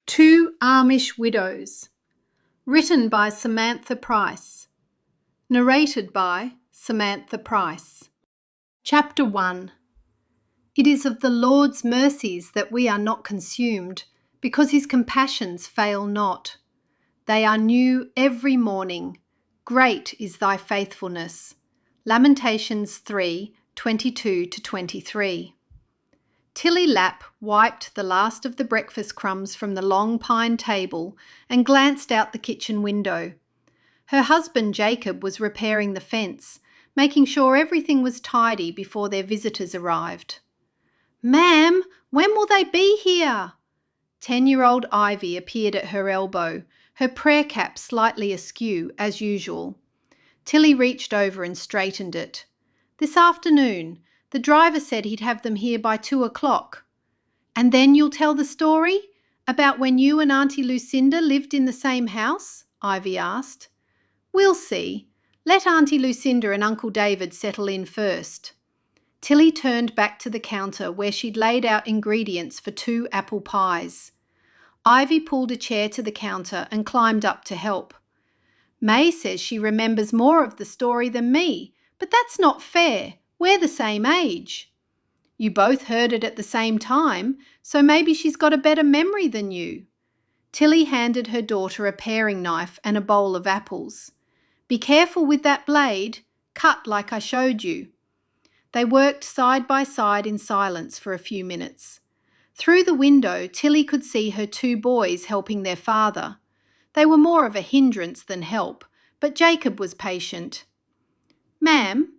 Two Amish Widows, written by Samantha Price, narrated by Samantha Price. Chapter 1. It is of the Lord's mercies that we are not consumed, because his compassions fail not. They are new every morning. Great is thy faithfulness. Lamentations 3:22-23. Tillie Lapp wiped the last of the breakfast crumbs from the long pine table and glanced out the kitchen window. Her husband Jacob was repairing the fence, making sure everything was tidy before their visitors arrived. "Ma'am, when will they be here?" 10-year-old Ivy appeared at her elbow, her prayer cap slightly askew, as usual. Tillie reached over and straightened it. "This afternoon. The driver said he'd have them here by 2:00. "And then you'll tell the story? About when you and Auntie Lucinda lived in the same house?" Ivy asked. "We'll see. Let Auntie Lucinda and Uncle David settle in first." Tillie turned back to the counter where she'd laid out ingredients for 2 apple pies. Ivy pulled a chair to the counter and climbed up to help. "May says she remembers more of the story than me, but that's not fair. We're the same age." "You both heard it at the same time, so maybe she's got a better memory than you." Tillie handed her daughter a paring knife and a bowl of apples. "Be careful with that blade. Cut like I showed you." They worked side by side in silence for a few minutes. Through the window, Tillie could see her 2 boys helping their father. They were more of a hindrance than help, but Jacob was patient. "Ma'am,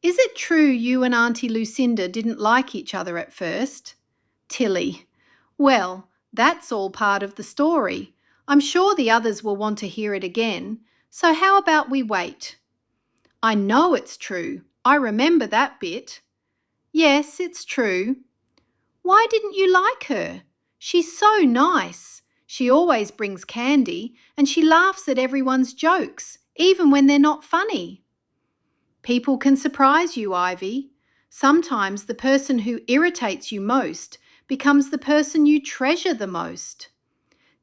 is it true you and Auntie Lucinda didn't like each other at first?" Tillie: "Well, that's all part of the story. I'm sure the others will want to hear it again, so how about we wait?" "I know it's true. I remember that bit." "Yes, it's true." "Why didn't you like her? She's so nice. She always brings candy and she laughs at everyone's jokes, even when they're not funny." "People can surprise you, Ivy. Sometimes the person who irritates you most becomes the person you treasure the most."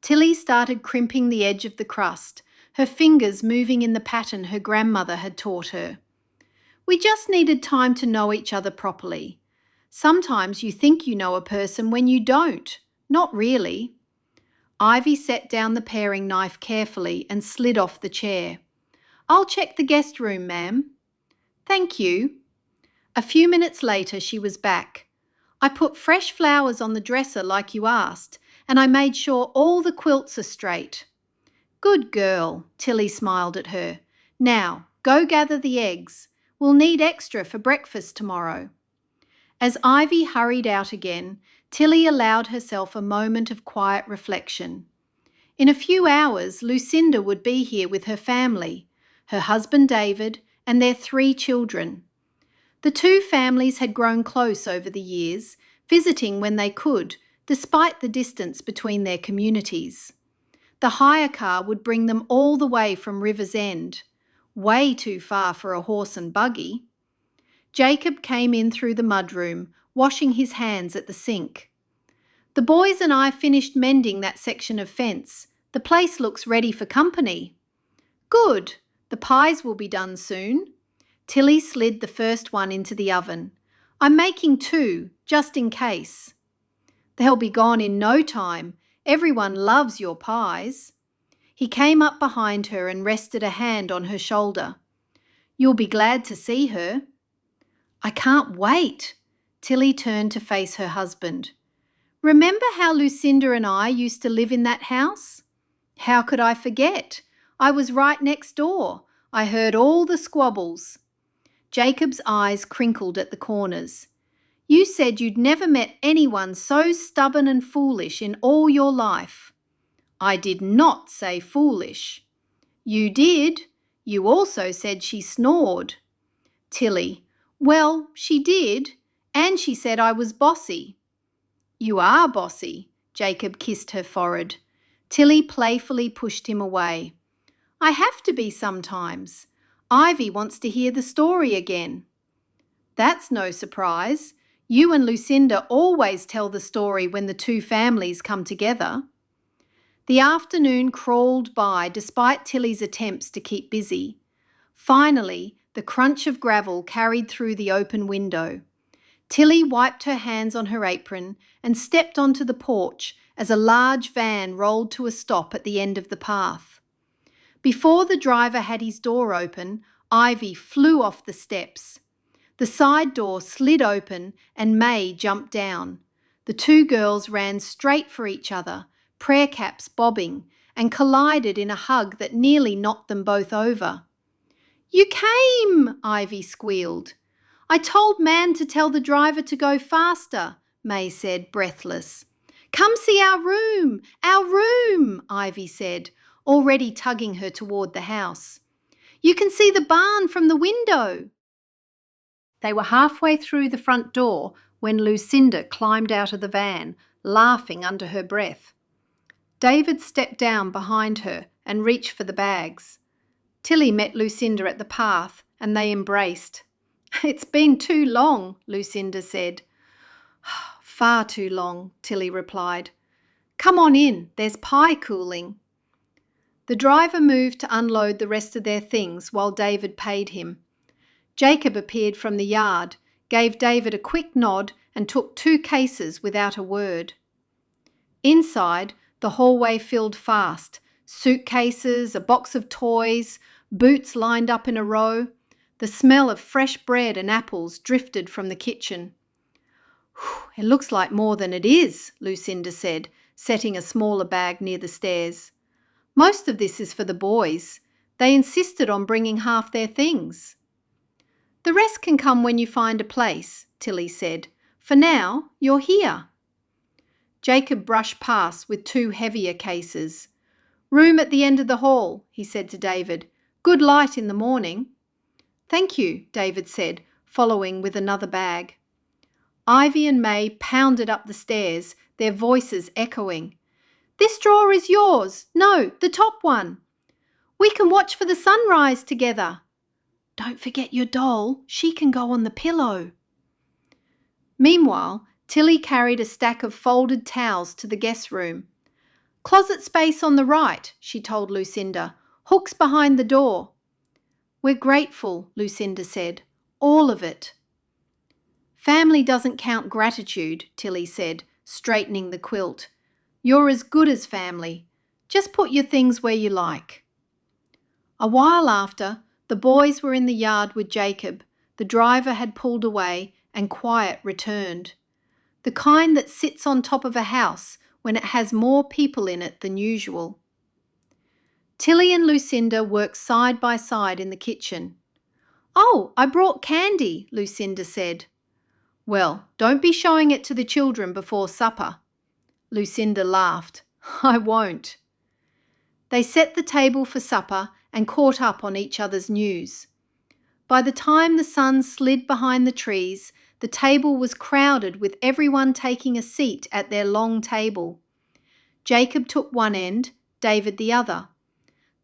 Tillie started crimping the edge of the crust, her fingers moving in the pattern her grandmother had taught her. "We just needed time to know each other properly. Sometimes you think you know a person when you don't. Not really." Ivy set down the paring knife carefully and slid off the chair. "I'll check the guest room, ma'am." "Thank you." A few minutes later she was back. "I put fresh flowers on the dresser like you asked, and I made sure all the quilts are straight." "Good girl," Tillie smiled at her. "Now, go gather the eggs. We'll need extra for breakfast tomorrow." As Ivy hurried out again, Tillie allowed herself a moment of quiet reflection. In a few hours, Lucinda would be here with her family, her husband David, and their 3 children. The 2 families had grown close over the years, visiting when they could, despite the distance between their communities. The hire car would bring them all the way from River's End, way too far for a horse and buggy. Jacob came in through the mudroom, washing his hands at the sink. "The boys and I finished mending that section of fence. The place looks ready for company." "Good. The pies will be done soon." Tillie slid the first one into the oven. "I'm making 2, just in case." "They'll be gone in no time. Everyone loves your pies." He came up behind her and rested a hand on her shoulder. "You'll be glad to see her." "I can't wait." Tillie turned to face her husband. "Remember how Lucinda and I used to live in that house?" "How could I forget? I was right next door. I heard all the squabbles." Jacob's eyes crinkled at the corners. "You said you'd never met anyone so stubborn and foolish in all your life." "I did not say foolish." "You did. You also said she snored." Tillie: "Well, she did, and she said I was bossy." "You are bossy." Jacob kissed her forehead. Tillie playfully pushed him away. "I have to be sometimes. Ivy wants to hear the story again." "That's no surprise. You and Lucinda always tell the story when the 2 families come together." The afternoon crawled by despite Tillie's attempts to keep busy. Finally, the crunch of gravel carried through the open window. Tillie wiped her hands on her apron and stepped onto the porch as a large van rolled to a stop at the end of the path. Before the driver had his door open, Ivy flew off the steps. The side door slid open and May jumped down. The two girls ran straight for each other, prayer caps bobbing, and collided in a hug that nearly knocked them both over. "You came!" Ivy squealed. "I told Man to tell the driver to go faster," May said, breathless. "Come see our room, Ivy said, already tugging her toward the house. "You can see the barn from the window." They were halfway through the front door when Lucinda climbed out of the van, laughing under her breath. David stepped down behind her and reached for the bags. Tillie met Lucinda at the path and they embraced. "It's been too long," Lucinda said. "Far too long," Tillie replied. "Come on in, there's pie cooling." The driver moved to unload the rest of their things while David paid him. Jacob appeared from the yard, gave David a quick nod and took 2 cases without a word. Inside, the hallway filled fast. Suitcases, a box of toys, boots lined up in a row. The smell of fresh bread and apples drifted from the kitchen. "It looks like more than it is," Lucinda said, setting a smaller bag near the stairs. "Most of this is for the boys. They insisted on bringing half their things." "The rest can come when you find a place," Tillie said. "For now, you're here." Jacob brushed past with 2 heavier cases. "Room at the end of the hall," he said to David. "Good light in the morning." "Thank you," David said, following with another bag. Ivy and May pounded up the stairs, their voices echoing. "This drawer is yours. No, the top one. We can watch for the sunrise together. Don't forget your doll. She can go on the pillow." Meanwhile, Tillie carried a stack of folded towels to the guest room. "Closet space on the right," she told Lucinda. "Hooks behind the door." "We're grateful," Lucinda said. "All of it." "Family doesn't count gratitude," Tillie said, straightening the quilt. "You're as good as family. Just put your things where you like." A while after, the boys were in the yard with Jacob. The driver had pulled away and quiet returned. The kind that sits on top of a house when it has more people in it than usual. Tillie and Lucinda worked side by side in the kitchen. "Oh, I brought candy," Lucinda said. "Well, don't be showing it to the children before supper." Lucinda laughed. "I won't." They set the table for supper and caught up on each other's news. By the time the sun slid behind the trees, the table was crowded with everyone taking a seat at their long table. Jacob took one end, David the other.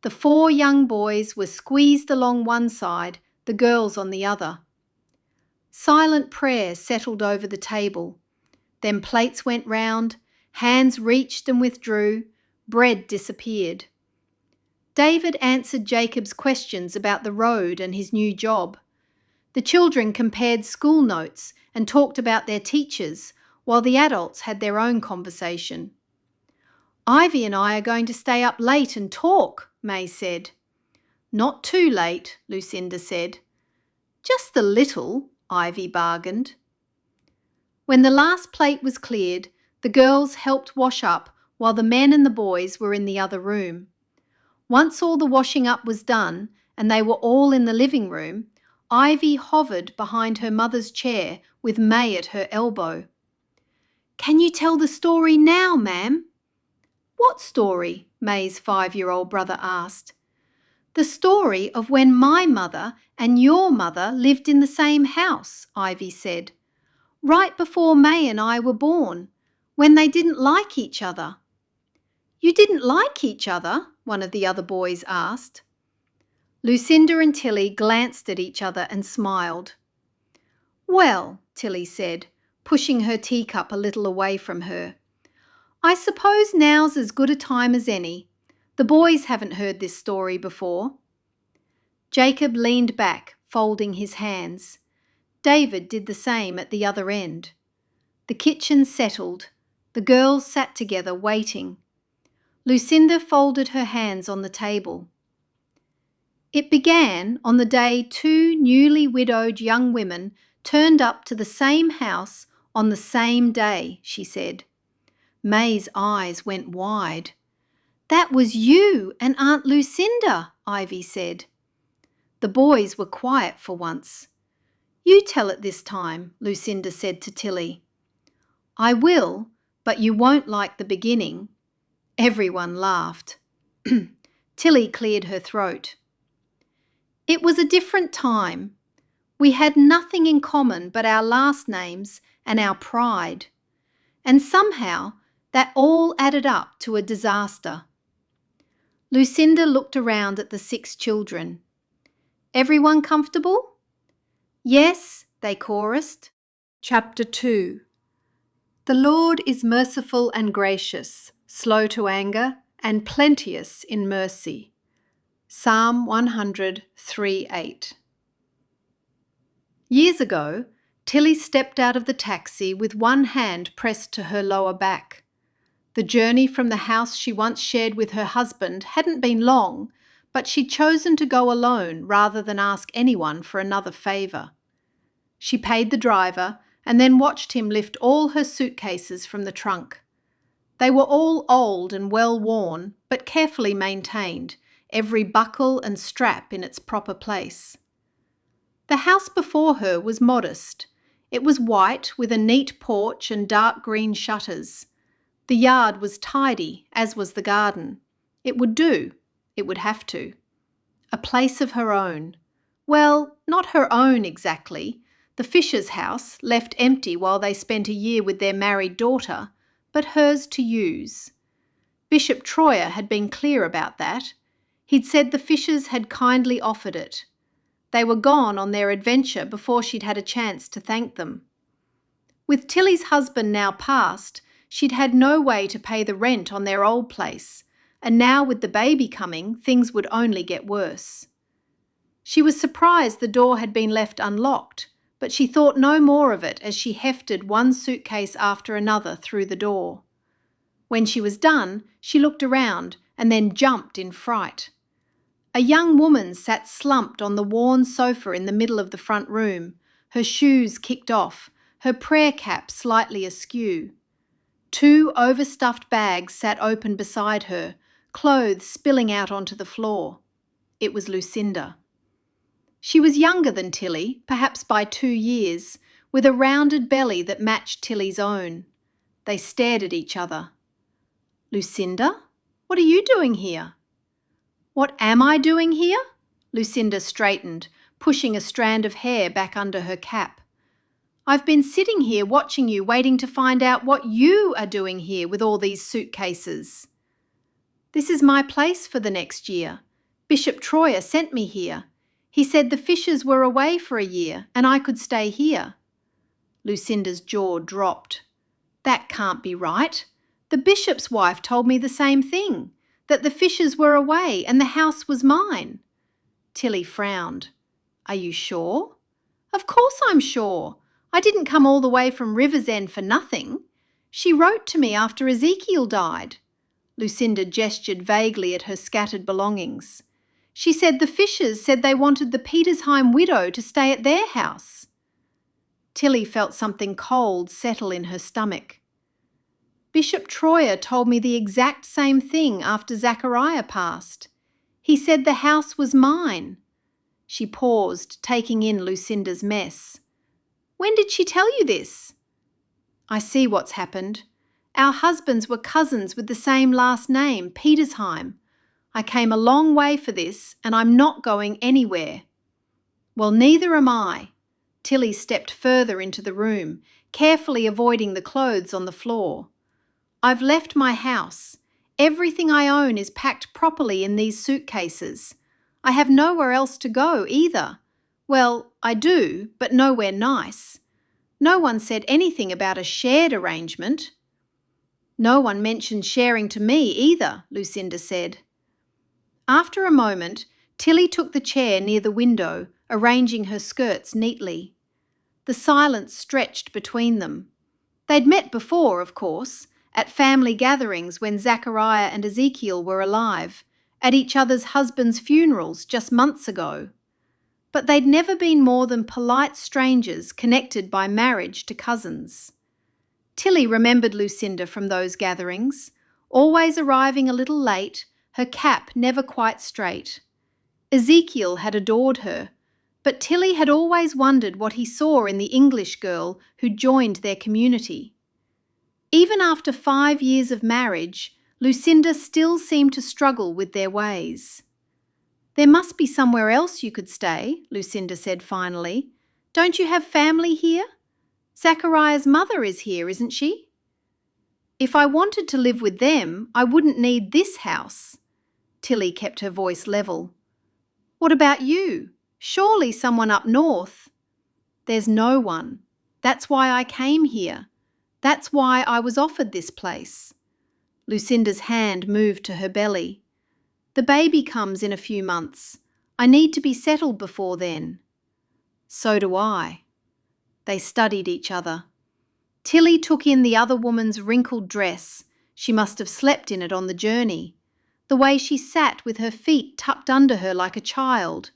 The 4 young boys were squeezed along one side, the girls on the other. Silent prayer settled over the table. Then plates went round, hands reached and withdrew, bread disappeared. David answered Jacob's questions about the road and his new job. The children compared school notes and talked about their teachers, while the adults had their own conversation. "Ivy and I are going to stay up late and talk," May said. "Not too late," Lucinda said. "Just a little," Ivy bargained. When the last plate was cleared, the girls helped wash up while the men and the boys were in the other room. Once all the washing up was done and they were all in the living room, Ivy hovered behind her mother's chair with May at her elbow. "Can you tell the story now, ma'am?" "What story?" May's 5-year-old brother asked. "The story of when my mother and your mother lived in the same house," Ivy said. "Right before May and I were born, when they didn't like each other." "You didn't like each other?" one of the other boys asked. Lucinda and Tillie glanced at each other and smiled. "Well," Tillie said, pushing her teacup a little away from her, I suppose now's as good a time as any. The boys haven't heard this story before. Jacob leaned back, folding his hands. David did the same at the other end. The kitchen settled. The girls sat together, waiting. Lucinda folded her hands on the table. It began on the day two newly widowed young women turned up to the same house on the same day, she said. May's eyes went wide. That was you and Aunt Lucinda, Ivy said. The boys were quiet for once. You tell it this time, Lucinda said to Tillie. I will, but you won't like the beginning. Everyone laughed. Tillie cleared her throat. It was a different time. We had nothing in common but our last names and our pride. And somehow that all added up to a disaster. Lucinda looked around at the 6 children. Everyone comfortable? Yes, they chorused. Chapter 2. The Lord is merciful and gracious, slow to anger, and plenteous in mercy. Psalm 103:8. Years ago, Tillie stepped out of the taxi with one hand pressed to her lower back. The journey from the house she once shared with her husband hadn't been long, but she'd chosen to go alone rather than ask anyone for another favour. She paid the driver and then watched him lift all her suitcases from the trunk. They were all old and well worn, but carefully maintained, every buckle and strap in its proper place. The house before her was modest. It was white with a neat porch and dark green shutters. The yard was tidy, as was the garden. It would do. It would have to. A place of her own. Well, not her own exactly. The Fishers' house, left empty while they spent a year with their married daughter, but hers to use. Bishop Troyer had been clear about that. He'd said the Fishers had kindly offered it. They were gone on their adventure before she'd had a chance to thank them. With Tillie's husband now passed, she'd had no way to pay the rent on their old place, and now with the baby coming, things would only get worse. She was surprised the door had been left unlocked, but she thought no more of it as she hefted one suitcase after another through the door. When she was done, she looked around and then jumped in fright. A young woman sat slumped on the worn sofa in the middle of the front room, her shoes kicked off, her prayer cap slightly askew. 2 overstuffed bags sat open beside her, clothes spilling out onto the floor. It was Lucinda. She was younger than Tillie, perhaps by 2 years, with a rounded belly that matched Tillie's own. They stared at each other. Lucinda, what are you doing here? What am I doing here? Lucinda straightened, pushing a strand of hair back under her cap. I've been sitting here watching you, waiting to find out what you are doing here with all these suitcases. This is my place for the next year. Bishop Troyer sent me here. He said the Fishers were away for a year and I could stay here. Lucinda's jaw dropped. That can't be right. The bishop's wife told me the same thing, that the Fishers were away and the house was mine. Tillie frowned. Are you sure? Of course I'm sure. I didn't come all the way from Riversend for nothing. She wrote to me after Ezekiel died. Lucinda gestured vaguely at her scattered belongings. She said the Fishers said they wanted the Petersheim widow to stay at their house. Tillie felt something cold settle in her stomach. Bishop Troyer told me the exact same thing after Zachariah passed. He said the house was mine. She paused, taking in Lucinda's mess. When did she tell you this? I see what's happened. Our husbands were cousins with the same last name, Petersheim. I came a long way for this, and I'm not going anywhere. Well, neither am I. Tillie stepped further into the room, carefully avoiding the clothes on the floor. I've left my house. Everything I own is packed properly in these suitcases. I have nowhere else to go either. Well, I do, but nowhere nice. No one said anything about a shared arrangement. No one mentioned sharing to me either, Lucinda said. After a moment, Tillie took the chair near the window, arranging her skirts neatly. The silence stretched between them. They'd met before, of course, at family gatherings when Zachariah and Ezekiel were alive, at each other's husbands' funerals just months ago. But they'd never been more than polite strangers connected by marriage to cousins. Tillie remembered Lucinda from those gatherings, always arriving a little late, her cap never quite straight. Ezekiel had adored her, but Tillie had always wondered what he saw in the English girl who joined their community. Even after 5 years of marriage, Lucinda still seemed to struggle with their ways. "There must be somewhere else you could stay," Lucinda said finally. "Don't you have family here? Zachariah's mother is here, isn't she?" "If I wanted to live with them, I wouldn't need this house." Tillie kept her voice level. "What about you? Surely someone up north." "There's no one. That's why I came here. That's why I was offered this place." Lucinda's hand moved to her belly. "The baby comes in a few months. I need to be settled before then." "So do I." They studied each other. Tillie took in the other woman's wrinkled dress. She must have slept in it on the journey. The way she sat with her feet tucked under her like a child.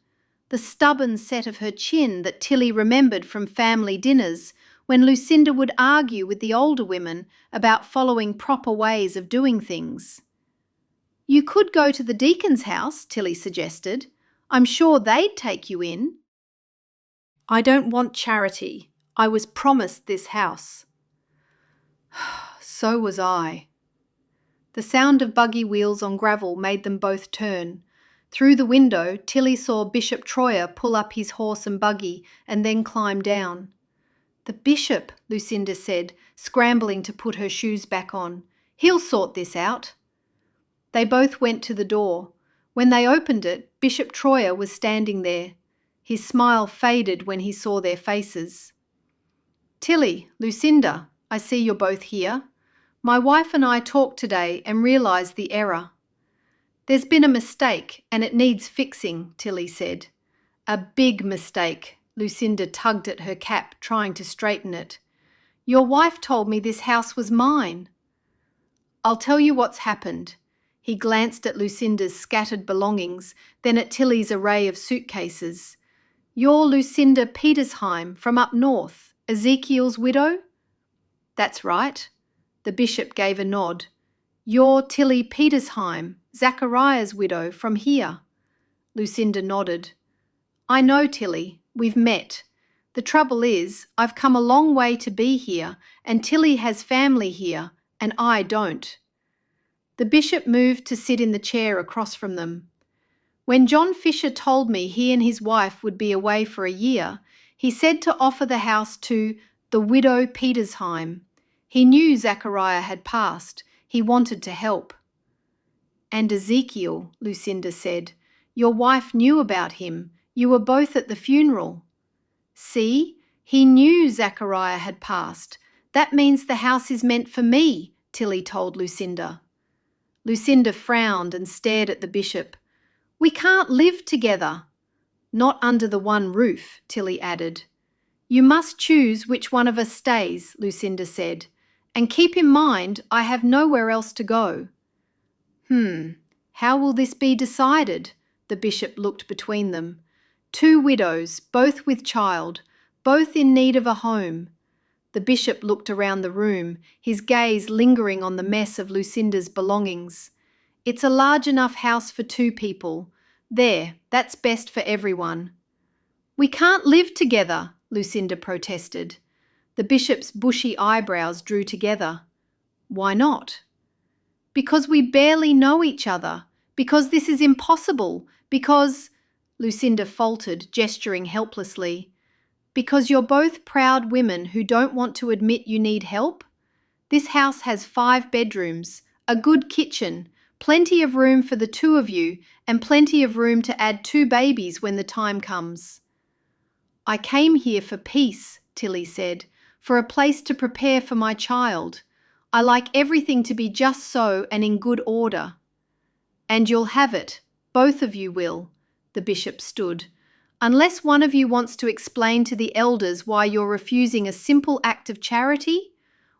The stubborn set of her chin that Tillie remembered from family dinners when Lucinda would argue with the older women about following proper ways of doing things. "You could go to the deacon's house," Tillie suggested. "I'm sure they'd take you in." "I don't want charity. I was promised this house." So was I. The sound of buggy wheels on gravel made them both turn. Through the window, Tillie saw Bishop Troyer pull up his horse and buggy and then climb down. "The bishop," Lucinda said, scrambling to put her shoes back on. "He'll sort this out." They both went to the door. When they opened it, Bishop Troyer was standing there. His smile faded when he saw their faces. "Tillie, Lucinda, I see you're both here. My wife and I talked today and realised the error." "There's been a mistake and it needs fixing," Tillie said. "A big mistake." Lucinda tugged at her cap, trying to straighten it. "Your wife told me this house was mine." "I'll tell you what's happened." He glanced at Lucinda's scattered belongings, then at Tillie's array of suitcases. "You're Lucinda Petersheim from up north, Ezekiel's widow?" "That's right." The bishop gave a nod. "You're Tillie Petersheim, Zachariah's widow, from here." Lucinda nodded. "I know, Tillie. We've met. The trouble is, I've come a long way to be here, and Tillie has family here, and I don't." The bishop moved to sit in the chair across from them. "When John Fisher told me he and his wife would be away for a year, he said to offer the house to the widow Petersheim. He knew Zachariah had passed. He wanted to help." "And Ezekiel," Lucinda said. "Your wife knew about him. You were both at the funeral." "See? He knew Zachariah had passed. That means the house is meant for me," Tillie told Lucinda. Lucinda frowned and stared at the bishop. "We can't live together." "Not under the one roof," Tillie added. "You must choose which one of us stays," Lucinda said. "And keep in mind, I have nowhere else to go." How will this be decided?" The bishop looked between them. "Two widows, both with child, both in need of a home." The bishop looked around the room, his gaze lingering on the mess of Lucinda's belongings. "It's a large enough house for 2 people. There, that's best for everyone." "We can't live together," Lucinda protested. The bishop's bushy eyebrows drew together. "Why not?" "Because we barely know each other. Because this is impossible. Because—" Lucinda faltered, gesturing helplessly. "Because you're both proud women who don't want to admit you need help? This house has 5 bedrooms, a good kitchen, plenty of room for the 2 of you, and plenty of room to add 2 babies when the time comes." "I came here for peace," Tillie said, "for a place to prepare for my child. I like everything to be just so and in good order." "And you'll have it. Both of you will." The bishop stood. "Unless one of you wants to explain to the elders why you're refusing a simple act of charity,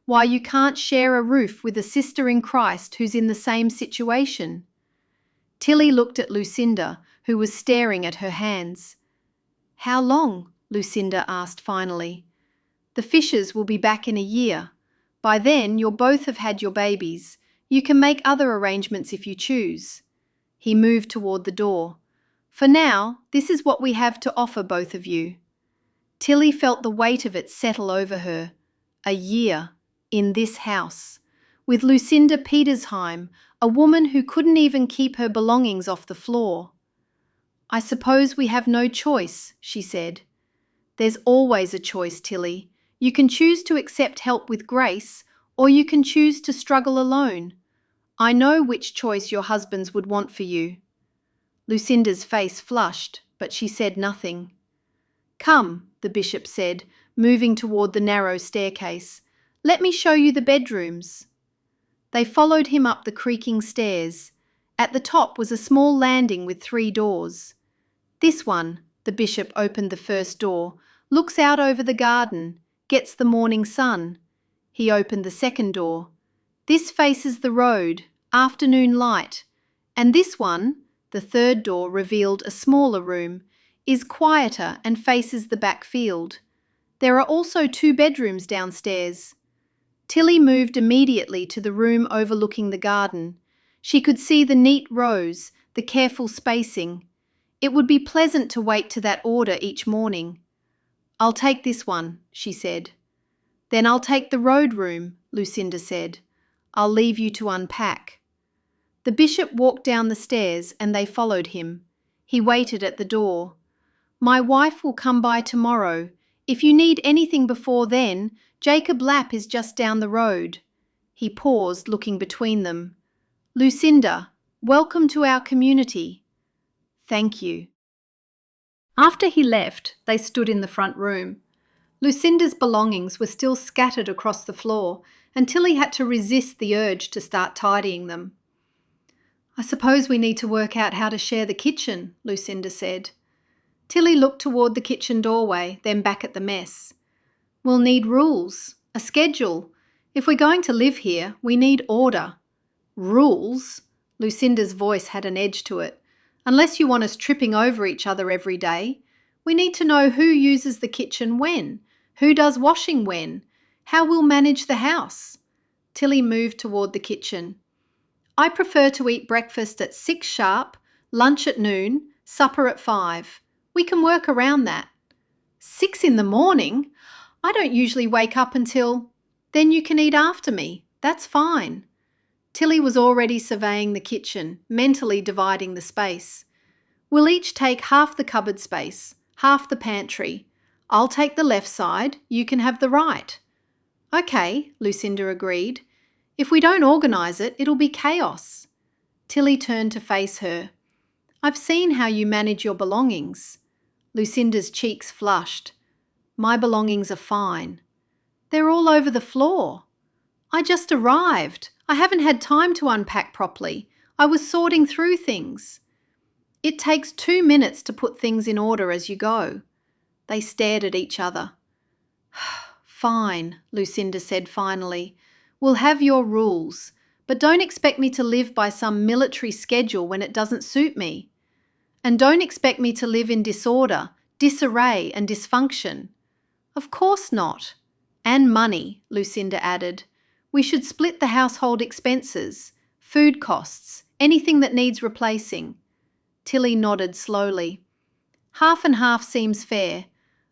why you can't share a roof with a sister in Christ who's in the same situation." Tillie looked at Lucinda, who was staring at her hands. "How long?" Lucinda asked finally. "The Fishers will be back in a year. By then you'll both have had your babies. You can make other arrangements if you choose." He moved toward the door. "For now, this is what we have to offer both of you." Tillie felt the weight of it settle over her. A year, in this house, with Lucinda Petersheim, a woman who couldn't even keep her belongings off the floor. "I suppose we have no choice," she said. "There's always a choice, Tillie. You can choose to accept help with grace, or you can choose to struggle alone. I know which choice your husbands would want for you." Lucinda's face flushed, but she said nothing. "Come," the bishop said, moving toward the narrow staircase. "Let me show you the bedrooms." They followed him up the creaking stairs. At the top was a small landing with 3 doors. "This one," the bishop opened the first door, "looks out over the garden, gets the morning sun." He opened the second door. "This faces the road, afternoon light. And this one," the third door revealed a smaller room, "is quieter and faces the back field. There are also 2 bedrooms downstairs." Tillie moved immediately to the room overlooking the garden. She could see the neat rows, the careful spacing. It would be pleasant to wait to that order each morning. "I'll take this one," she said. "Then I'll take the road room," Lucinda said. "I'll leave you to unpack." The bishop walked down the stairs and they followed him. He waited at the door. "My wife will come by tomorrow. If you need anything before then, Jacob Lapp is just down the road." He paused, looking between them. "Lucinda, welcome to our community." "Thank you." After he left, they stood in the front room. Lucinda's belongings were still scattered across the floor, and Tillie had to resist the urge to start tidying them. "I suppose we need to work out how to share the kitchen," Lucinda said. Tillie looked toward the kitchen doorway, then back at the mess. "We'll need rules, a schedule. If we're going to live here, we need order." "Rules?" Lucinda's voice had an edge to it. "Unless you want us tripping over each other every day. We need to know who uses the kitchen when, who does washing when, how we'll manage the house." Tillie moved toward the kitchen. "I prefer to eat breakfast at 6 sharp, lunch at noon, supper at 5. We can work around that." 6 in the morning? I don't usually wake up until— "Then you can eat after me. That's fine." Tillie was already surveying the kitchen, mentally dividing the space. "We'll each take half the cupboard space, half the pantry. I'll take the left side, you can have the right." "Okay," Lucinda agreed. "If we don't organise it, it'll be chaos." Tillie turned to face her. "I've seen how you manage your belongings." Lucinda's cheeks flushed. "My belongings are fine." "They're all over the floor." "I just arrived. I haven't had time to unpack properly. I was sorting through things." "It takes 2 minutes to put things in order as you go." They stared at each other. "Fine," Lucinda said finally. "We'll have your rules, but don't expect me to live by some military schedule when it doesn't suit me. And don't expect me to live in disorder, disarray and dysfunction." "Of course not." "And money," Lucinda added. "We should split the household expenses, food costs, anything that needs replacing." Tillie nodded slowly. "Half and half seems fair.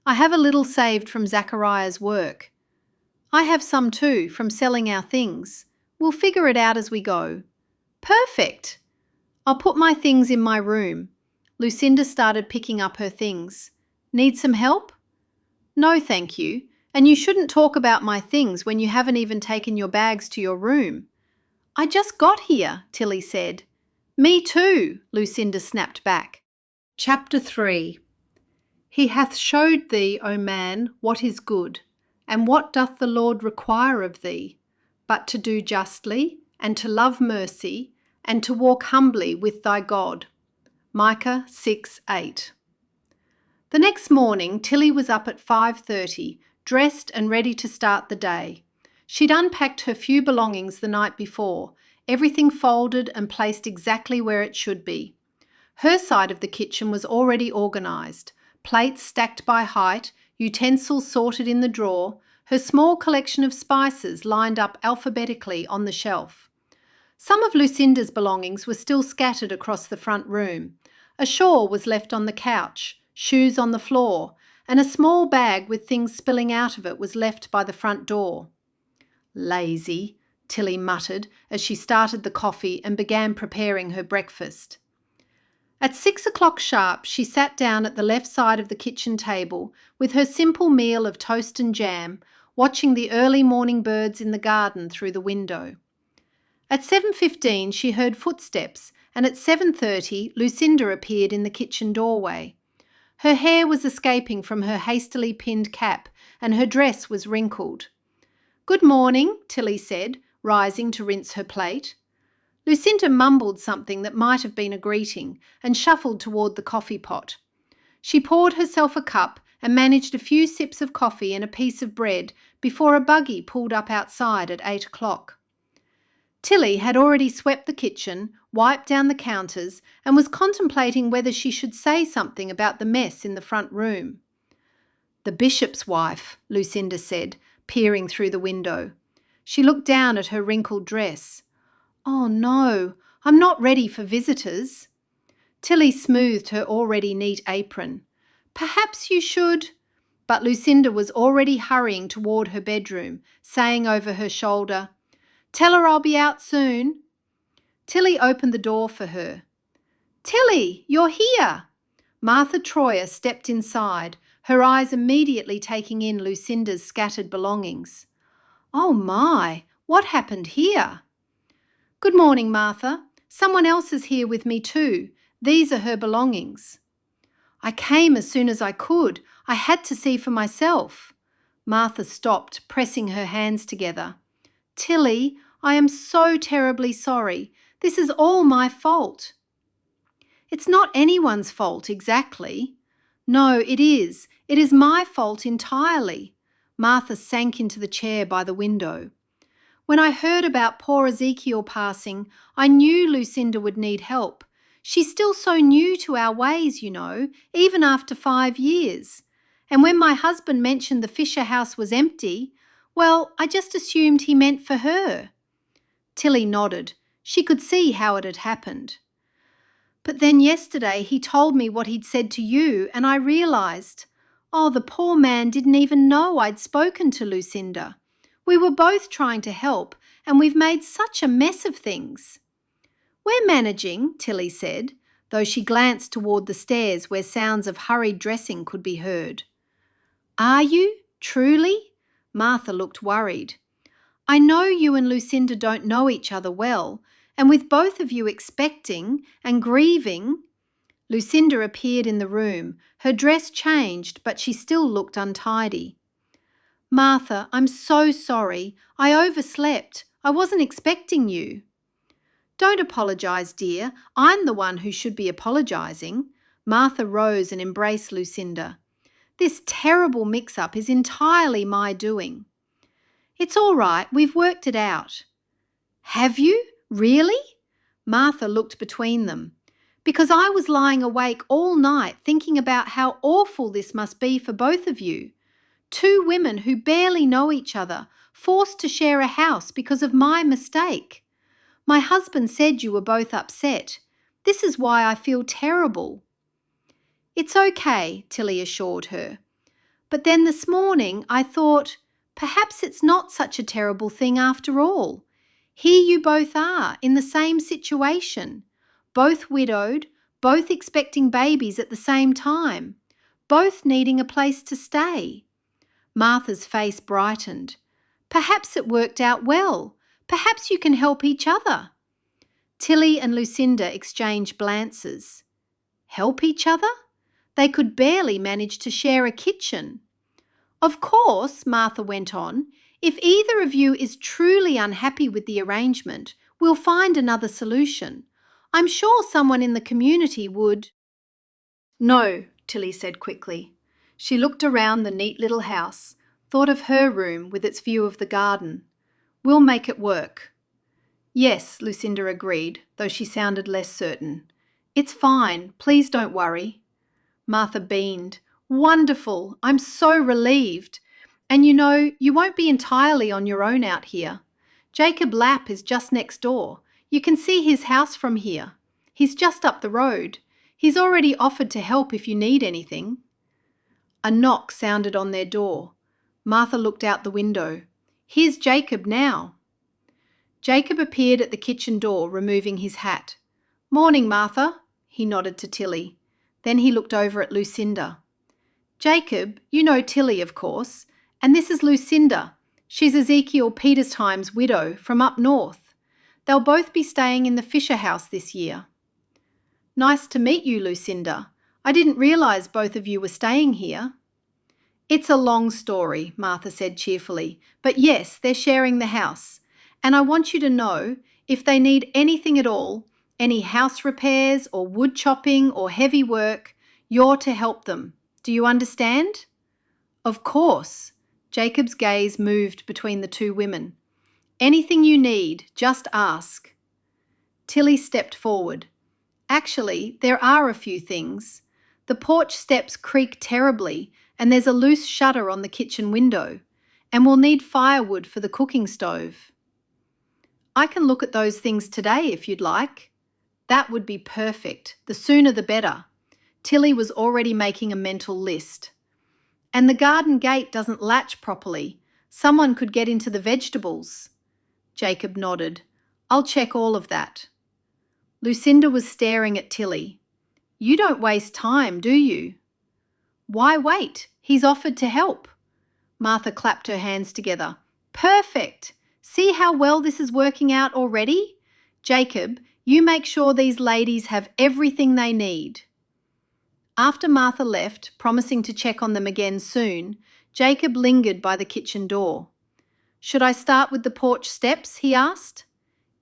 I have a little saved from Zachariah's work." "I have some too, from selling our things. We'll figure it out as we go." "Perfect!" "I'll put my things in my room." Lucinda started picking up her things. "Need some help?" "No, thank you. And you shouldn't talk about my things when you haven't even taken your bags to your room." "I just got here," Tillie said. "Me too," Lucinda snapped back. Chapter 3. He hath showed thee, O man, what is good, and what doth the Lord require of thee, but to do justly, and to love mercy, and to walk humbly with thy God. Micah 6:8. The next morning, Tillie was up at 5:30, dressed and ready to start the day. She'd unpacked her few belongings the night before, everything folded and placed exactly where it should be. Her side of the kitchen was already organised, plates stacked by height, utensils sorted in the drawer, her small collection of spices lined up alphabetically on the shelf. Some of Lucinda's belongings were still scattered across the front room. A shawl was left on the couch, shoes on the floor, and a small bag with things spilling out of it was left by the front door. Lazy, Tillie muttered as she started the coffee and began preparing her breakfast. At 6 o'clock sharp, she sat down at the left side of the kitchen table with her simple meal of toast and jam, watching the early morning birds in the garden through the window. At 7:15 she heard footsteps, and at 7:30 Lucinda appeared in the kitchen doorway. Her hair was escaping from her hastily pinned cap, and her dress was wrinkled. "Good morning," Tillie said, rising to rinse her plate. Lucinda mumbled something that might have been a greeting and shuffled toward the coffee pot. She poured herself a cup and managed a few sips of coffee and a piece of bread before a buggy pulled up outside at 8 o'clock. Tillie had already swept the kitchen, wiped down the counters, and was contemplating whether she should say something about the mess in the front room. "The bishop's wife," Lucinda said, peering through the window. She looked down at her wrinkled dress. "Oh no, I'm not ready for visitors." Tillie smoothed her already neat apron. "Perhaps you should—" But Lucinda was already hurrying toward her bedroom, saying over her shoulder, "Tell her I'll be out soon." Tillie opened the door for her. "Tillie, you're here!" Martha Troyer stepped inside, her eyes immediately taking in Lucinda's scattered belongings. "Oh my, what happened here?" "Good morning, Martha. Someone else is here with me too. These are her belongings." "I came as soon as I could. I had to see for myself." Martha stopped, pressing her hands together. "Tillie, I am so terribly sorry. This is all my fault." "It's not anyone's fault exactly." "No, it is. It is my fault entirely." Martha sank into the chair by the window. "When I heard about poor Ezekiel passing, I knew Lucinda would need help. She's still so new to our ways, you know, even after 5 years. And when my husband mentioned the Fisher house was empty, well, I just assumed he meant for her." Tillie nodded. She could see how it had happened. "But then yesterday he told me what he'd said to you, and I realised, oh, the poor man didn't even know I'd spoken to Lucinda. We were both trying to help, and we've made such a mess of things." "We're managing," Tillie said, though she glanced toward the stairs where sounds of hurried dressing could be heard. "Are you? Truly?" Martha looked worried. "I know you and Lucinda don't know each other well, and with both of you expecting and grieving—" Lucinda appeared in the room. Her dress changed, but she still looked untidy. "Martha, I'm so sorry. I overslept. I wasn't expecting you." "Don't apologise, dear. I'm the one who should be apologising." Martha rose and embraced Lucinda. "This terrible mix-up is entirely my doing." "It's all right. We've worked it out." "Have you? Really?" Martha looked between them. "Because I was lying awake all night thinking about how awful this must be for both of you. 2 women who barely know each other, forced to share a house because of my mistake. My husband said you were both upset. This is why I feel terrible." "It's okay," Tillie assured her. "But then this morning I thought, perhaps it's not such a terrible thing after all. Here you both are, in the same situation, both widowed, both expecting babies at the same time, both needing a place to stay." Martha's face brightened. "Perhaps it worked out well. Perhaps you can help each other." Tillie and Lucinda exchanged glances. Help each other? They could barely manage to share a kitchen. "Of course," Martha went on, If either of you is truly unhappy with the arrangement, we'll find another solution. I'm sure someone in the community would." "No," Tilly said quickly. She looked around the neat little house, thought of her room with its view of the garden. "We'll make it work." "Yes," Lucinda agreed, though she sounded less certain. "It's fine. Please don't worry." Martha beamed. "Wonderful. I'm so relieved. And you won't be entirely on your own out here. Jacob Lapp is just next door. You can see his house from here. He's just up the road. He's already offered to help if you need anything." A knock sounded on their door. Martha looked out the window. "Here's Jacob now." Jacob appeared at the kitchen door, removing his hat. "Morning, Martha," he nodded to Tilly. Then he looked over at Lucinda. "Jacob, you know Tilly, of course, and this is Lucinda. She's Ezekiel Petersheim's widow from up north. They'll both be staying in the Fisher house this year." "Nice to meet you, Lucinda. I didn't realise both of you were staying here." "It's a long story," Martha said cheerfully, "but yes, they're sharing the house. And I want you to know, if they need anything at all, any house repairs or wood chopping or heavy work, you're to help them. Do you understand?" "Of course." Jacob's gaze moved between the two women. "Anything you need, just ask." Tilly stepped forward. "Actually, there are a few things. The porch steps creak terribly, and there's a loose shutter on the kitchen window, and we'll need firewood for the cooking stove." "I can look at those things today if you'd like." "That would be perfect. The sooner the better." Tilly was already making a mental list. "And the garden gate doesn't latch properly. Someone could get into the vegetables." Jacob nodded. "I'll check all of that." Lucinda was staring at Tilly. "You don't waste time, do you?" "Why wait? He's offered to help." Martha clapped her hands together. "Perfect! See how well this is working out already? Jacob, you make sure these ladies have everything they need." After Martha left, promising to check on them again soon, Jacob lingered by the kitchen door. "Should I start with the porch steps?" he asked.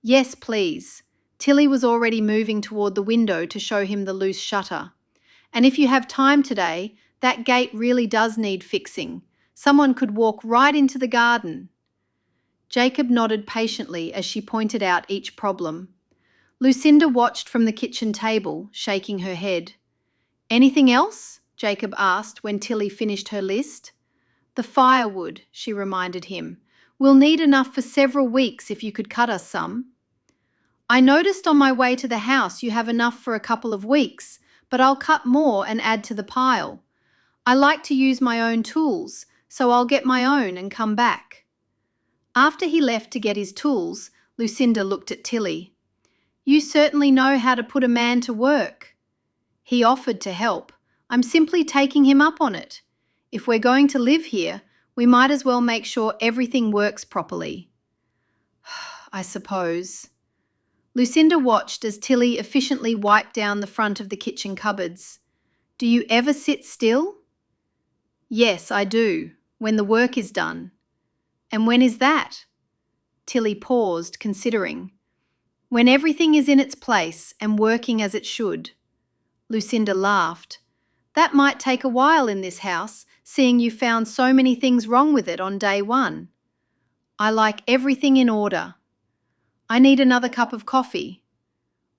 "Yes, please." Tilly was already moving toward the window to show him the loose shutter. "And if you have time today, that gate really does need fixing. Someone could walk right into the garden." Jacob nodded patiently as she pointed out each problem. Lucinda watched from the kitchen table, shaking her head. "Anything else?" Jacob asked when Tilly finished her list. "The firewood," she reminded him. "We'll need enough for several weeks if you could cut us some." "I noticed on my way to the house you have enough for a couple of weeks, but I'll cut more and add to the pile. I like to use my own tools, so I'll get my own and come back." After he left to get his tools, Lucinda looked at Tilly. "You certainly know how to put a man to work." "He offered to help. I'm simply taking him up on it. If we're going to live here, we might as well make sure everything works properly." "I suppose." Lucinda watched as Tilly efficiently wiped down the front of the kitchen cupboards. "Do you ever sit still?" "Yes, I do, when the work is done." "And when is that?" Tilly paused, considering. "When everything is in its place and working as it should." Lucinda laughed. "That might take a while in this house, seeing you found so many things wrong with it on day one." "I like everything in order." "I need another cup of coffee."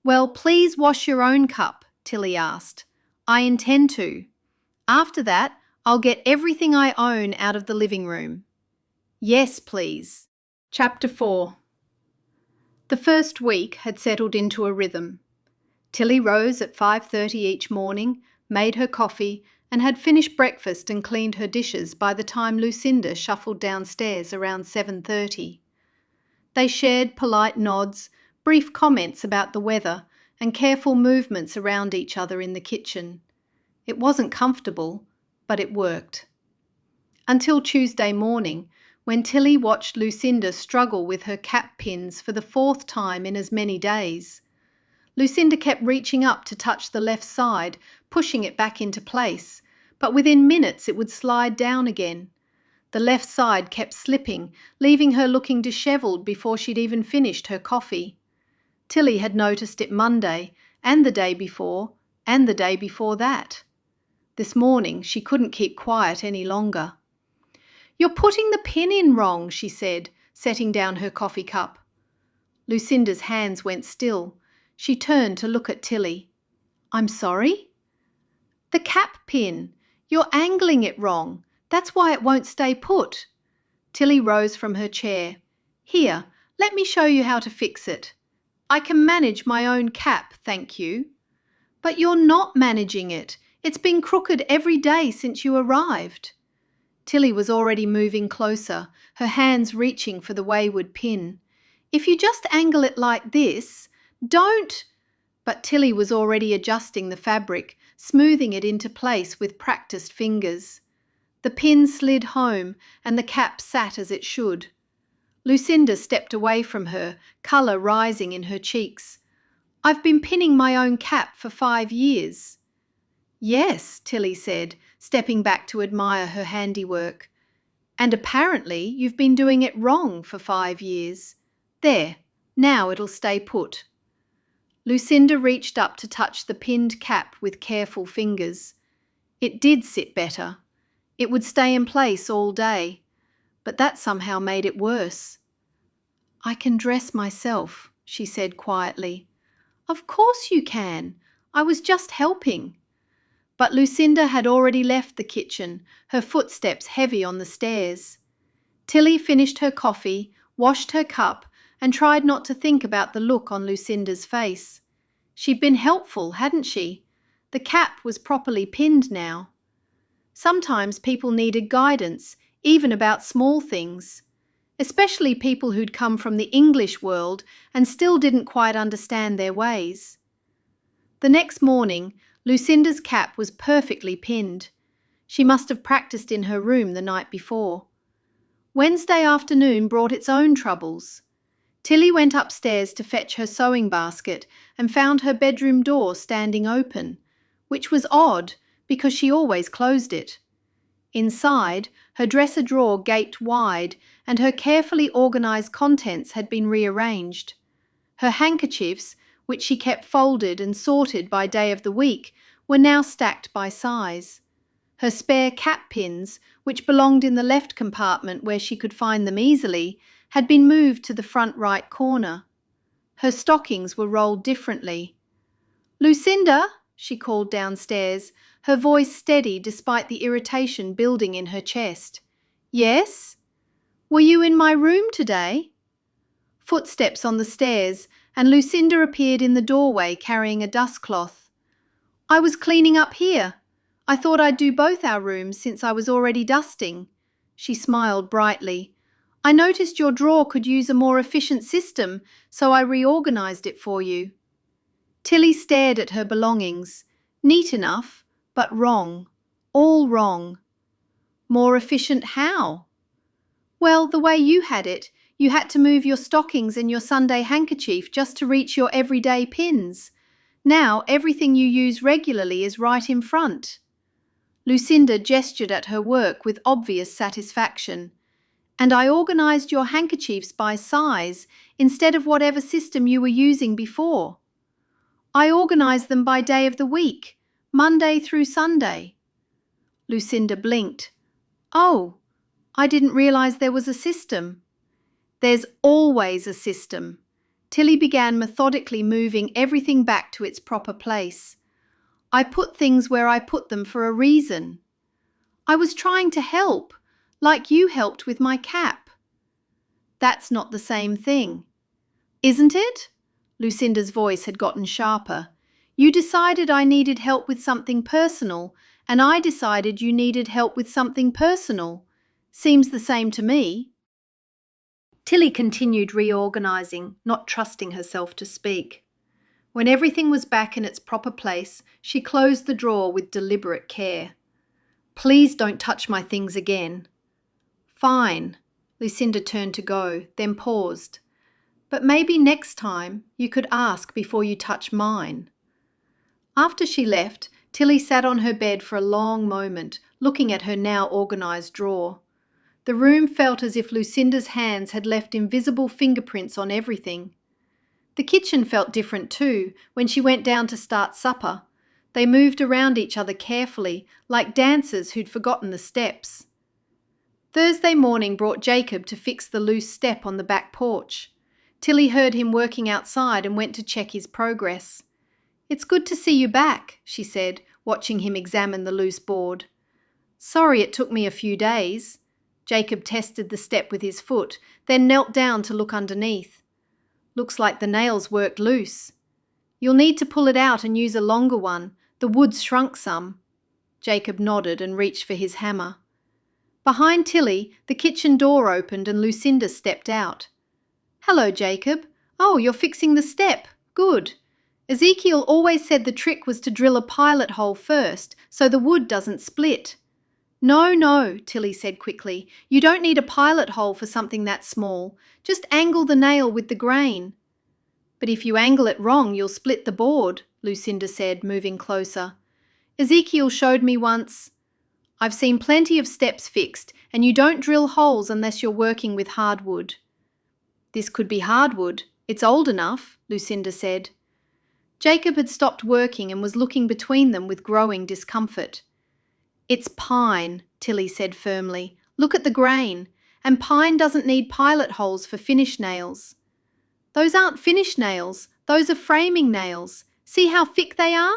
"Well, please wash your own cup," Tilly asked. "I intend to. After that, I'll get everything I own out of the living room." "Yes, please." Chapter 4. The first week had settled into a rhythm. Tilly rose at 5:30 each morning, made her coffee, and had finished breakfast and cleaned her dishes by the time Lucinda shuffled downstairs around 7:30. They shared polite nods, brief comments about the weather, and careful movements around each other in the kitchen. It wasn't comfortable, but it worked. Until Tuesday morning, when Tilly watched Lucinda struggle with her cap pins for the 4th time in as many days. Lucinda kept reaching up to touch the left side, pushing it back into place, but within minutes it would slide down again. The left side kept slipping, leaving her looking dishevelled before she'd even finished her coffee. Tillie had noticed it Monday, and the day before, and the day before that. This morning she couldn't keep quiet any longer. "You're putting the pin in wrong," she said, setting down her coffee cup. Lucinda's hands went still. She turned to look at Tillie. "I'm sorry?" "The cap pin. You're angling it wrong. That's why it won't stay put." Tillie rose from her chair. "Here, let me show you how to fix it. I can manage my own cap, thank you." "But you're not managing it. It's been crooked every day since you arrived." Tillie was already moving closer, her hands reaching for the wayward pin. "If you just angle it like this—" "Don't—" But Tillie was already adjusting the fabric, smoothing it into place with practiced fingers. The pin slid home and the cap sat as it should. Lucinda stepped away from her, colour rising in her cheeks. "I've been pinning my own cap for 5 years." "Yes," Tillie said, stepping back to admire her handiwork. "And apparently you've been doing it wrong for 5 years. There, now it'll stay put." Lucinda reached up to touch the pinned cap with careful fingers. It did sit better. It would stay in place all day, but that somehow made it worse. "I can dress myself," she said quietly. "Of course you can. I was just helping." But Lucinda had already left the kitchen, her footsteps heavy on the stairs. Tillie finished her coffee, washed her cup, and tried not to think about the look on Lucinda's face. She'd been helpful, hadn't she? The cap was properly pinned now. Sometimes people needed guidance, even about small things, especially people who'd come from the English world and still didn't quite understand their ways. The next morning, Lucinda's cap was perfectly pinned. She must have practiced in her room the night before. Wednesday afternoon brought its own troubles. Tillie went upstairs to fetch her sewing basket and found her bedroom door standing open, which was odd because she always closed it. Inside, her dresser drawer gaped wide and her carefully organised contents had been rearranged. Her handkerchiefs, which she kept folded and sorted by day of the week, were now stacked by size. Her spare cap pins, which belonged in the left compartment where she could find them easily, had been moved to the front right corner. Her stockings were rolled differently. "Lucinda," she called downstairs, her voice steady despite the irritation building in her chest. "Yes?" "Were you in my room today?" Footsteps on the stairs, and Lucinda appeared in the doorway carrying a dustcloth. "I was cleaning up here. I thought I'd do both our rooms since I was already dusting." She smiled brightly. "I noticed your drawer could use a more efficient system, so I reorganised it for you." Tillie stared at her belongings. Neat enough, but wrong. All wrong. "More efficient how?" "Well, the way you had it, you had to move your stockings and your Sunday handkerchief just to reach your everyday pins. Now everything you use regularly is right in front." Lucinda gestured at her work with obvious satisfaction. "And I organised your handkerchiefs by size instead of whatever system you were using before." "I organised them by day of the week, Monday through Sunday." Lucinda blinked. "Oh, I didn't realise there was a system." "There's always a system." Tillie began methodically moving everything back to its proper place. "I put things where I put them for a reason." "I was trying to help, like you helped with my cap." "That's not the same thing." "Isn't it?" Lucinda's voice had gotten sharper. "You decided I needed help with something personal, and I decided you needed help with something personal. Seems the same to me." Tillie continued reorganising, not trusting herself to speak. When everything was back in its proper place, she closed the drawer with deliberate care. "Please don't touch my things again." "Fine." Lucinda turned to go, then paused. "But maybe next time you could ask before you touch mine." After she left, Tillie sat on her bed for a long moment, looking at her now organised drawer. The room felt as if Lucinda's hands had left invisible fingerprints on everything. The kitchen felt different too when she went down to start supper. They moved around each other carefully, like dancers who'd forgotten the steps. Thursday morning brought Jacob to fix the loose step on the back porch. Tillie heard him working outside and went to check his progress. "It's good to see you back," she said, watching him examine the loose board. "Sorry it took me a few days." Jacob tested the step with his foot, then knelt down to look underneath. "Looks like the nails worked loose. You'll need to pull it out and use a longer one. The wood's shrunk some." Jacob nodded and reached for his hammer. Behind Tillie, the kitchen door opened and Lucinda stepped out. "Hello, Jacob. Oh, you're fixing the step. Good. Ezekiel always said the trick was to drill a pilot hole first, so the wood doesn't split." No, Tillie said quickly. "You don't need a pilot hole for something that small. Just angle the nail with the grain." "But if you angle it wrong, you'll split the board," Lucinda said, moving closer. "Ezekiel showed me once. I've seen plenty of steps fixed, and you don't drill holes unless you're working with hardwood." "This could be hardwood. It's old enough," Lucinda said. Jacob had stopped working and was looking between them with growing discomfort. "It's pine," Tillie said firmly. "Look at the grain. And pine doesn't need pilot holes for finish nails." "Those aren't finish nails. Those are framing nails. See how thick they are?"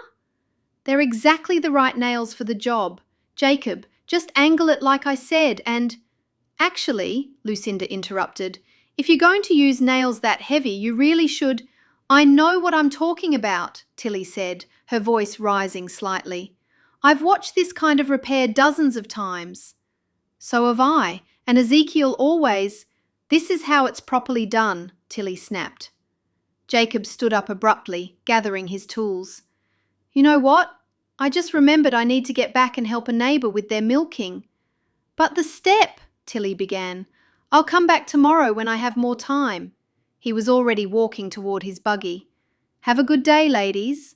"They're exactly the right nails for the job. Jacob, just angle it like I said and—" "Actually," Lucinda interrupted, "if you're going to use nails that heavy, you really should—" "I know what I'm talking about," Tillie said, her voice rising slightly. "I've watched this kind of repair dozens of times." "So have I, and Ezekiel always—" "This is how it's properly done," Tillie snapped. Jacob stood up abruptly, gathering his tools. "You know what? I just remembered I need to get back and help a neighbour with their milking." "But the step," Tillie began. "I'll come back tomorrow when I have more time." He was already walking toward his buggy. "Have a good day, ladies."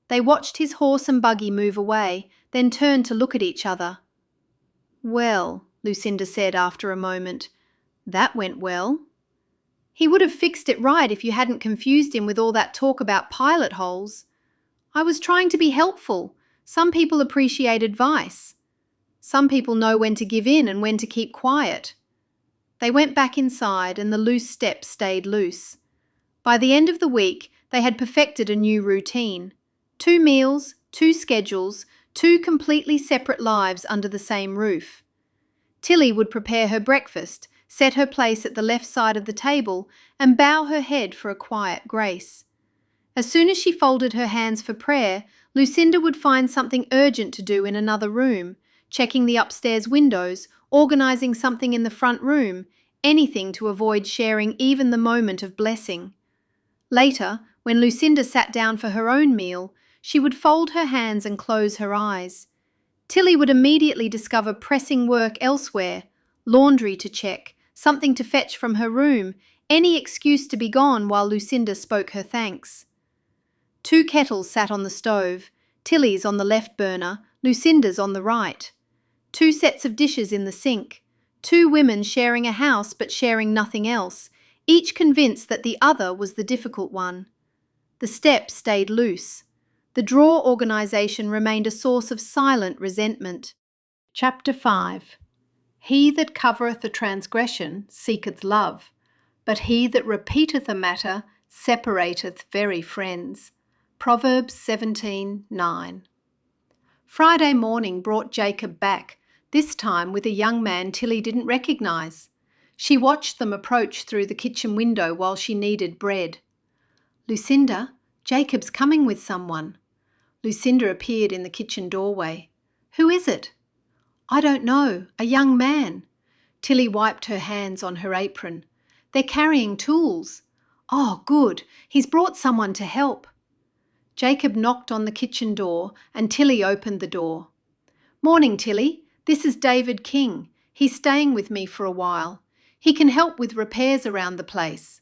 They watched his horse and buggy move away, then turned to look at each other. "Well," Lucinda said after a moment, "that went well." "He would have fixed it right if you hadn't confused him with all that talk about pilot holes." "I was trying to be helpful. Some people appreciate advice. Some people know when to give in and when to keep quiet." They went back inside and the loose step stayed loose. By the end of the week, they had perfected a new routine. 2 meals, 2 schedules, 2 completely separate lives under the same roof. Tillie would prepare her breakfast, set her place at the left side of the table, and bow her head for a quiet grace. As soon as she folded her hands for prayer, Lucinda would find something urgent to do in another room, checking the upstairs windows, organising something in the front room, anything to avoid sharing even the moment of blessing. Later, when Lucinda sat down for her own meal, she would fold her hands and close her eyes. Tillie would immediately discover pressing work elsewhere, laundry to check, something to fetch from her room, any excuse to be gone while Lucinda spoke her thanks. 2 kettles sat on the stove, Tillie's on the left burner, Lucinda's on the right. 2 sets of dishes in the sink. 2 women sharing a house but sharing nothing else, each convinced that the other was the difficult one. The step stayed loose. The drawer organisation remained a source of silent resentment. Chapter 5. He that covereth a transgression seeketh love, but he that repeateth a matter separateth very friends. Proverbs 17:9. Friday morning brought Jacob back, this time with a young man Tillie didn't recognise. She watched them approach through the kitchen window while she kneaded bread. "Lucinda, Jacob's coming with someone." Lucinda appeared in the kitchen doorway. "Who is it?" "I don't know. A young man." Tillie wiped her hands on her apron. "They're carrying tools." "Oh, good. He's brought someone to help." Jacob knocked on the kitchen door and Tillie opened the door. "Morning, Tillie. This is David King. He's staying with me for a while. He can help with repairs around the place."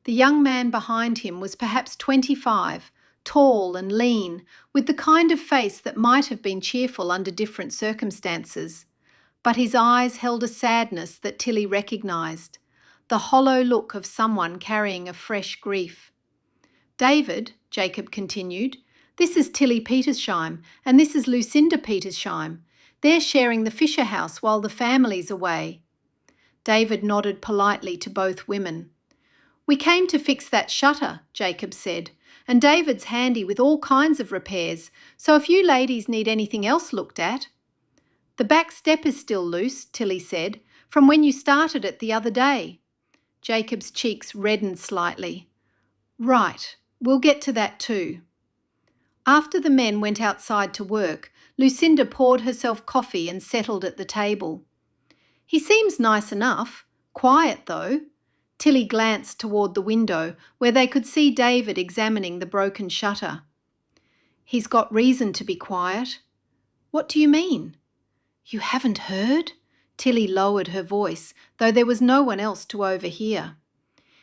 The young man behind him was perhaps 25, tall and lean, with the kind of face that might have been cheerful under different circumstances. but his eyes held a sadness that Tillie recognised, the hollow look of someone carrying a fresh grief. "David," Jacob continued, "this is Tillie Petersheim and this is Lucinda Petersheim. They're sharing the Fisher house while the family's away." David nodded politely to both women. "We came to fix that shutter," Jacob said, "and David's handy with all kinds of repairs, so if you ladies need anything else looked at—" "The back step is still loose," Tillie said, "from when you started it the other day." Jacob's cheeks reddened slightly. "Right, we'll get to that too." After the men went outside to work, Lucinda poured herself coffee and settled at the table. "He seems nice enough. Quiet, though." Tillie glanced toward the window, where they could see David examining the broken shutter. "He's got reason to be quiet." "What do you mean?" "You haven't heard?" Tillie lowered her voice, though there was no one else to overhear.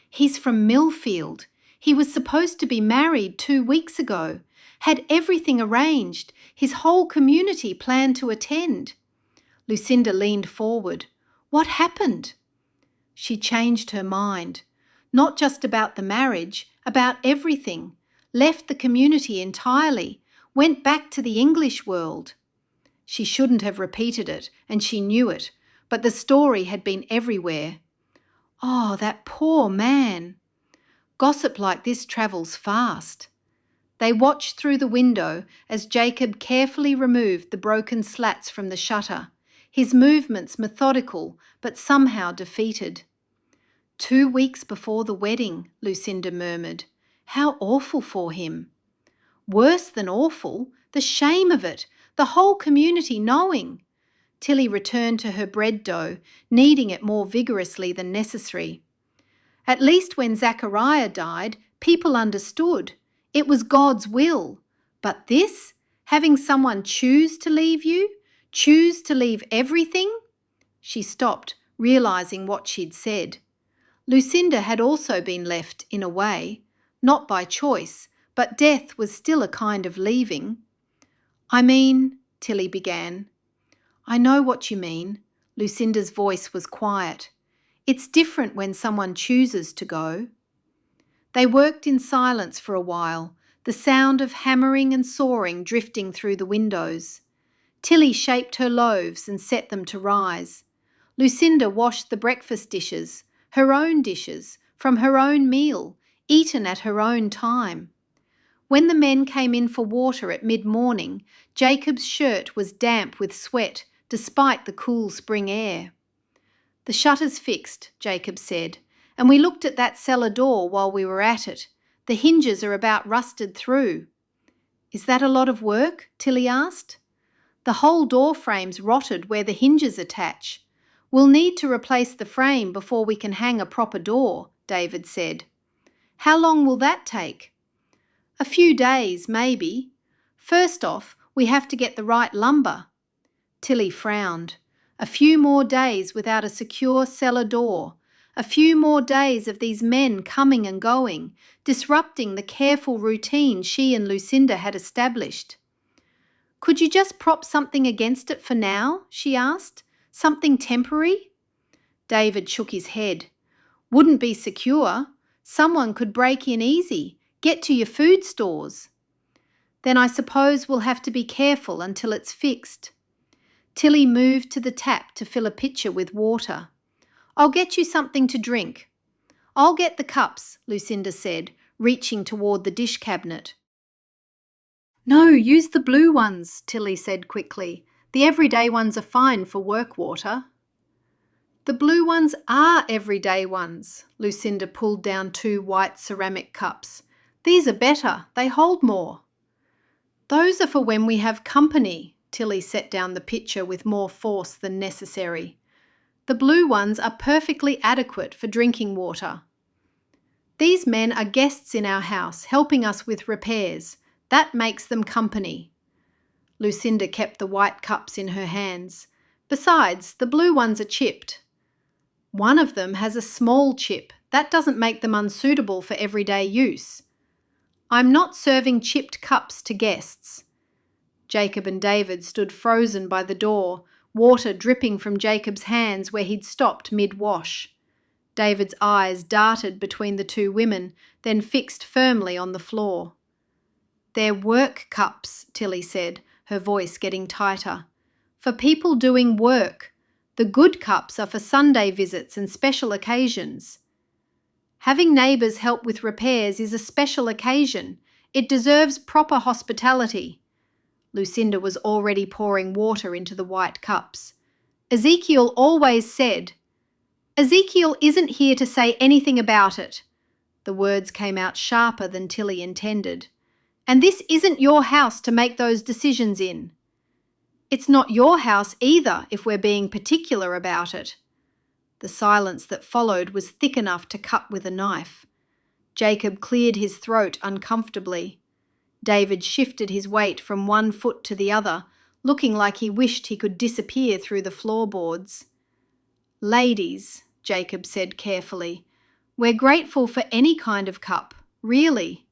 "He's from Millfield. He was supposed to be married 2 weeks ago. Had everything arranged. His whole community planned to attend." Lucinda leaned forward. "What happened?" She changed her mind. Not just about the marriage, about everything. Left the community entirely. Went back to the English world. She shouldn't have repeated it, and she knew it, but the story had been everywhere. Oh, that poor man. Gossip like this travels fast. They watched through the window as Jacob carefully removed the broken slats from the shutter, his movements methodical but somehow defeated. 2 weeks before the wedding, Lucinda murmured. How awful for him. Worse than awful, the shame of it, the whole community knowing. Tillie returned to her bread dough, kneading it more vigorously than necessary. At least when Zachariah died, people understood. It was God's will. But this, having someone choose to leave you, choose to leave everything? She stopped, realising what she'd said. Lucinda had also been left, in a way, not by choice, but death was still a kind of leaving. "I mean," Tillie began. "I know what you mean." Lucinda's voice was quiet. "It's different when someone chooses to go." They worked in silence for a while, the sound of hammering and sawing drifting through the windows. Tillie shaped her loaves and set them to rise. Lucinda washed the breakfast dishes, her own dishes, from her own meal, eaten at her own time. When the men came in for water at mid-morning, Jacob's shirt was damp with sweat, despite the cool spring air. "The shutter's fixed," Jacob said, "and we looked at that cellar door while we were at it. The hinges are about rusted through." "Is that a lot of work?" Tillie asked. "The whole door frame's rotted where the hinges attach. We'll need to replace the frame before we can hang a proper door," David said. "How long will that take?" "A few days, maybe. First off, we have to get the right lumber." Tillie frowned. A few more days without a secure cellar door. A few more days of these men coming and going, disrupting the careful routine she and Lucinda had established. "Could you just prop something against it for now?" she asked. "Something temporary?" David shook his head. "Wouldn't be secure. Someone could break in easy, get to your food stores." "Then I suppose we'll have to be careful until it's fixed." Tillie moved to the tap to fill a pitcher with water. "I'll get you something to drink." "I'll get the cups," Lucinda said, reaching toward the dish cabinet. "No, use the blue ones," Tillie said quickly. "The everyday ones are fine for work water." "The blue ones are everyday ones." Lucinda pulled down 2 white ceramic cups. "These are better. They hold more." "Those are for when we have company." Tillie set down the pitcher with more force than necessary. "The blue ones are perfectly adequate for drinking water." "These men are guests in our house, helping us with repairs. That makes them company." Lucinda kept the white cups in her hands. "Besides, the blue ones are chipped." "One of them has a small chip. That doesn't make them unsuitable for everyday use." "I'm not serving chipped cups to guests." Jacob and David stood frozen by the door, water dripping from Jacob's hands where he'd stopped mid-wash. David's eyes darted between the two women, then fixed firmly on the floor. "They're work cups," Tillie said, her voice getting tighter. "For people doing work. The good cups are for Sunday visits and special occasions." "Having neighbours help with repairs is a special occasion. It deserves proper hospitality." Lucinda was already pouring water into the white cups. "Ezekiel always said—" "Ezekiel isn't here to say anything about it." The words came out sharper than Tillie intended. "And this isn't your house to make those decisions in." "It's not your house either, if we're being particular about it." The silence that followed was thick enough to cut with a knife. Jacob cleared his throat uncomfortably. David shifted his weight from one foot to the other, looking like he wished he could disappear through the floorboards. "Ladies," Jacob said carefully, "we're grateful for any kind of cup, really."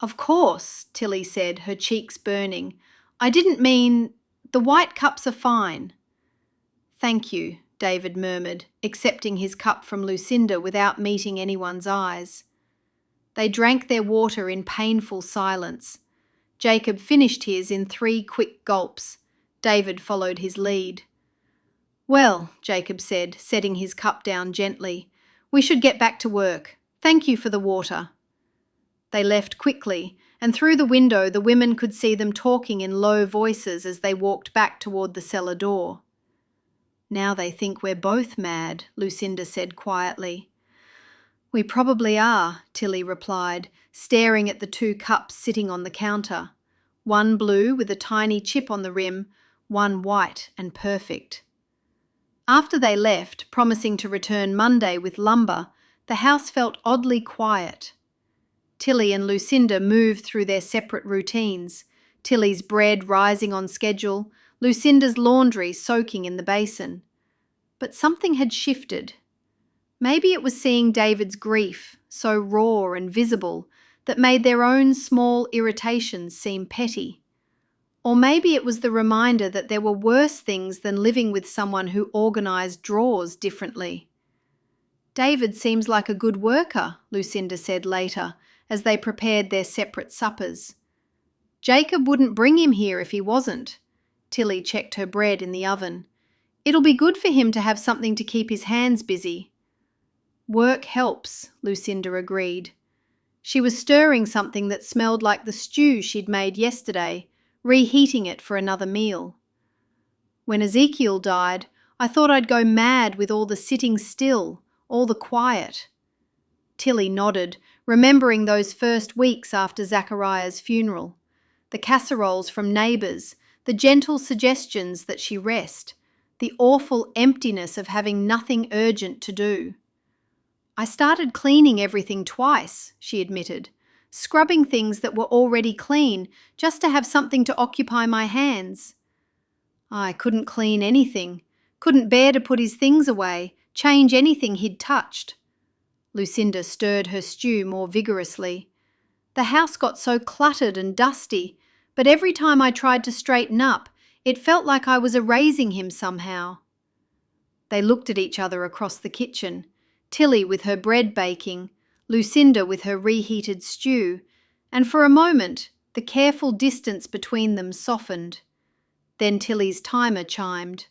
"Of course," Tillie said, her cheeks burning. "I didn't mean— the white cups are fine." "Thank you," David murmured, accepting his cup from Lucinda without meeting anyone's eyes. They drank their water in painful silence. Jacob finished his in 3 quick gulps. David followed his lead. "Well," Jacob said, setting his cup down gently, "we should get back to work. Thank you for the water." They left quickly, and through the window the women could see them talking in low voices as they walked back toward the cellar door. "Now they think we're both mad," Lucinda said quietly. "We probably are," Tillie replied, staring at the 2 cups sitting on the counter. One blue with a tiny chip on the rim, one white and perfect. After they left, promising to return Monday with lumber, the house felt oddly quiet. Tillie and Lucinda moved through their separate routines, Tillie's bread rising on schedule, Lucinda's laundry soaking in the basin. But something had shifted. Maybe it was seeing David's grief, so raw and visible, that made their own small irritations seem petty. Or maybe it was the reminder that there were worse things than living with someone who organised drawers differently. "David seems like a good worker," Lucinda said later, as they prepared their separate suppers. "Jacob wouldn't bring him here if he wasn't." Tillie checked her bread in the oven. "It'll be good for him to have something to keep his hands busy." "Work helps," Lucinda agreed. She was stirring something that smelled like the stew she'd made yesterday, reheating it for another meal. "When Ezekiel died, I thought I'd go mad with all the sitting still, all the quiet." Tillie nodded, remembering those first weeks after Zachariah's funeral. The casseroles from neighbours, the gentle suggestions that she rest, the awful emptiness of having nothing urgent to do. "I started cleaning everything twice," she admitted, "scrubbing things that were already clean, just to have something to occupy my hands." "I couldn't clean anything, couldn't bear to put his things away, change anything he'd touched." Lucinda stirred her stew more vigorously. "The house got so cluttered and dusty, but every time I tried to straighten up, it felt like I was erasing him somehow." They looked at each other across the kitchen, Tillie with her bread baking, Lucinda with her reheated stew, and for a moment the careful distance between them softened. Then Tillie's timer chimed.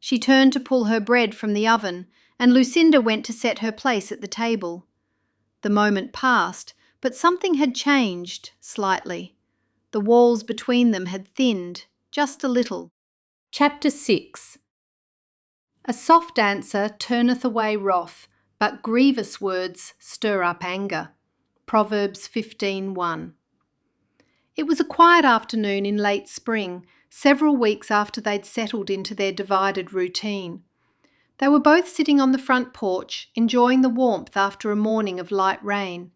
She turned to pull her bread from the oven, and Lucinda went to set her place at the table. The moment passed, but something had changed, slightly. The walls between them had thinned, just a little. Chapter 6. A soft answer turneth away wrath, but grievous words stir up anger. Proverbs 15:1. It was a quiet afternoon in late spring, several weeks after they'd settled into their divided routine. They were both sitting on the front porch, enjoying the warmth after a morning of light rain.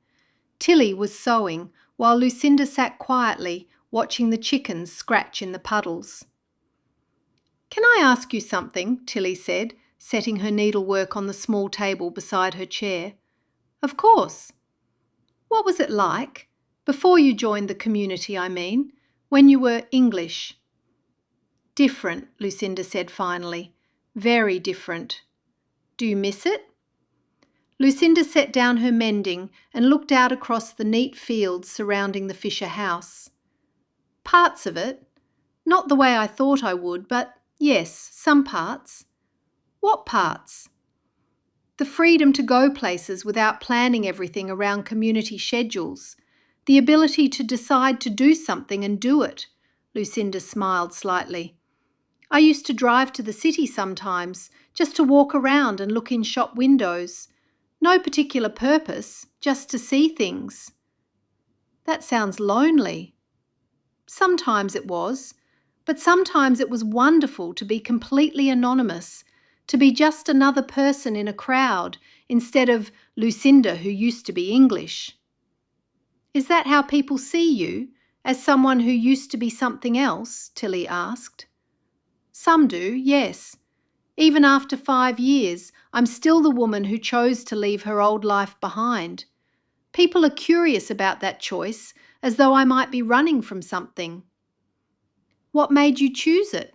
Tillie was sewing, while Lucinda sat quietly, watching the chickens scratch in the puddles. "Can I ask you something?" Tillie said, setting her needlework on the small table beside her chair. "Of course." "What was it like? Before you joined the community, I mean, when you were English?" Different, Lucinda said finally. Very different. Do you miss it? Lucinda set down her mending and looked out across the neat fields surrounding the Fisher house. Parts of it. Not the way I thought I would, but yes, some parts. What parts? The freedom to go places without planning everything around community schedules. The ability to decide to do something and do it. Lucinda smiled slightly. I used to drive to the city sometimes, just to walk around and look in shop windows. No particular purpose, just to see things. That sounds lonely. Sometimes it was, but sometimes it was wonderful to be completely anonymous, to be just another person in a crowd instead of Lucinda who used to be English. Is that how people see you, as someone who used to be something else? Tillie asked. Some do, yes. Even after 5 years, I'm still the woman who chose to leave her old life behind. People are curious about that choice, as though I might be running from something. What made you choose it?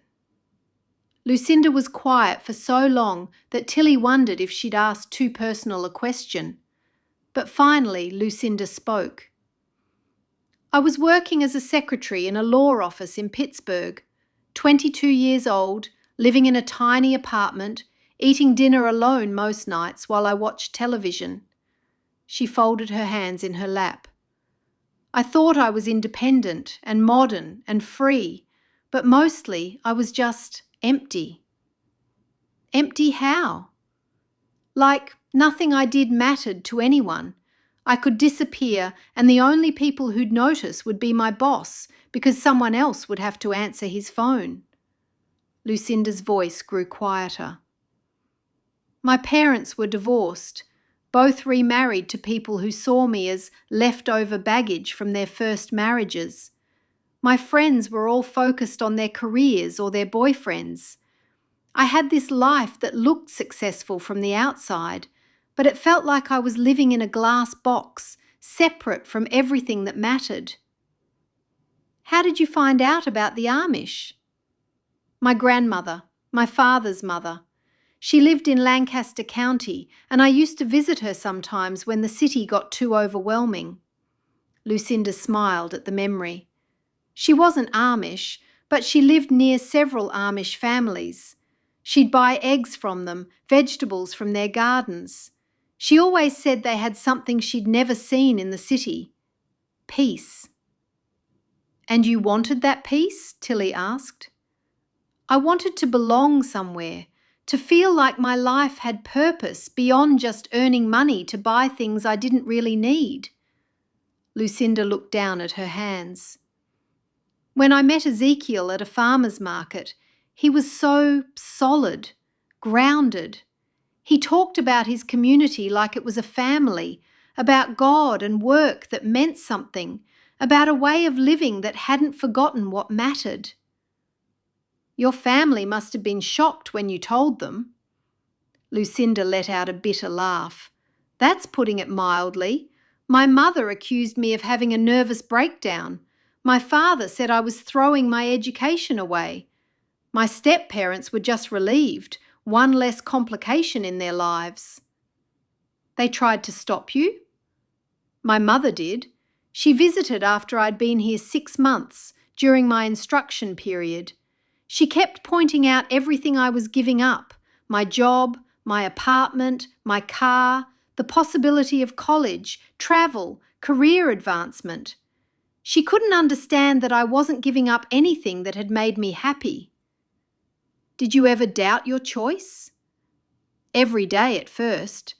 Lucinda was quiet for so long that Tillie wondered if she'd asked too personal a question. But finally, Lucinda spoke. I was working as a secretary in a law office in Pittsburgh, 22 years old, living in a tiny apartment, eating dinner alone most nights while I watched television. She folded her hands in her lap. I thought I was independent and modern and free, but mostly I was just empty. Empty how? Like nothing I did mattered to anyone. I could disappear and the only people who'd notice would be my boss because someone else would have to answer his phone. Lucinda's voice grew quieter. My parents were divorced, both remarried to people who saw me as leftover baggage from their first marriages. My friends were all focused on their careers or their boyfriends. I had this life that looked successful from the outside, but it felt like I was living in a glass box, separate from everything that mattered. How did you find out about the Amish? My grandmother, my father's mother. She lived in Lancaster County, and I used to visit her sometimes when the city got too overwhelming. Lucinda smiled at the memory. She wasn't Amish, but she lived near several Amish families. She'd buy eggs from them, vegetables from their gardens. She always said they had something she'd never seen in the city. Peace. And you wanted that peace? Tillie asked. I wanted to belong somewhere, to feel like my life had purpose beyond just earning money to buy things I didn't really need. Lucinda looked down at her hands. When I met Ezekiel at a farmer's market, he was so solid, grounded. He talked about his community like it was a family, about God and work that meant something, about a way of living that hadn't forgotten what mattered. Your family must have been shocked when you told them. Lucinda let out a bitter laugh. That's putting it mildly. My mother accused me of having a nervous breakdown. My father said I was throwing my education away. My step-parents were just relieved, one less complication in their lives. They tried to stop you? My mother did. She visited after I'd been here 6 months, during my instruction period. She kept pointing out everything I was giving up, my job, my apartment, my car, the possibility of college, travel, career advancement. She couldn't understand that I wasn't giving up anything that had made me happy. Did you ever doubt your choice? Every day at first.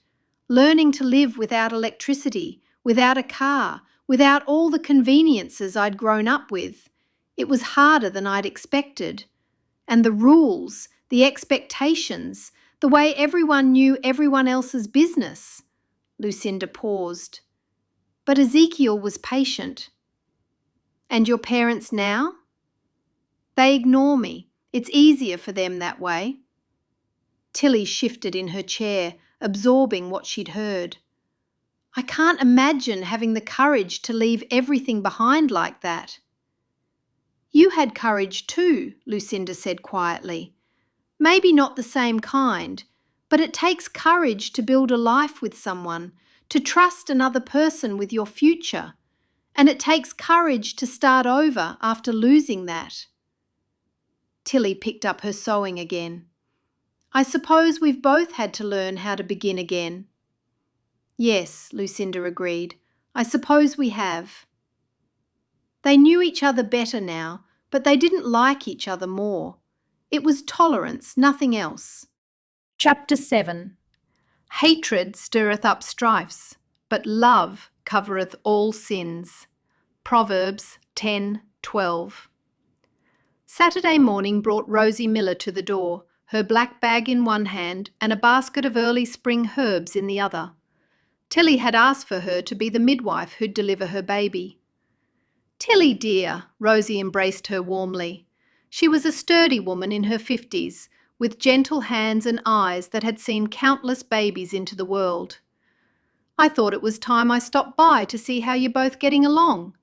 Learning to live without electricity, without a car, without all the conveniences I'd grown up with. It was harder than I'd expected. And the rules, the expectations, the way everyone knew everyone else's business. Lucinda paused. But Ezekiel was patient. And your parents now? They ignore me. It's easier for them that way. Tillie shifted in her chair, absorbing what she'd heard. I can't imagine having the courage to leave everything behind like that. You had courage too, Lucinda said quietly. Maybe not the same kind, but it takes courage to build a life with someone, to trust another person with your future. And it takes courage to start over after losing that. Tillie picked up her sewing again. I suppose we've both had to learn how to begin again. Yes, Lucinda agreed. I suppose we have. They knew each other better now, but they didn't like each other more. It was tolerance, nothing else. Chapter 7. Hatred stirreth up strifes, but love covereth all sins. Proverbs 10:12. Saturday morning brought Rosie Miller to the door, her black bag in one hand and a basket of early spring herbs in the other. Tillie had asked for her to be the midwife who'd deliver her baby. Tillie, dear, Rosie embraced her warmly. She was a sturdy woman in her 50s, with gentle hands and eyes that had seen countless babies into the world. I thought it was time I stopped by to see how you're both getting along.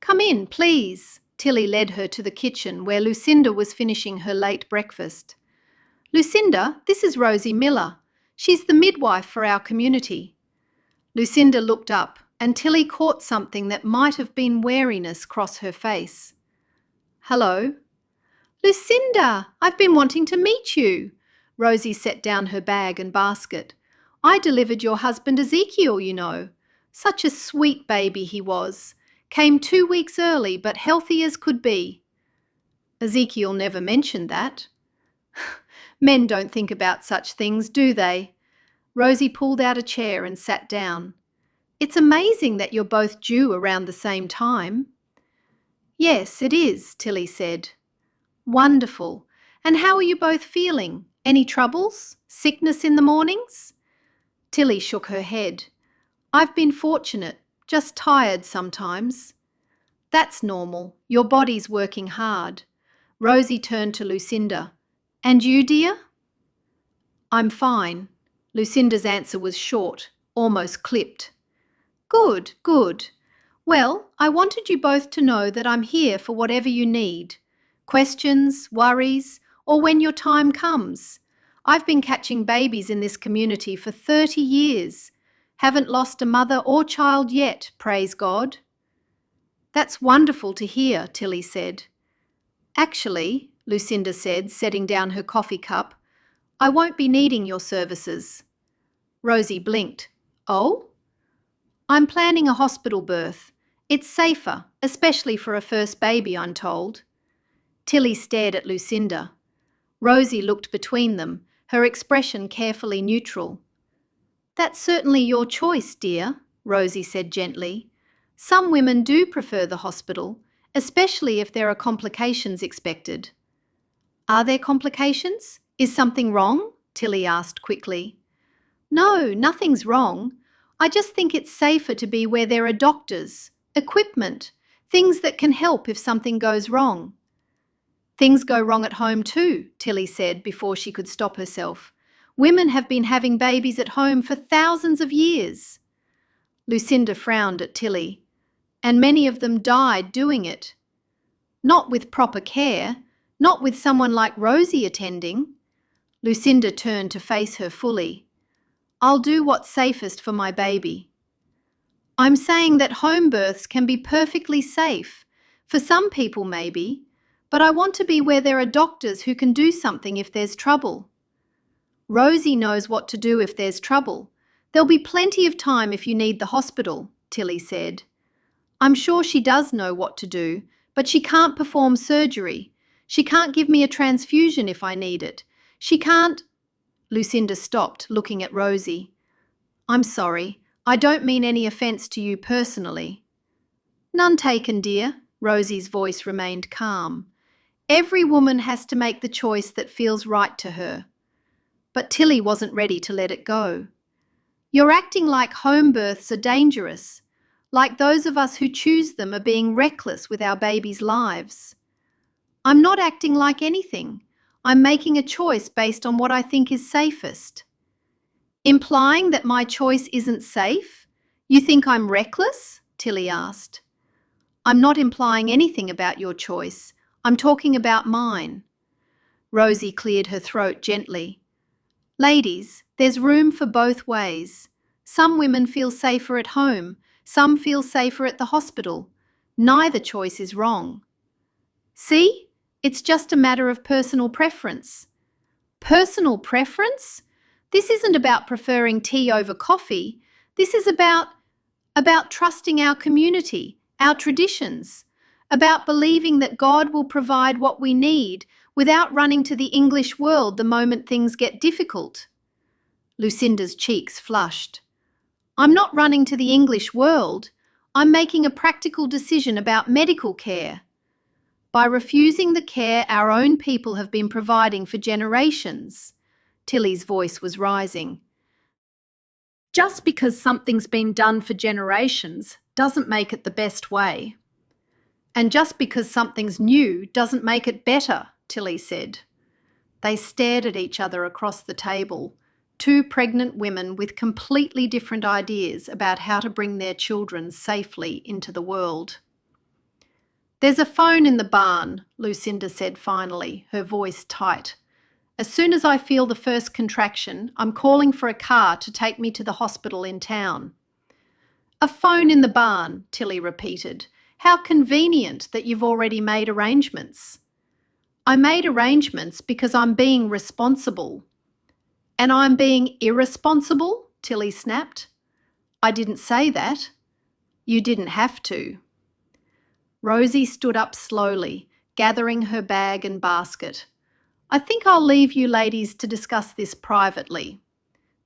Come in, please. Tillie led her to the kitchen where Lucinda was finishing her late breakfast. Lucinda, this is Rosie Miller. She's the midwife for our community. Lucinda looked up and Tillie caught something that might have been wariness cross her face. Hello. Lucinda, I've been wanting to meet you. Rosie set down her bag and basket. I delivered your husband Ezekiel, you know. Such a sweet baby he was. Came 2 weeks early, but healthy as could be. Ezekiel never mentioned that. Men don't think about such things, do they? Rosie pulled out a chair and sat down. It's amazing that you're both due around the same time. Yes, it is, Tillie said. Wonderful. And how are you both feeling? Any troubles? Sickness in the mornings? Tillie shook her head. I've been fortunate, just tired sometimes. That's normal. Your body's working hard. Rosie turned to Lucinda. And you, dear? I'm fine. Lucinda's answer was short, almost clipped. Good, good. Well, I wanted you both to know that I'm here for whatever you need. Questions, worries, or when your time comes. I've been catching babies in this community for 30 years. Haven't lost a mother or child yet, praise God. That's wonderful to hear, Tillie said. Actually, Lucinda said, setting down her coffee cup, I won't be needing your services. Rosie blinked. Oh? I'm planning a hospital birth. It's safer, especially for a first baby, I'm told. Tillie stared at Lucinda. Rosie looked between them, her expression carefully neutral. That's certainly your choice, dear, Rosie said gently. Some women do prefer the hospital, especially if there are complications expected. Are there complications? Is something wrong? Tillie asked quickly. No, nothing's wrong. I just think it's safer to be where there are doctors, equipment, things that can help if something goes wrong. Things go wrong at home too, Tillie said before she could stop herself. Women have been having babies at home for thousands of years. Lucinda frowned at Tillie. And many of them died doing it. Not with proper care, not with someone like Rosie attending. Lucinda turned to face her fully. I'll do what's safest for my baby. I'm saying that home births can be perfectly safe. For some people maybe, but I want to be where there are doctors who can do something if there's trouble. Rosie knows what to do if there's trouble. There'll be plenty of time if you need the hospital, Tillie said. I'm sure she does know what to do, but she can't perform surgery. She can't give me a transfusion if I need it. She can't... Lucinda stopped, looking at Rosie. I'm sorry. I don't mean any offence to you personally. None taken, dear. Rosie's voice remained calm. Every woman has to make the choice that feels right to her. But Tillie wasn't ready to let it go. You're acting like home births are dangerous, like those of us who choose them are being reckless with our babies' lives. I'm not acting like anything. I'm making a choice based on what I think is safest. Implying that my choice isn't safe? You think I'm reckless? Tillie asked. I'm not implying anything about your choice. I'm talking about mine. Rosie cleared her throat gently. Ladies, there's room for both ways. Some women feel safer at home. Some feel safer at the hospital. Neither choice is wrong. See? It's just a matter of personal preference. Personal preference? This isn't about preferring tea over coffee. This is about trusting our community, our traditions, about believing that God will provide what we need without running to the English world the moment things get difficult. Lucinda's cheeks flushed. I'm not running to the English world. I'm making a practical decision about medical care. By refusing the care our own people have been providing for generations. Tillie's voice was rising. Just because something's been done for generations doesn't make it the best way. And just because something's new doesn't make it better, Tillie said. They stared at each other across the table, two pregnant women with completely different ideas about how to bring their children safely into the world. There's a phone in the barn, Lucinda said finally, her voice tight. As soon as I feel the first contraction, I'm calling for a car to take me to the hospital in town. A phone in the barn, Tillie repeated. How convenient that you've already made arrangements. I made arrangements because I'm being responsible. And I'm being irresponsible? Tillie snapped. I didn't say that. You didn't have to. Rosie stood up slowly, gathering her bag and basket. I think I'll leave you ladies to discuss this privately.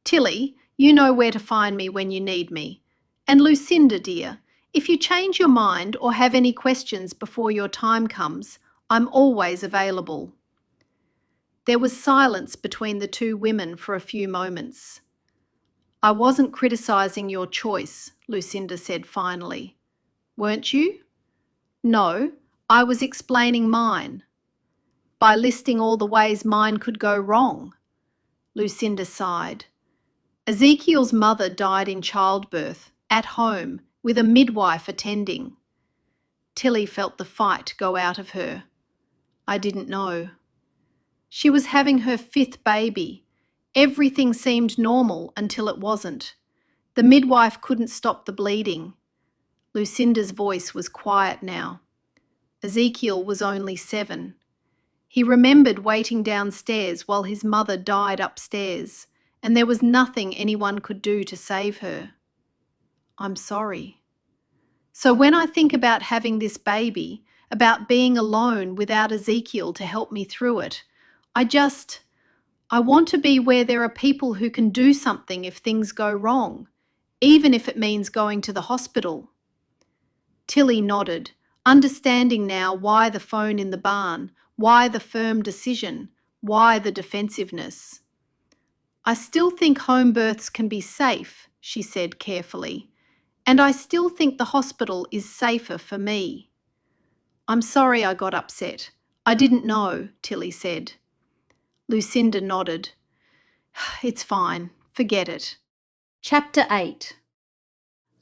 Tillie, you know where to find me when you need me. And Lucinda, dear, if you change your mind or have any questions before your time comes, I'm always available. There was silence between the two women for a few moments. I wasn't criticising your choice, Lucinda said finally. Weren't you? No, I was explaining mine. By listing all the ways mine could go wrong. Lucinda sighed. Ezekiel's mother died in childbirth, at home, with a midwife attending. Tillie felt the fight go out of her. I didn't know. She was having her 5th baby. Everything seemed normal until it wasn't. The midwife couldn't stop the bleeding. Lucinda's voice was quiet now. Ezekiel was only 7. He remembered waiting downstairs while his mother died upstairs, and there was nothing anyone could do to save her. I'm sorry. So when I think about having this baby, about being alone without Ezekiel to help me through it, I want to be where there are people who can do something if things go wrong, even if it means going to the hospital. Tillie nodded, understanding now why the phone in the barn, why the firm decision, why the defensiveness. I still think home births can be safe, she said carefully, and I still think the hospital is safer for me. I'm sorry I got upset. I didn't know, Tillie said. Lucinda nodded. It's fine. Forget it. Chapter 8.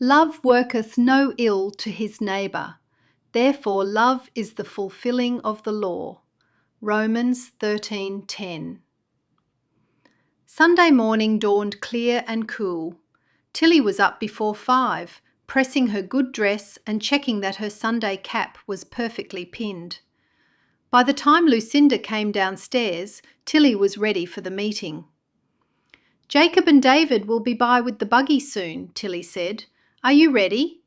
Love worketh no ill to his neighbour. Therefore love is the fulfilling of the law. Romans 13:10. Sunday morning dawned clear and cool. Tillie was up before 5, pressing her good dress and checking that her Sunday cap was perfectly pinned. By the time Lucinda came downstairs, Tillie was ready for the meeting. Jacob and David will be by with the buggy soon, Tillie said. Are you ready?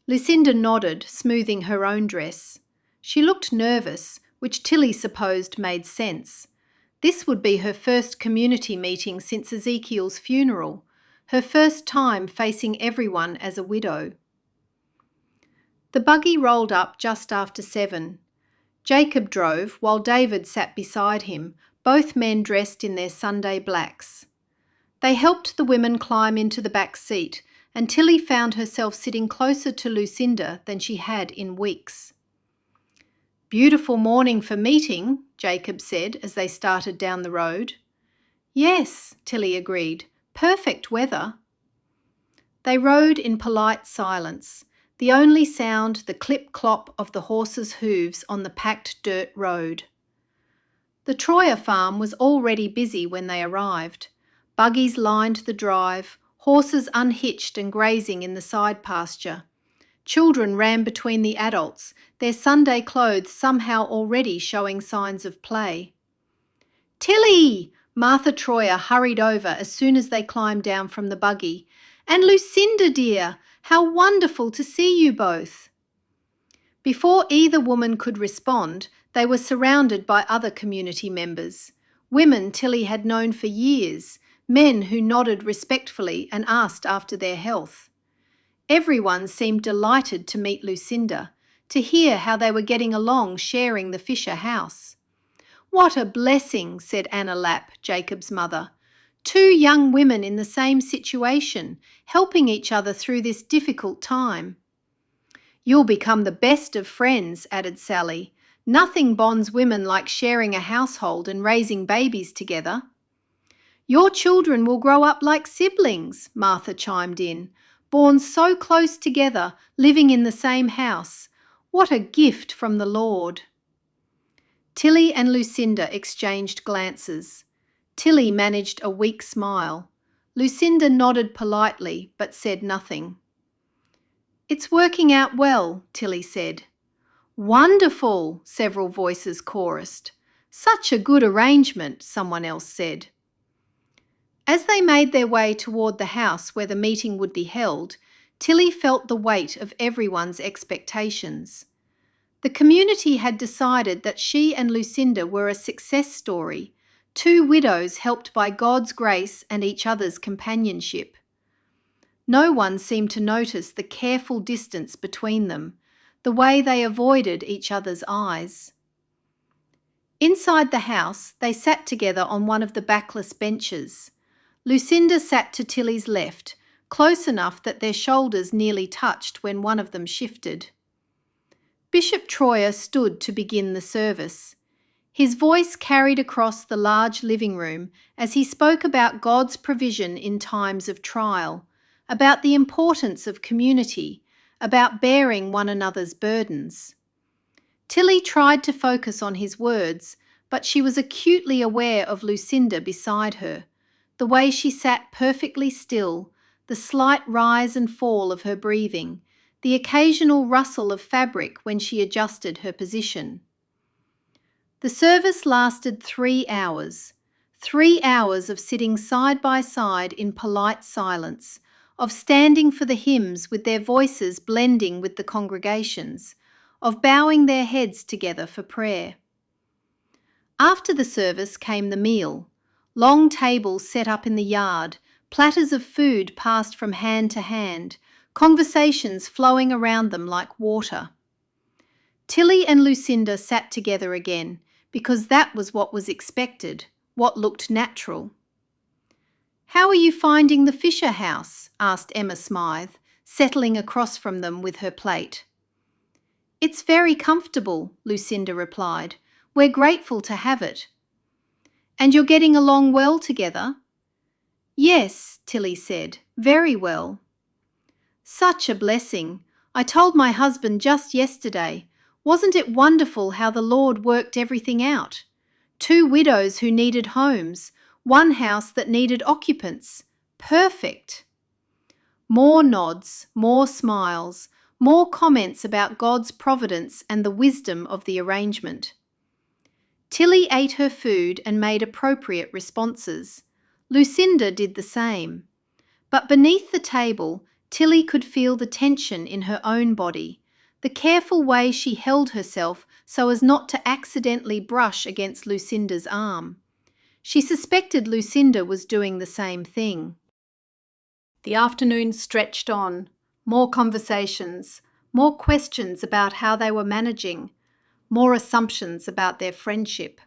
Lucinda nodded, smoothing her own dress. She looked nervous, which Tillie supposed made sense. This would be her first community meeting since Ezekiel's funeral, her first time facing everyone as a widow. The buggy rolled up just after 7. Jacob drove while David sat beside him, both men dressed in their Sunday blacks. They helped the women climb into the back seat, and Tillie found herself sitting closer to Lucinda than she had in weeks. Beautiful morning for meeting, Jacob said as they started down the road. Yes, Tillie agreed. Perfect weather. They rode in polite silence. the only sound the clip-clop of the horses' hooves on the packed dirt road. The Troyer farm was already busy when they arrived. Buggies lined the drive, horses unhitched and grazing in the side pasture. Children ran between the adults, their Sunday clothes somehow already showing signs of play. "Tillie!" Martha Troyer hurried over as soon as they climbed down from the buggy. "And Lucinda, dear, how wonderful to see you both." Before either woman could respond, they were surrounded by other community members. Women Tillie had known for years, men who nodded respectfully and asked after their health. Everyone seemed delighted to meet Lucinda, to hear how they were getting along sharing the Fisher house. "What a blessing," said Anna Lapp, Jacob's mother. "Two young women in the same situation, helping each other through this difficult time." "You'll become the best of friends," added Sally. "Nothing bonds women like sharing a household and raising babies together." "Your children will grow up like siblings," Martha chimed in. "Born so close together, living in the same house. What a gift from the Lord." Tillie and Lucinda exchanged glances. Tillie managed a weak smile. Lucinda nodded politely but said nothing. "It's working out well," Tillie said. "Wonderful," several voices chorused. "Such a good arrangement," someone else said. As they made their way toward the house where the meeting would be held, Tillie felt the weight of everyone's expectations. The community had decided that she and Lucinda were a success story, two widows helped by God's grace and each other's companionship. No one seemed to notice the careful distance between them, the way they avoided each other's eyes. Inside the house, they sat together on one of the backless benches. Lucinda sat to Tillie's left, close enough that their shoulders nearly touched when one of them shifted. Bishop Troyer stood to begin the service. His voice carried across the large living room as he spoke about God's provision in times of trial, about the importance of community, about bearing one another's burdens. Tillie tried to focus on his words, but she was acutely aware of Lucinda beside her, the way she sat perfectly still, the slight rise and fall of her breathing, the occasional rustle of fabric when she adjusted her position. The service lasted 3 hours. 3 hours of sitting side by side in polite silence, of standing for the hymns with their voices blending with the congregation's, of bowing their heads together for prayer. After the service came the meal. Long tables set up in the yard, platters of food passed from hand to hand, conversations flowing around them like water. Tillie and Lucinda sat together again, because that was what was expected, what looked natural. "How are you finding the Fisher house?" asked Emma Smythe, settling across from them with her plate. "It's very comfortable," Lucinda replied. "We're grateful to have it." "And you're getting along well together?" "Yes," Tillie said, "very well." "Such a blessing. I told my husband just yesterday. Wasn't it wonderful how the Lord worked everything out? 2 widows who needed homes, 1 house that needed occupants. Perfect." More nods, more smiles, more comments about God's providence and the wisdom of the arrangement. Tillie ate her food and made appropriate responses. Lucinda did the same. But beneath the table, Tillie could feel the tension in her own body, the careful way she held herself so as not to accidentally brush against Lucinda's arm. She suspected Lucinda was doing the same thing. The afternoon stretched on. More conversations, more questions about how they were managing, more assumptions about their friendship.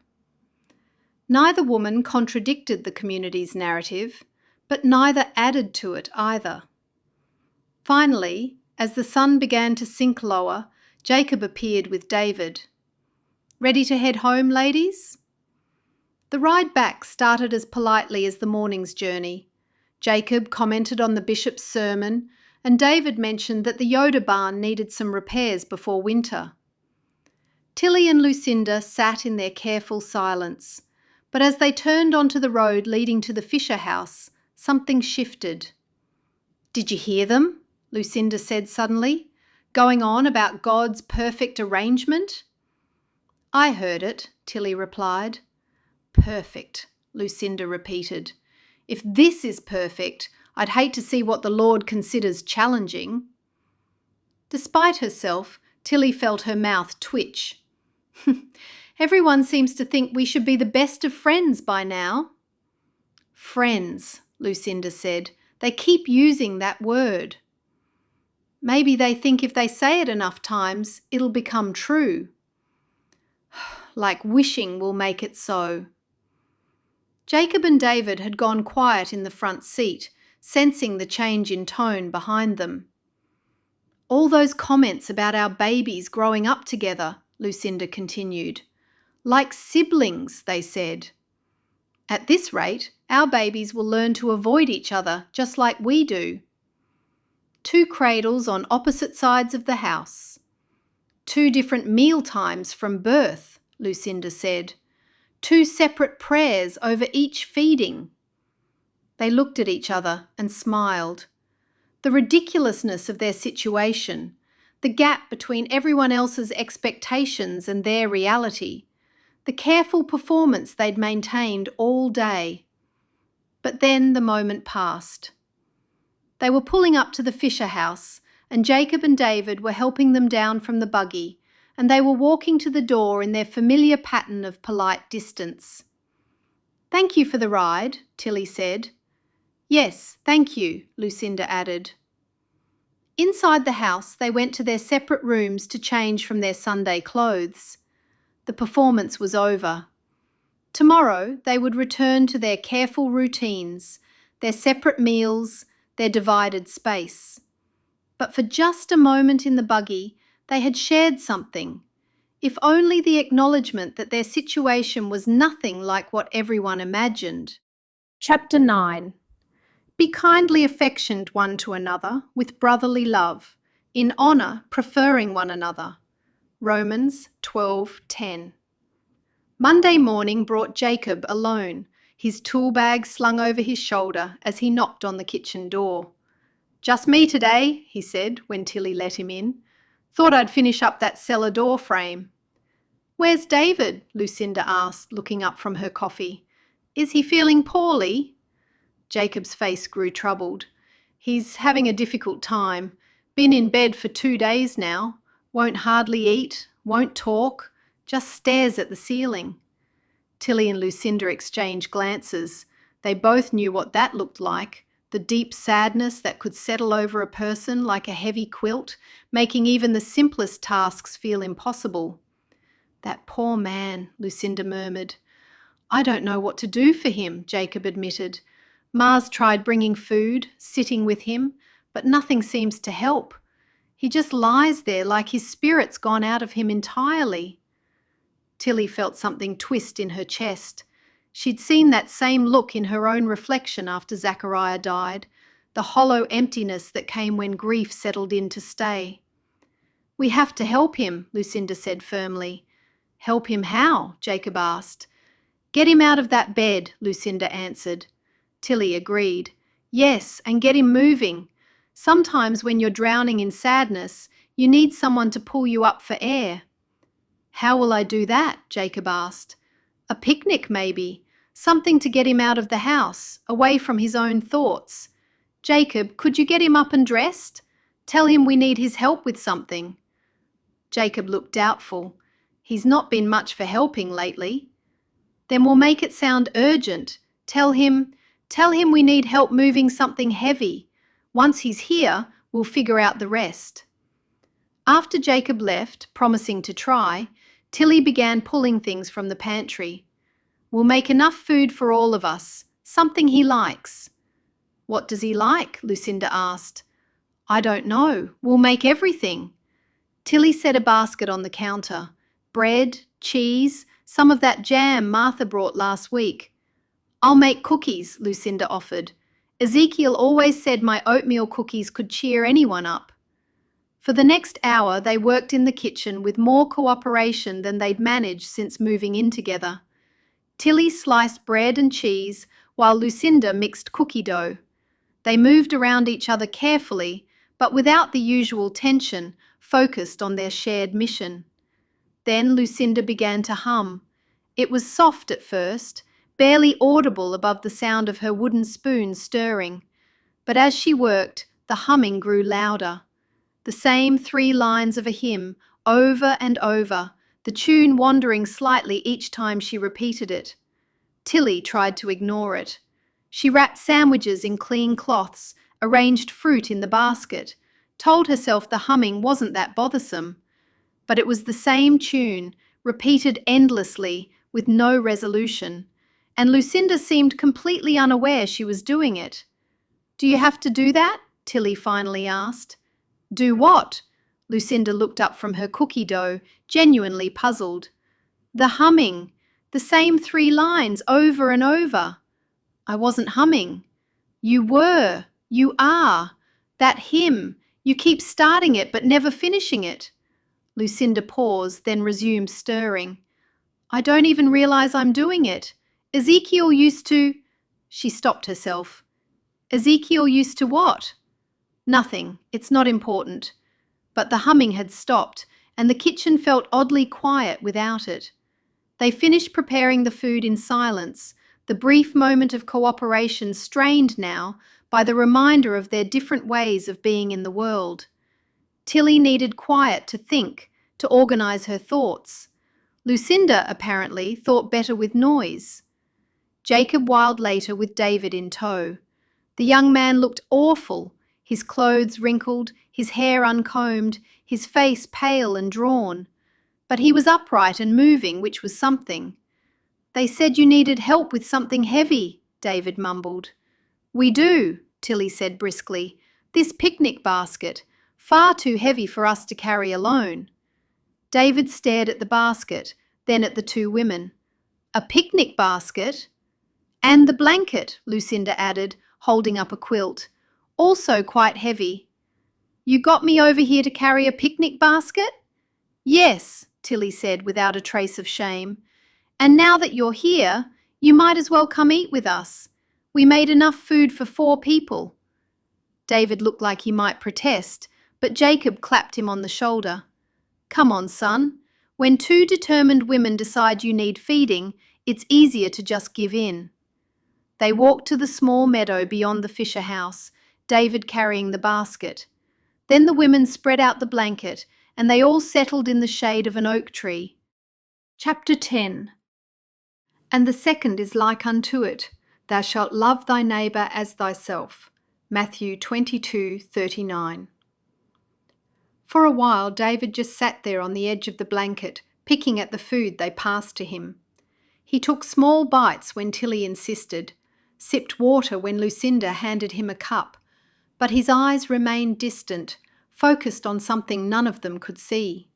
Neither woman contradicted the community's narrative, but neither added to it either. Finally, as the sun began to sink lower, Jacob appeared with David. "Ready to head home, ladies?" The ride back started as politely as the morning's journey. Jacob commented on the bishop's sermon, and David mentioned that the Yoder barn needed some repairs before winter. Tillie and Lucinda sat in their careful silence, but as they turned onto the road leading to the Fisher house, something shifted. "Did you hear them?" Lucinda said suddenly, going on about God's perfect arrangement. "I heard it," Tillie replied. "Perfect," Lucinda repeated. "If this is perfect, I'd hate to see what the Lord considers challenging." Despite herself, Tillie felt her mouth twitch. "Everyone seems to think we should be the best of friends by now." "Friends," Lucinda said. "They keep using that word." "Maybe they think if they say it enough times, it'll become true." "Like wishing will make it so." Jacob and David had gone quiet in the front seat, sensing the change in tone behind them. "All those comments about our babies growing up together," Lucinda continued. "Like siblings," they said. "At this rate, our babies will learn to avoid each other just like we do." "Two cradles on opposite sides of the house. Two different meal times from birth," Lucinda said. "Two separate prayers over each feeding." They looked at each other and smiled. The ridiculousness of their situation, the gap between everyone else's expectations and their reality, the careful performance they'd maintained all day. But then the moment passed. They were pulling up to the Fisher house, and Jacob and David were helping them down from the buggy, and they were walking to the door in their familiar pattern of polite distance. "Thank you for the ride," Tillie said. "Yes, thank you," Lucinda added. Inside the house, they went to their separate rooms to change from their Sunday clothes. The performance was over. Tomorrow they would return to their careful routines, their separate meals, their divided space. But for just a moment in the buggy, they had shared something, if only the acknowledgement that their situation was nothing like what everyone imagined. Chapter 9. Be kindly affectioned one to another with brotherly love, in honour preferring one another. Romans 12:10. Monday morning brought Jacob alone, his tool bag slung over his shoulder as he knocked on the kitchen door. "Just me today," he said when Tillie let him in. "Thought I'd finish up that cellar door frame." "Where's David?" Lucinda asked, looking up from her coffee. "Is he feeling poorly?" Jacob's face grew troubled. "He's having a difficult time. Been in bed for 2 days now. Won't hardly eat, won't talk, just stares at the ceiling." Tillie and Lucinda exchanged glances. They both knew what that looked like, the deep sadness that could settle over a person like a heavy quilt, making even the simplest tasks feel impossible. "That poor man," Lucinda murmured. "I don't know what to do for him," Jacob admitted. "Ma's tried bringing food, sitting with him, but nothing seems to help. He just lies there like his spirit's gone out of him entirely." Tillie felt something twist in her chest. She'd seen that same look in her own reflection after Zachariah died, the hollow emptiness that came when grief settled in to stay. "We have to help him," Lucinda said firmly. "Help him how?" Jacob asked. "Get him out of that bed," Lucinda answered. Tillie agreed. "Yes, and get him moving. Sometimes when you're drowning in sadness, you need someone to pull you up for air." "How will I do that?" Jacob asked. "A picnic maybe, something to get him out of the house, away from his own thoughts. Jacob, could you get him up and dressed? Tell him we need his help with something." Jacob looked doubtful. He's not been much for helping lately. "Then we'll make it sound urgent. Tell him we need help moving something heavy. Once he's here, we'll figure out the rest." After Jacob left, promising to try, Tillie began pulling things from the pantry. "We'll make enough food for all of us, something he likes." "What does he like?" Lucinda asked. "I don't know. We'll make everything." Tillie set a basket on the counter. Bread, cheese, some of that jam Martha brought last week. "I'll make cookies," Lucinda offered. Ezekiel always said my oatmeal cookies could cheer anyone up. For the next hour, they worked in the kitchen with more cooperation than they'd managed since moving in together. Tillie sliced bread and cheese, while Lucinda mixed cookie dough. They moved around each other carefully, but without the usual tension, focused on their shared mission. Then Lucinda began to hum. It was soft at first, barely audible above the sound of her wooden spoon stirring. But as she worked, the humming grew louder. The same 3 lines of a hymn, over and over, the tune wandering slightly each time she repeated it. Tillie tried to ignore it. She wrapped sandwiches in clean cloths, arranged fruit in the basket, told herself the humming wasn't that bothersome. But it was the same tune, repeated endlessly, with no resolution, and Lucinda seemed completely unaware she was doing it. "Do you have to do that?" Tillie finally asked. "Do what?" Lucinda looked up from her cookie dough, genuinely puzzled. "The humming, the same 3 lines over and over." "I wasn't humming." "You were. You are. That hymn. You keep starting it but never finishing it." Lucinda paused, then resumed stirring. "I don't even realize I'm doing it. Ezekiel used to—" She stopped herself. "Ezekiel used to what?" "Nothing. It's not important." But the humming had stopped, and the kitchen felt oddly quiet without it. They finished preparing the food in silence, the brief moment of cooperation strained now by the reminder of their different ways of being in the world. Tillie needed quiet to think, to organize her thoughts. Lucinda, apparently, thought better with noise. Jacob whiled later with David in tow. The young man looked awful, his clothes wrinkled, his hair uncombed, his face pale and drawn. But he was upright and moving, which was something. "They said you needed help with something heavy," David mumbled. "We do," Tillie said briskly. "This picnic basket, far too heavy for us to carry alone." David stared at the basket, then at the 2 women. "A picnic basket?" "And the blanket," Lucinda added, holding up a quilt. "Also quite heavy." "You got me over here to carry a picnic basket?" "Yes," Tillie said without a trace of shame. "And now that you're here, you might as well come eat with us. We made enough food for 4 people." David looked like he might protest, but Jacob clapped him on the shoulder. "Come on, son. When 2 determined women decide you need feeding, it's easier to just give in." They walked to the small meadow beyond the Fisher house, David carrying the basket. Then the women spread out the blanket, and they all settled in the shade of an oak tree. Chapter 10. And the second is like unto it, thou shalt love thy neighbour as thyself. Matthew 22:39. For a while, David just sat there on the edge of the blanket, picking at the food they passed to him. He took small bites when Tillie insisted, sipped water when Lucinda handed him a cup, but his eyes remained distant, focused on something none of them could see.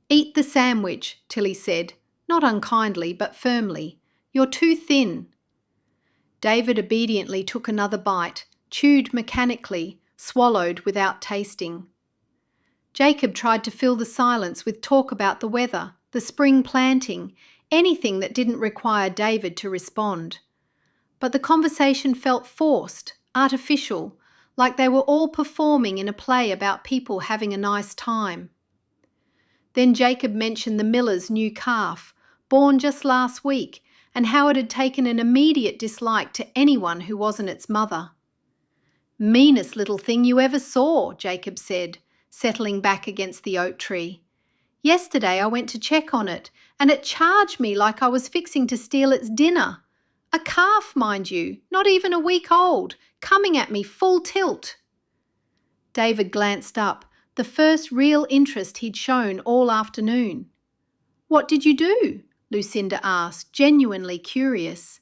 "Eat the sandwich," Tillie said, not unkindly but firmly. "You're too thin." David obediently took another bite, chewed mechanically, swallowed without tasting. Jacob tried to fill the silence with talk about the weather, the spring planting, anything that didn't require David to respond. But the conversation felt forced, artificial, like they were all performing in a play about people having a nice time. Then Jacob mentioned the miller's new calf, born just last week, and how it had taken an immediate dislike to anyone who wasn't its mother. "Meanest little thing you ever saw," Jacob said, settling back against the oak tree. "Yesterday I went to check on it, and it charged me like I was fixing to steal its dinner. A calf, mind you, not even a week old, coming at me full tilt." David glanced up, the first real interest he'd shown all afternoon. "What did you do?" Lucinda asked, genuinely curious.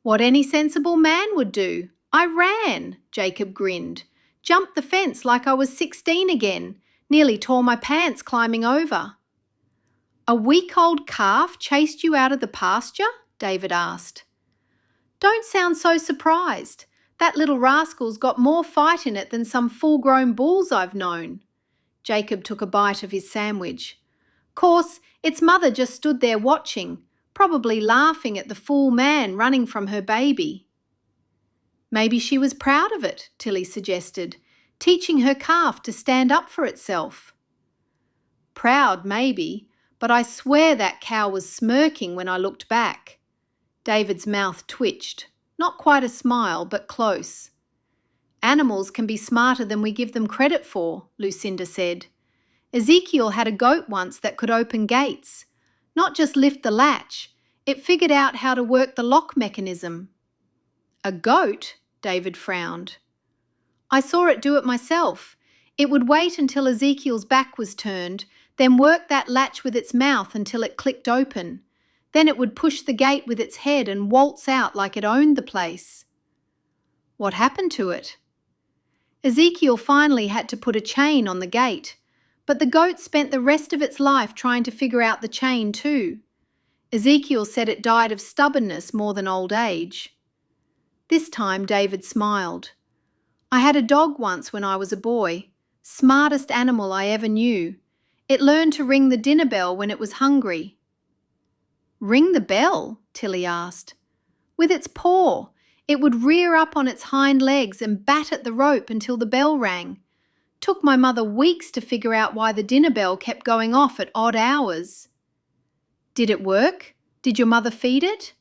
"What any sensible man would do. I ran," Jacob grinned. "Jumped the fence like I was 16 again. Nearly tore my pants climbing over." "A week-old calf chased you out of the pasture?" David asked. "Don't sound so surprised. That little rascal's got more fight in it than some full-grown bulls I've known." Jacob took a bite of his sandwich. "Course, its mother just stood there watching, probably laughing at the fool man running from her baby." "Maybe she was proud of it," Tillie suggested, "teaching her calf to stand up for itself." "Proud, maybe, but I swear that cow was smirking when I looked back." David's mouth twitched. Not quite a smile, but close. "Animals can be smarter than we give them credit for," Lucinda said. "Ezekiel had a goat once that could open gates. Not just lift the latch. It figured out how to work the lock mechanism." "A goat?" David frowned. "I saw it do it myself. It would wait until Ezekiel's back was turned, then work that latch with its mouth until it clicked open. Then it would push the gate with its head and waltz out like it owned the place." "What happened to it?" "Ezekiel finally had to put a chain on the gate, but the goat spent the rest of its life trying to figure out the chain too. Ezekiel said it died of stubbornness more than old age." This time David smiled. "I had a dog once when I was a boy. Smartest animal I ever knew. It learned to ring the dinner bell when it was hungry." "Ring the bell?" Tillie asked. "With its paw. It would rear up on its hind legs and bat at the rope until the bell rang. Took my mother weeks to figure out why the dinner bell kept going off at odd hours." "Did it work? Did your mother feed it?"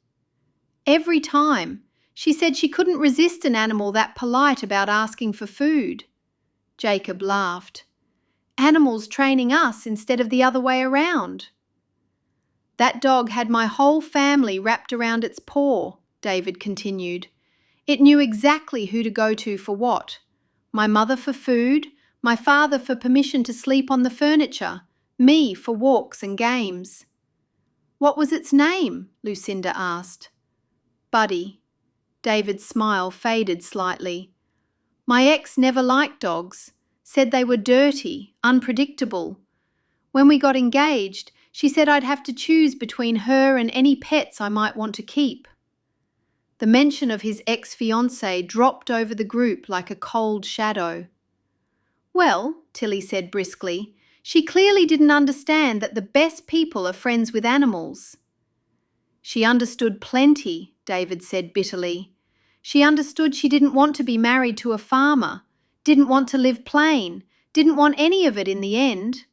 "Every time. She said she couldn't resist an animal that polite about asking for food." Jacob laughed. "Animals training us instead of the other way around." "That dog had my whole family wrapped around its paw," David continued. "It knew exactly who to go to for what. My mother for food, my father for permission to sleep on the furniture, me for walks and games." "What was its name?" Lucinda asked. "Buddy." David's smile faded slightly. "My ex never liked dogs, said they were dirty, unpredictable. When we got engaged, she said I'd have to choose between her and any pets I might want to keep." The mention of his ex-fiancée dropped over the group like a cold shadow. "Well," Tillie said briskly, "she clearly didn't understand that the best people are friends with animals." "She understood plenty," David said bitterly. "She understood she didn't want to be married to a farmer, didn't want to live plain, didn't want any of it in the end."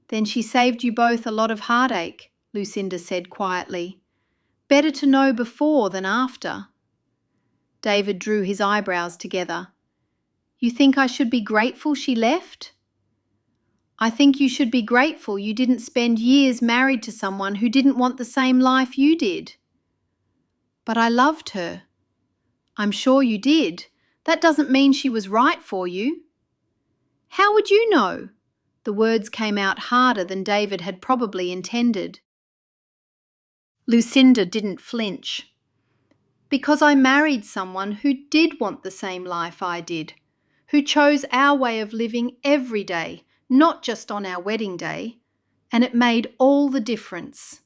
"Then she saved you both a lot of heartache," Lucinda said quietly. "Better to know before than after." David drew his eyebrows together. "You think I should be grateful she left?" "I think you should be grateful you didn't spend years married to someone who didn't want the same life you did." "But I loved her." "I'm sure you did. That doesn't mean she was right for you." "How would you know?" The words came out harder than David had probably intended. Lucinda didn't flinch. "Because I married someone who did want the same life I did, who chose our way of living every day, not just on our wedding day, and it made all the difference."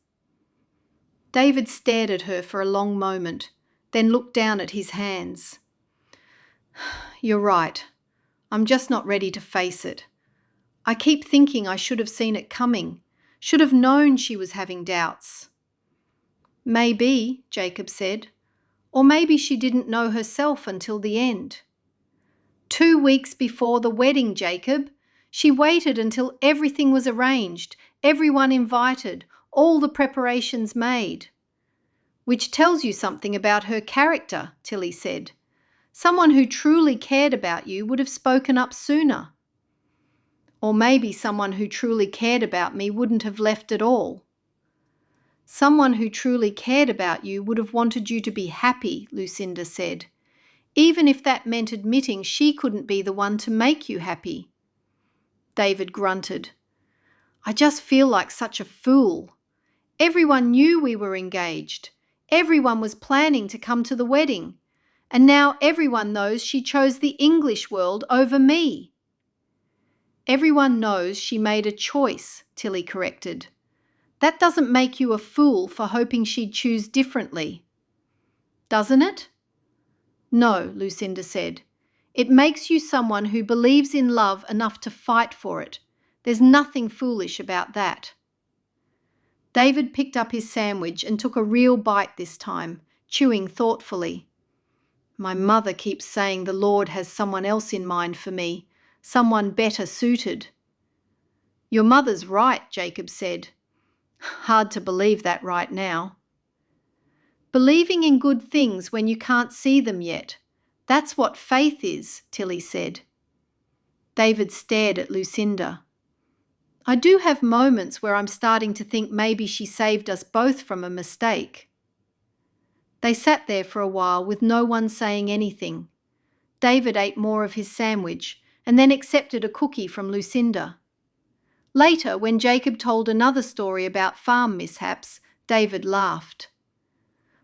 David stared at her for a long moment, then looked down at his hands. "You're right. I'm just not ready to face it. I keep thinking I should have seen it coming, should have known she was having doubts." "Maybe," Jacob said. "Or maybe she didn't know herself until the end." 2 weeks before the wedding, Jacob. She waited until everything was arranged, everyone invited, all the preparations made." "Which tells you something about her character," Tillie said. "Someone who truly cared about you would have spoken up sooner." "Or maybe someone who truly cared about me wouldn't have left at all." "Someone who truly cared about you would have wanted you to be happy," Lucinda said, "even if that meant admitting she couldn't be the one to make you happy." David grunted. "I just feel like such a fool. Everyone knew we were engaged. Everyone was planning to come to the wedding. And now everyone knows she chose the English world over me." "Everyone knows she made a choice," Tillie corrected. "That doesn't make you a fool for hoping she'd choose differently." "Doesn't it?" No, Lucinda said. It makes you someone who believes in love enough to fight for it. There's nothing foolish about that. David picked up his sandwich and took a real bite this time, chewing thoughtfully. My mother keeps saying the Lord has someone else in mind for me, someone better suited. Your mother's right, Jacob said. Hard to believe that right now. Believing in good things when you can't see them yet. That's what faith is, Tillie said. David stared at Lucinda. I do have moments where I'm starting to think maybe she saved us both from a mistake. They sat there for a while with no one saying anything. David ate more of his sandwich and then accepted a cookie from Lucinda. Later, when Jacob told another story about farm mishaps, David laughed.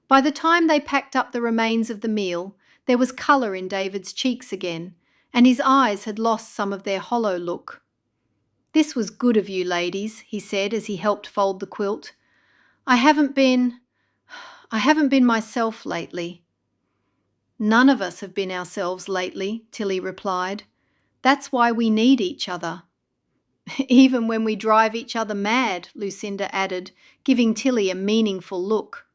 By the time they packed up the remains of the meal, there was colour in David's cheeks again, and his eyes had lost some of their hollow look. This was good of you, ladies, he said as he helped fold the quilt. I haven't been myself lately. None of us have been ourselves lately, Tillie replied. That's why we need each other. Even when we drive each other mad, Lucinda added, giving Tillie a meaningful look.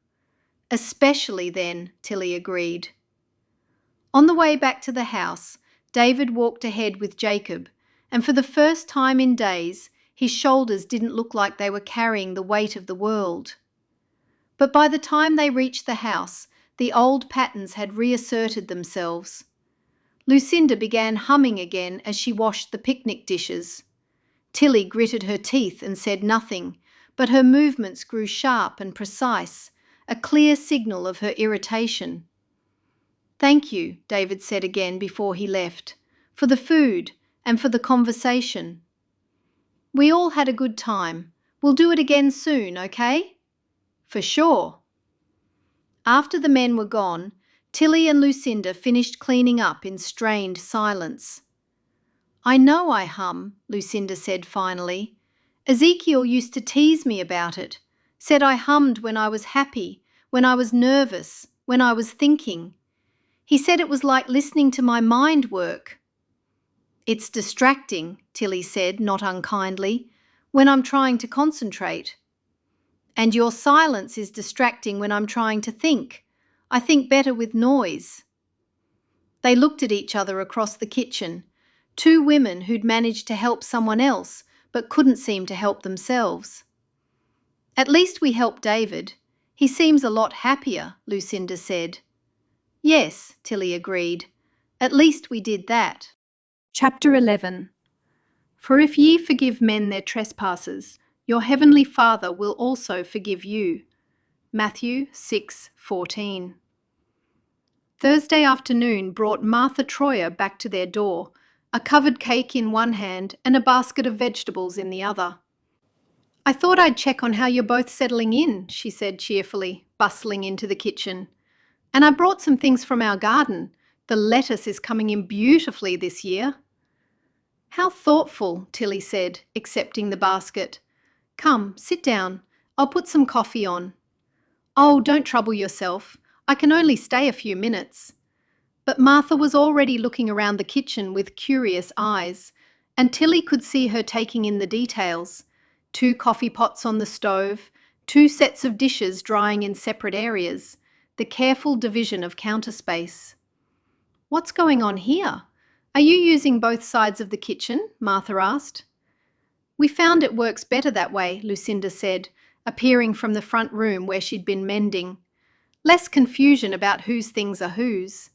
Especially then, Tillie agreed. On the way back to the house, David walked ahead with Jacob, and for the first time in days, his shoulders didn't look like they were carrying the weight of the world. But by the time they reached the house, the old patterns had reasserted themselves. Lucinda began humming again as she washed the picnic dishes. Tillie gritted her teeth and said nothing, but her movements grew sharp and precise, a clear signal of her irritation. Thank you, David said again before he left, for the food and for the conversation. We all had a good time. We'll do it again soon, okay? For sure. After the men were gone, Tillie and Lucinda finished cleaning up in strained silence. I know I hum, Lucinda said finally. Ezekiel used to tease me about it, said I hummed when I was happy, when I was nervous, when I was thinking. He said it was like listening to my mind work. It's distracting, Tillie said, not unkindly, when I'm trying to concentrate. And your silence is distracting when I'm trying to think. I think better with noise. They looked at each other across the kitchen, two women who'd managed to help someone else but couldn't seem to help themselves. At least we helped David. He seems a lot happier, Lucinda said. Yes, Tillie agreed. At least we did that. Chapter 11. For if ye forgive men their trespasses, your heavenly Father will also forgive you. Matthew 6:14. Thursday afternoon brought Martha Troyer back to their door, a covered cake in one hand and a basket of vegetables in the other. I thought I'd check on how you're both settling in, she said cheerfully, bustling into the kitchen. And I brought some things from our garden. The lettuce is coming in beautifully this year. How thoughtful, Tillie said, accepting the basket. Come, sit down. I'll put some coffee on. Oh, don't trouble yourself. I can only stay a few minutes. But Martha was already looking around the kitchen with curious eyes, and Tillie could see her taking in the details. 2 coffee pots on the stove, 2 sets of dishes drying in separate areas, the careful division of counter space. What's going on here? Are you using both sides of the kitchen? Martha asked. We found it works better that way, Lucinda said, appearing from the front room where she'd been mending. Less confusion about whose things are whose.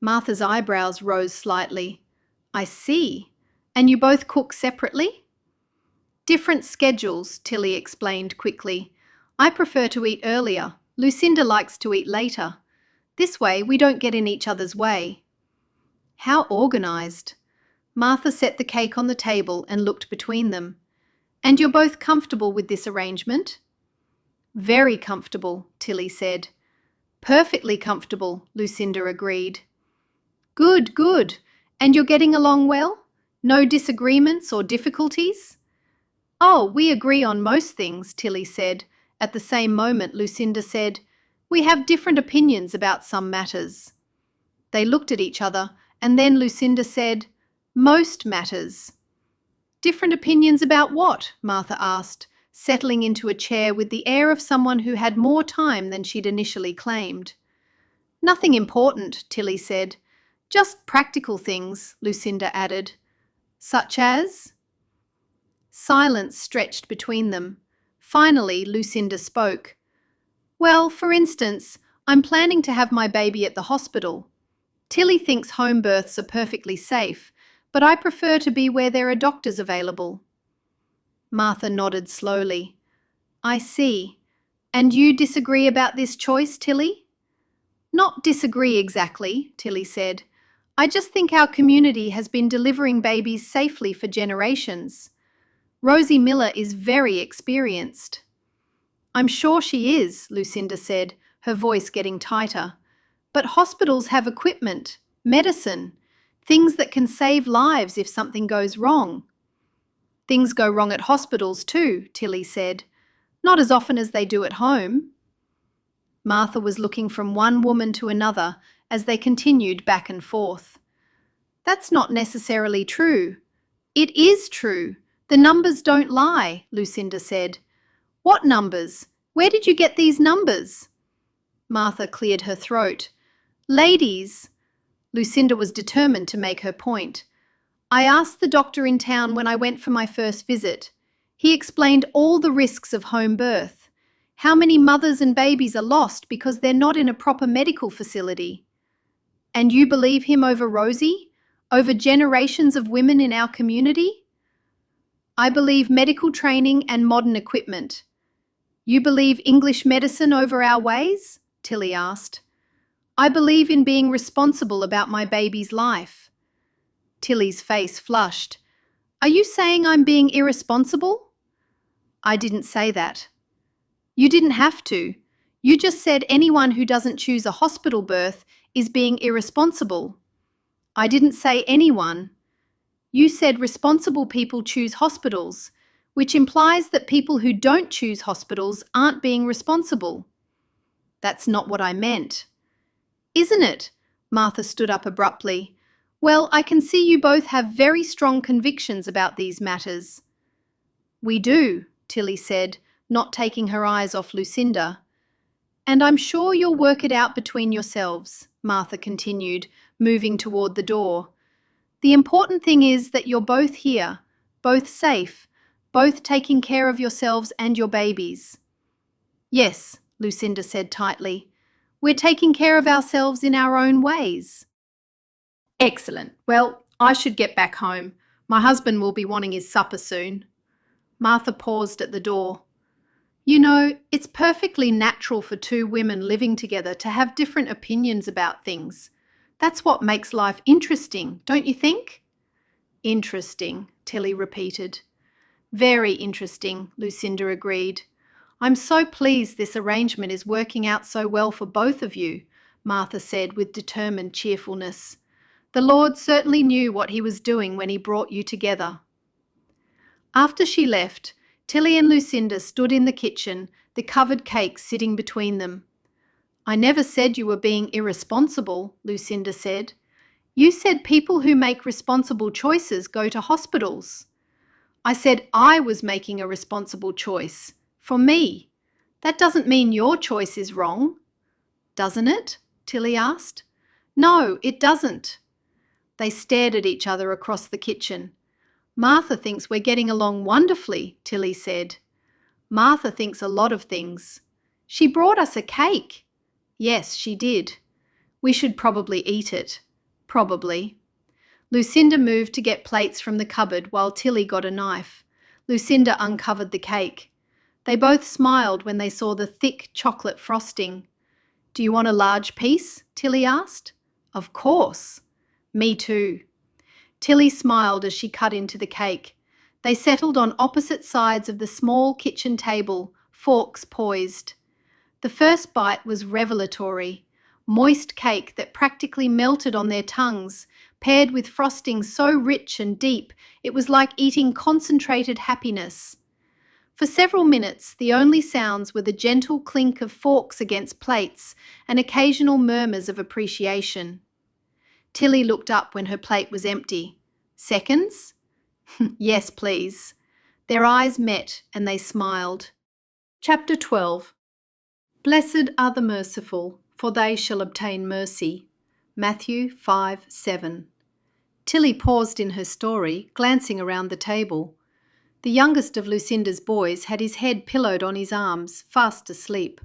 Martha's eyebrows rose slightly. I see. And you both cook separately? Different schedules, Tillie explained quickly. I prefer to eat earlier. Lucinda likes to eat later. This way we don't get in each other's way. How organised. Martha set the cake on the table and looked between them. And you're both comfortable with this arrangement? Very comfortable, Tillie said. Perfectly comfortable, Lucinda agreed. Good, good. And you're getting along well? No disagreements or difficulties? Oh, we agree on most things, Tillie said. At the same moment, Lucinda said, we have different opinions about some matters. They looked at each other, and then Lucinda said, "Most matters." "Different opinions about what?" Martha asked, settling into a chair with the air of someone who had more time than she'd initially claimed. "Nothing important," Tillie said. "Just practical things," Lucinda added. "Such as?" Silence stretched between them. Finally, Lucinda spoke. "Well, for instance, I'm planning to have my baby at the hospital. Tillie thinks home births are perfectly safe, but I prefer to be where there are doctors available." Martha nodded slowly. "I see. And you disagree about this choice, Tillie?" "Not disagree exactly," Tillie said. "I just think our community has been delivering babies safely for generations. Rosie Miller is very experienced." "I'm sure she is," Lucinda said, her voice getting tighter. "But hospitals have equipment, medicine, things that can save lives if something goes wrong." "Things go wrong at hospitals too," Tillie said. "Not as often as they do at home." Martha was looking from one woman to another as they continued back and forth. "That's not necessarily true." "It is true. The numbers don't lie," Lucinda said. "What numbers? Where did you get these numbers?" Martha cleared her throat. "Ladies," Lucinda was determined to make her point. "I asked the doctor in town when I went for my first visit. He explained all the risks of home birth. How many mothers and babies are lost because they're not in a proper medical facility." "And you believe him over Rosie? Over generations of women in our community?" "I believe medical training and modern equipment." "You believe English medicine over our ways?" Tillie asked. "I believe in being responsible about my baby's life." Tillie's face flushed. "Are you saying I'm being irresponsible?" "I didn't say that." "You didn't have to. You just said anyone who doesn't choose a hospital birth is being irresponsible." "I didn't say anyone. You said responsible people choose hospitals, which implies that people who don't choose hospitals aren't being responsible." "That's not what I meant." "Isn't it?" Martha stood up abruptly. "Well, I can see you both have very strong convictions about these matters." "We do," Tillie said, not taking her eyes off Lucinda. "And I'm sure you'll work it out between yourselves," Martha continued, moving toward the door. "The important thing is that you're both here, both safe, both taking care of yourselves and your babies." "Yes," Lucinda said tightly. "We're taking care of ourselves in our own ways." "Excellent. Well, I should get back home. My husband will be wanting his supper soon." Martha paused at the door. "You know, it's perfectly natural for two women living together to have different opinions about things. That's what makes life interesting, don't you think?" "Interesting," Tillie repeated. "Very interesting," Lucinda agreed. "I'm so pleased this arrangement is working out so well for both of you," Martha said with determined cheerfulness. "The Lord certainly knew what he was doing when he brought you together." After she left, Tillie and Lucinda stood in the kitchen, the covered cake sitting between them. "I never said you were being irresponsible," Lucinda said. "You said people who make responsible choices go to hospitals." "I said I was making a responsible choice. For me. That doesn't mean your choice is wrong." "Doesn't it?" Tillie asked. "No, it doesn't." They stared at each other across the kitchen. "Martha thinks we're getting along wonderfully," Tillie said. "Martha thinks a lot of things. She brought us a cake." "Yes, she did." "We should probably eat it." "Probably." Lucinda moved to get plates from the cupboard while Tillie got a knife. Lucinda uncovered the cake. They both smiled when they saw the thick chocolate frosting. "Do you want a large piece?" Tillie asked. "Of course." "Me too." Tillie smiled as she cut into the cake. They settled on opposite sides of the small kitchen table, forks poised. The first bite was revelatory. Moist cake that practically melted on their tongues, paired with frosting so rich and deep it was like eating concentrated happiness. For several minutes, the only sounds were the gentle clink of forks against plates and occasional murmurs of appreciation. Tillie looked up when her plate was empty. "Seconds?" "Yes, please." Their eyes met and they smiled. Chapter 12. Blessed are the merciful, for they shall obtain mercy. Matthew 5:7. Tillie paused in her story, glancing around the table. The youngest of Lucinda's boys had his head pillowed on his arms, fast asleep.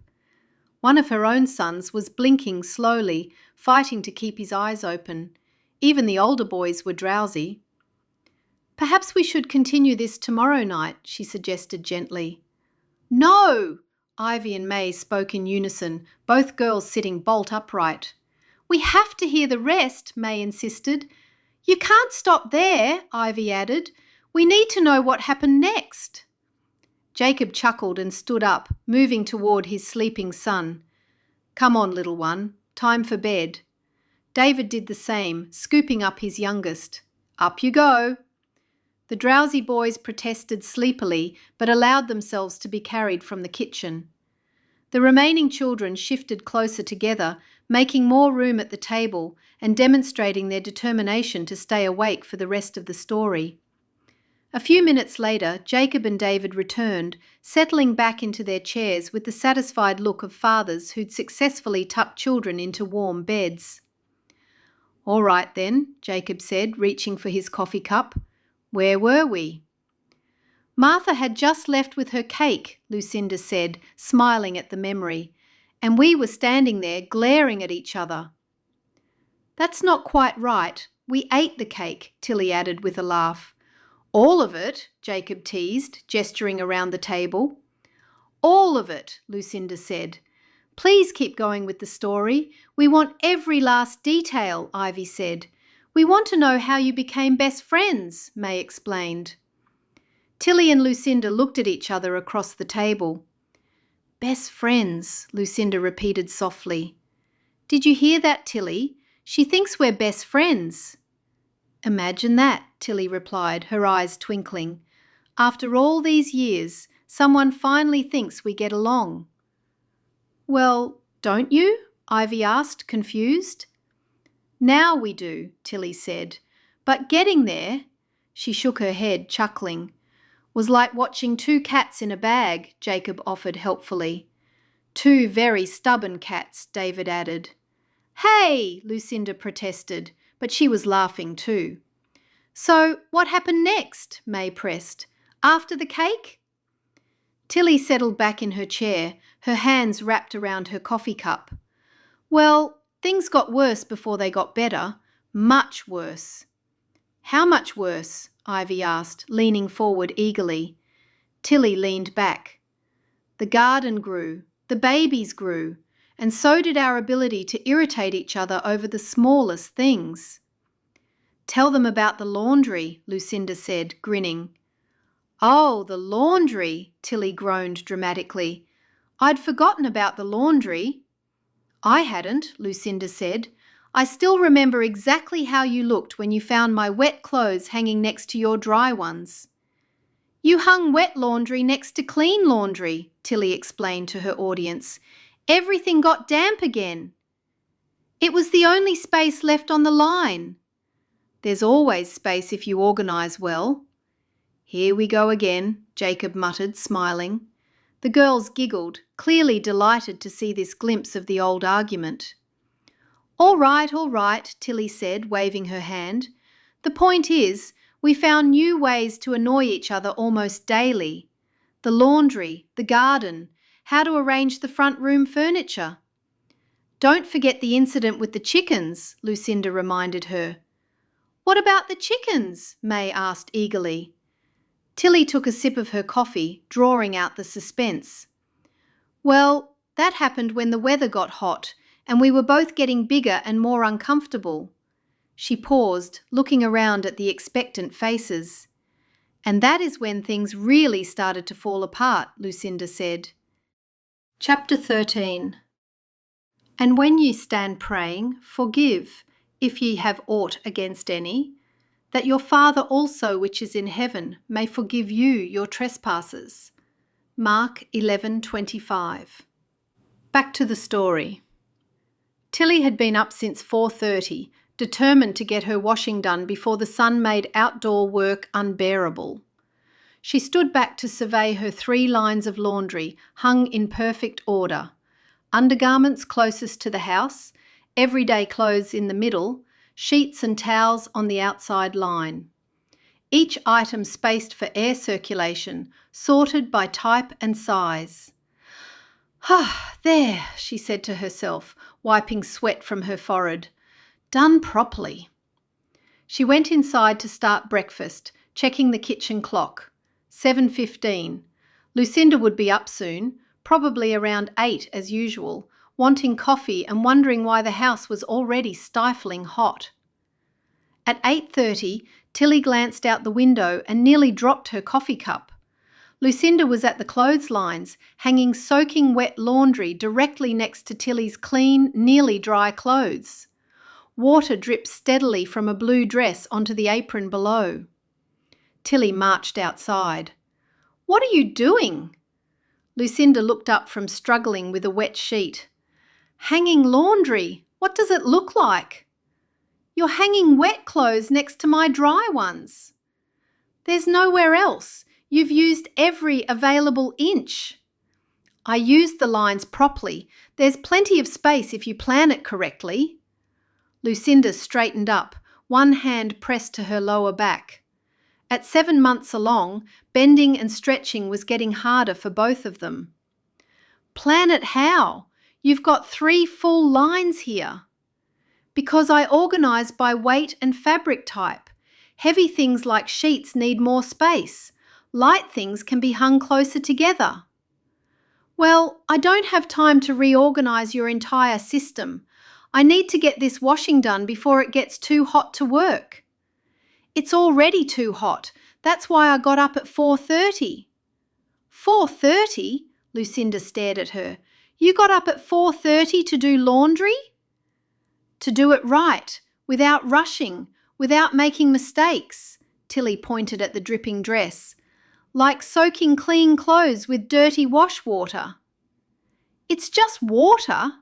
One of her own sons was blinking slowly, fighting to keep his eyes open. Even the older boys were drowsy. "Perhaps we should continue this tomorrow night," she suggested gently. "No!" Ivy and May spoke in unison, both girls sitting bolt upright. "We have to hear the rest," May insisted. "You can't stop there," Ivy added. "We need to know what happened next." Jacob chuckled and stood up, moving toward his sleeping son. "Come on, little one, time for bed." David did the same, scooping up his youngest. "Up you go." The drowsy boys protested sleepily, but allowed themselves to be carried from the kitchen. The remaining children shifted closer together, making more room at the table and demonstrating their determination to stay awake for the rest of the story. A few minutes later, Jacob and David returned, settling back into their chairs with the satisfied look of fathers who'd successfully tucked children into warm beds. "All right then," Jacob said, reaching for his coffee cup. "Where were we?" "Martha had just left with her cake," Lucinda said, smiling at the memory, "and we were standing there glaring at each other." "That's not quite right. We ate the cake," Tillie added with a laugh. "All of it?" Jacob teased, gesturing around the table. "All of it," Lucinda said. "Please keep going with the story. We want every last detail," Ivy said. "We want to know how you became best friends," May explained. Tillie and Lucinda looked at each other across the table. "Best friends," Lucinda repeated softly. "Did you hear that, Tillie? She thinks we're best friends." "Imagine that," Tillie replied, her eyes twinkling. "After all these years, someone finally thinks we get along." "Well, don't you?" Ivy asked, confused. "Now we do," Tillie said. "But getting there," she shook her head, chuckling, "was like watching two cats in a bag," Jacob offered helpfully. "Two very stubborn cats," David added. "Hey!" Lucinda protested, but she was laughing too. "So what happened next?" May pressed. "After the cake?" Tillie settled back in her chair, her hands wrapped around her coffee cup. "Well, things got worse before they got better. Much worse." "How much worse?" Ivy asked, leaning forward eagerly. Tillie leaned back. "The garden grew, the babies grew, and so did our ability to irritate each other over the smallest things." "Tell them about the laundry," Lucinda said, grinning. "Oh, the laundry," Tillie groaned dramatically. "I'd forgotten about the laundry." "I hadn't," Lucinda said. "I still remember exactly how you looked when you found my wet clothes hanging next to your dry ones." "You hung wet laundry next to clean laundry," Tillie explained to her audience. "Everything got damp again." "It was the only space left on the line." "There's always space if you organise well." "Here we go again," Jacob muttered, smiling. The girls giggled, clearly delighted to see this glimpse of the old argument. All right," Tillie said, waving her hand. "The point is, we found new ways to annoy each other almost daily. The laundry, the garden, how to arrange the front room furniture." "Don't forget the incident with the chickens," Lucinda reminded her. "What about the chickens?" May asked eagerly. Tillie took a sip of her coffee, drawing out the suspense. "Well, that happened when the weather got hot and we were both getting bigger and more uncomfortable." She paused, looking around at the expectant faces. "And that is when things really started to fall apart," Lucinda said. Chapter 13. "And when ye stand praying, forgive, if ye have aught against any, that your Father also which is in heaven may forgive you your trespasses." Mark 11:25. Back to the story. Tillie had been up since 4:30, determined to get her washing done before the sun made outdoor work unbearable. She stood back to survey her 3 lines of laundry hung in perfect order. Undergarments closest to the house, everyday clothes in the middle, sheets and towels on the outside line. Each item spaced for air circulation, sorted by type and size. "Ah, there," she said to herself, wiping sweat from her forehead. "Done properly." She went inside to start breakfast, checking the kitchen clock. 7:15. Lucinda would be up soon, probably around 8 as usual, wanting coffee and wondering why the house was already stifling hot. At 8:30, Tillie glanced out the window and nearly dropped her coffee cup. Lucinda was at the clotheslines, hanging soaking wet laundry directly next to Tillie's clean, nearly dry clothes. Water dripped steadily from a blue dress onto the apron below. Tillie marched outside. "What are you doing?" Lucinda looked up from struggling with a wet sheet. "Hanging laundry. What does it look like?" "You're hanging wet clothes next to my dry ones." "There's nowhere else. You've used every available inch." "I used the lines properly. There's plenty of space if you plan it correctly." Lucinda straightened up, one hand pressed to her lower back. At 7 months along, bending and stretching was getting harder for both of them. "Plan it how? You've got 3 full lines here." "Because I organise by weight and fabric type. Heavy things like sheets need more space. Light things can be hung closer together." "Well, I don't have time to reorganise your entire system. I need to get this washing done before it gets too hot to work." "It's already too hot. That's why I got up at 4:30. 4:30? Lucinda stared at her. "You got up at 4:30 to do laundry?" "To do it right, without rushing, without making mistakes." Tillie pointed at the dripping dress. "Like soaking clean clothes with dirty wash water." "It's just water."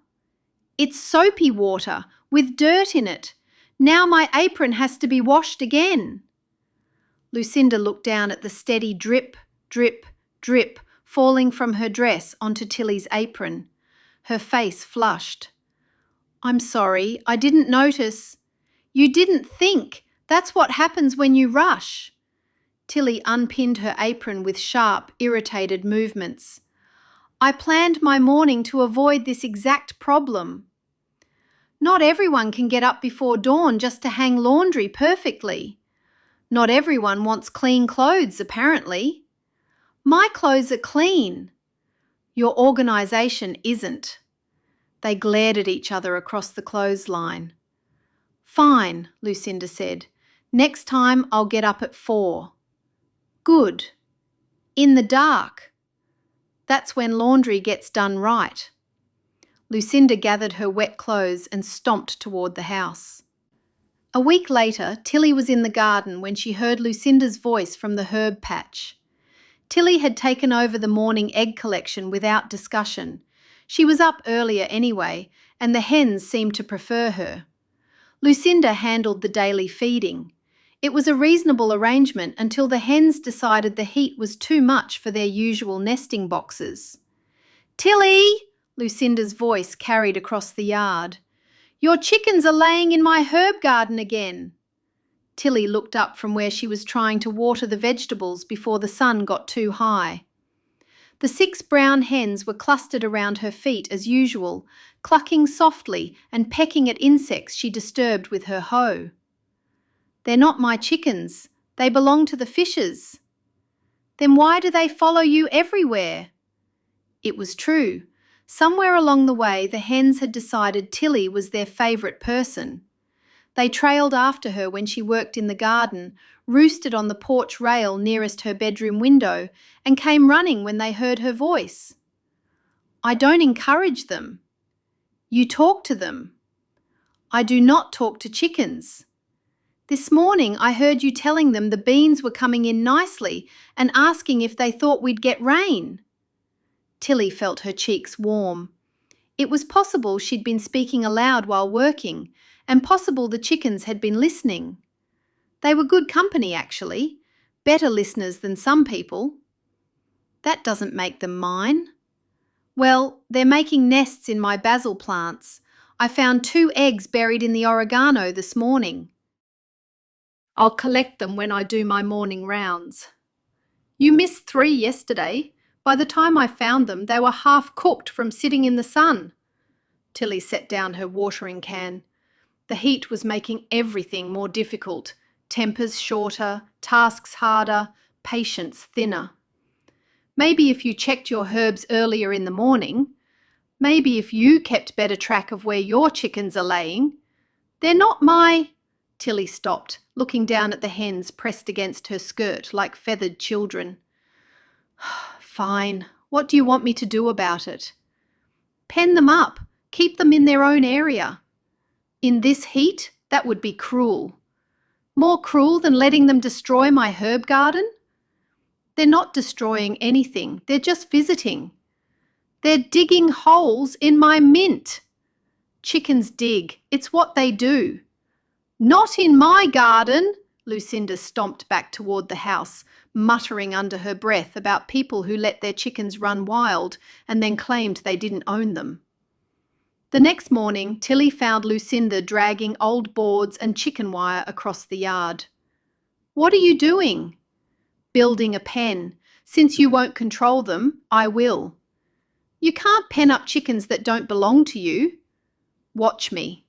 "It's soapy water, with dirt in it. Now my apron has to be washed again." Lucinda looked down at the steady drip, drip, drip falling from her dress onto Tillie's apron. Her face flushed. "I'm sorry, I didn't notice." "You didn't think. That's what happens when you rush." Tillie unpinned her apron with sharp, irritated movements. "I planned my morning to avoid this exact problem." "Not everyone can get up before dawn just to hang laundry perfectly." "Not everyone wants clean clothes, apparently." "My clothes are clean." "Your organisation isn't." They glared at each other across the clothesline. "Fine," Lucinda said. "Next time I'll get up at 4. "Good. In the dark." "That's when laundry gets done right." Lucinda gathered her wet clothes and stomped toward the house. A week later, Tillie was in the garden when she heard Lucinda's voice from the herb patch. Tillie had taken over the morning egg collection without discussion. She was up earlier anyway, and the hens seemed to prefer her. Lucinda handled the daily feeding. It was a reasonable arrangement until the hens decided the heat was too much for their usual nesting boxes. "Tillie!" Lucinda's voice carried across the yard. "Your chickens are laying in my herb garden again." Tillie looked up from where she was trying to water the vegetables before the sun got too high. The 6 brown hens were clustered around her feet as usual, clucking softly and pecking at insects she disturbed with her hoe. "They're not my chickens. They belong to the fishes." "Then why do they follow you everywhere?" It was true. Somewhere along the way, the hens had decided Tillie was their favourite person. They trailed after her when she worked in the garden, roosted on the porch rail nearest her bedroom window, and came running when they heard her voice. "I don't encourage them." "You talk to them." "I do not talk to chickens." "This morning I heard you telling them the beans were coming in nicely and asking if they thought we'd get rain." Tillie felt her cheeks warm. It was possible she'd been speaking aloud while working, and possible the chickens had been listening. They were good company, actually, better listeners than some people. That doesn't make them mine. Well, they're making nests in my basil plants. I found 2 eggs buried in the oregano this morning. I'll collect them when I do my morning rounds. You missed 3 yesterday. By the time I found them, they were half cooked from sitting in the sun. Tillie set down her watering can. The heat was making everything more difficult. Tempers shorter, tasks harder, patience thinner. Maybe if you checked your herbs earlier in the morning, maybe if you kept better track of where your chickens are laying. They're not my... Tillie stopped, looking down at the hens pressed against her skirt like feathered children. Fine. What do you want me to do about it? Pen them up. Keep them in their own area. In this heat, that would be cruel. More cruel than letting them destroy my herb garden? They're not destroying anything. They're just visiting. They're digging holes in my mint. Chickens dig. It's what they do. Not in my garden. Lucinda stomped back toward the house, muttering under her breath about people who let their chickens run wild and then claimed they didn't own them. The next morning, Tillie found Lucinda dragging old boards and chicken wire across the yard. What are you doing? Building a pen. Since you won't control them, I will. You can't pen up chickens that don't belong to you. Watch me.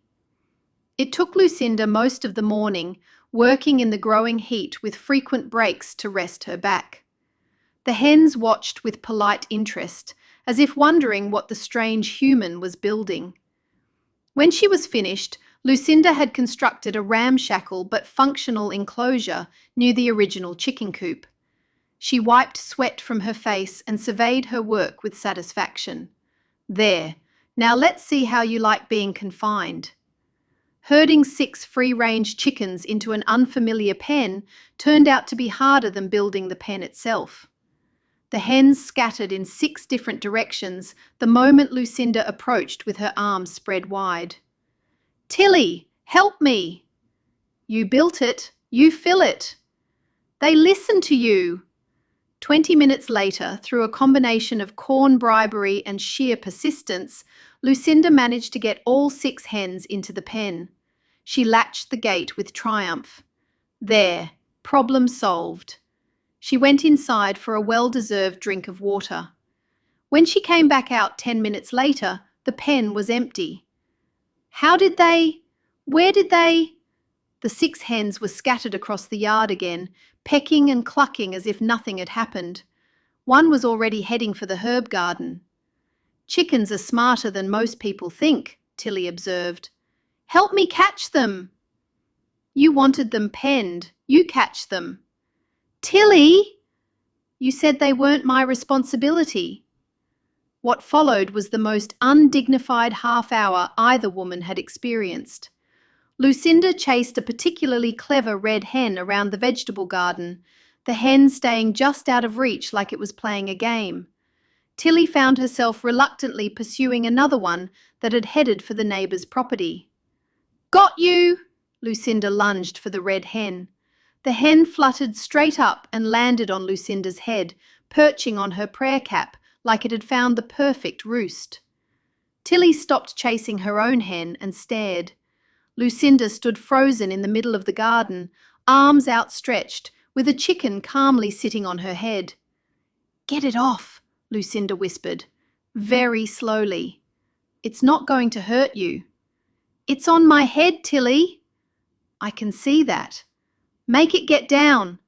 It took Lucinda most of the morning, working in the growing heat with frequent breaks to rest her back. The hens watched with polite interest, as if wondering what the strange human was building. When she was finished, Lucinda had constructed a ramshackle but functional enclosure near the original chicken coop. She wiped sweat from her face and surveyed her work with satisfaction. There, now let's see how you like being confined. Herding 6 free-range chickens into an unfamiliar pen turned out to be harder than building the pen itself. The hens scattered in 6 different directions the moment Lucinda approached with her arms spread wide. Tillie, help me! You built it, you fill it. They listen to you. 20 minutes later, through a combination of corn bribery and sheer persistence, Lucinda managed to get all 6 hens into the pen. She latched the gate with triumph. There, problem solved. She went inside for a well-deserved drink of water. When she came back out 10 minutes later, the pen was empty. Where did they? The 6 hens were scattered across the yard again, pecking and clucking as if nothing had happened. One was already heading for the herb garden. Chickens are smarter than most people think, Tillie observed. Help me catch them. You wanted them penned. You catch them. Tillie! You said they weren't my responsibility. What followed was the most undignified half-hour either woman had experienced. Lucinda chased a particularly clever red hen around the vegetable garden, the hen staying just out of reach like it was playing a game. Tillie found herself reluctantly pursuing another one that had headed for the neighbour's property. Got you! Lucinda lunged for the red hen. The hen fluttered straight up and landed on Lucinda's head, perching on her prayer cap like it had found the perfect roost. Tillie stopped chasing her own hen and stared. Lucinda stood frozen in the middle of the garden, arms outstretched, with a chicken calmly sitting on her head. Get it off, Lucinda whispered, very slowly. It's not going to hurt you. It's on my head, Tillie. I can see that. Make it get down.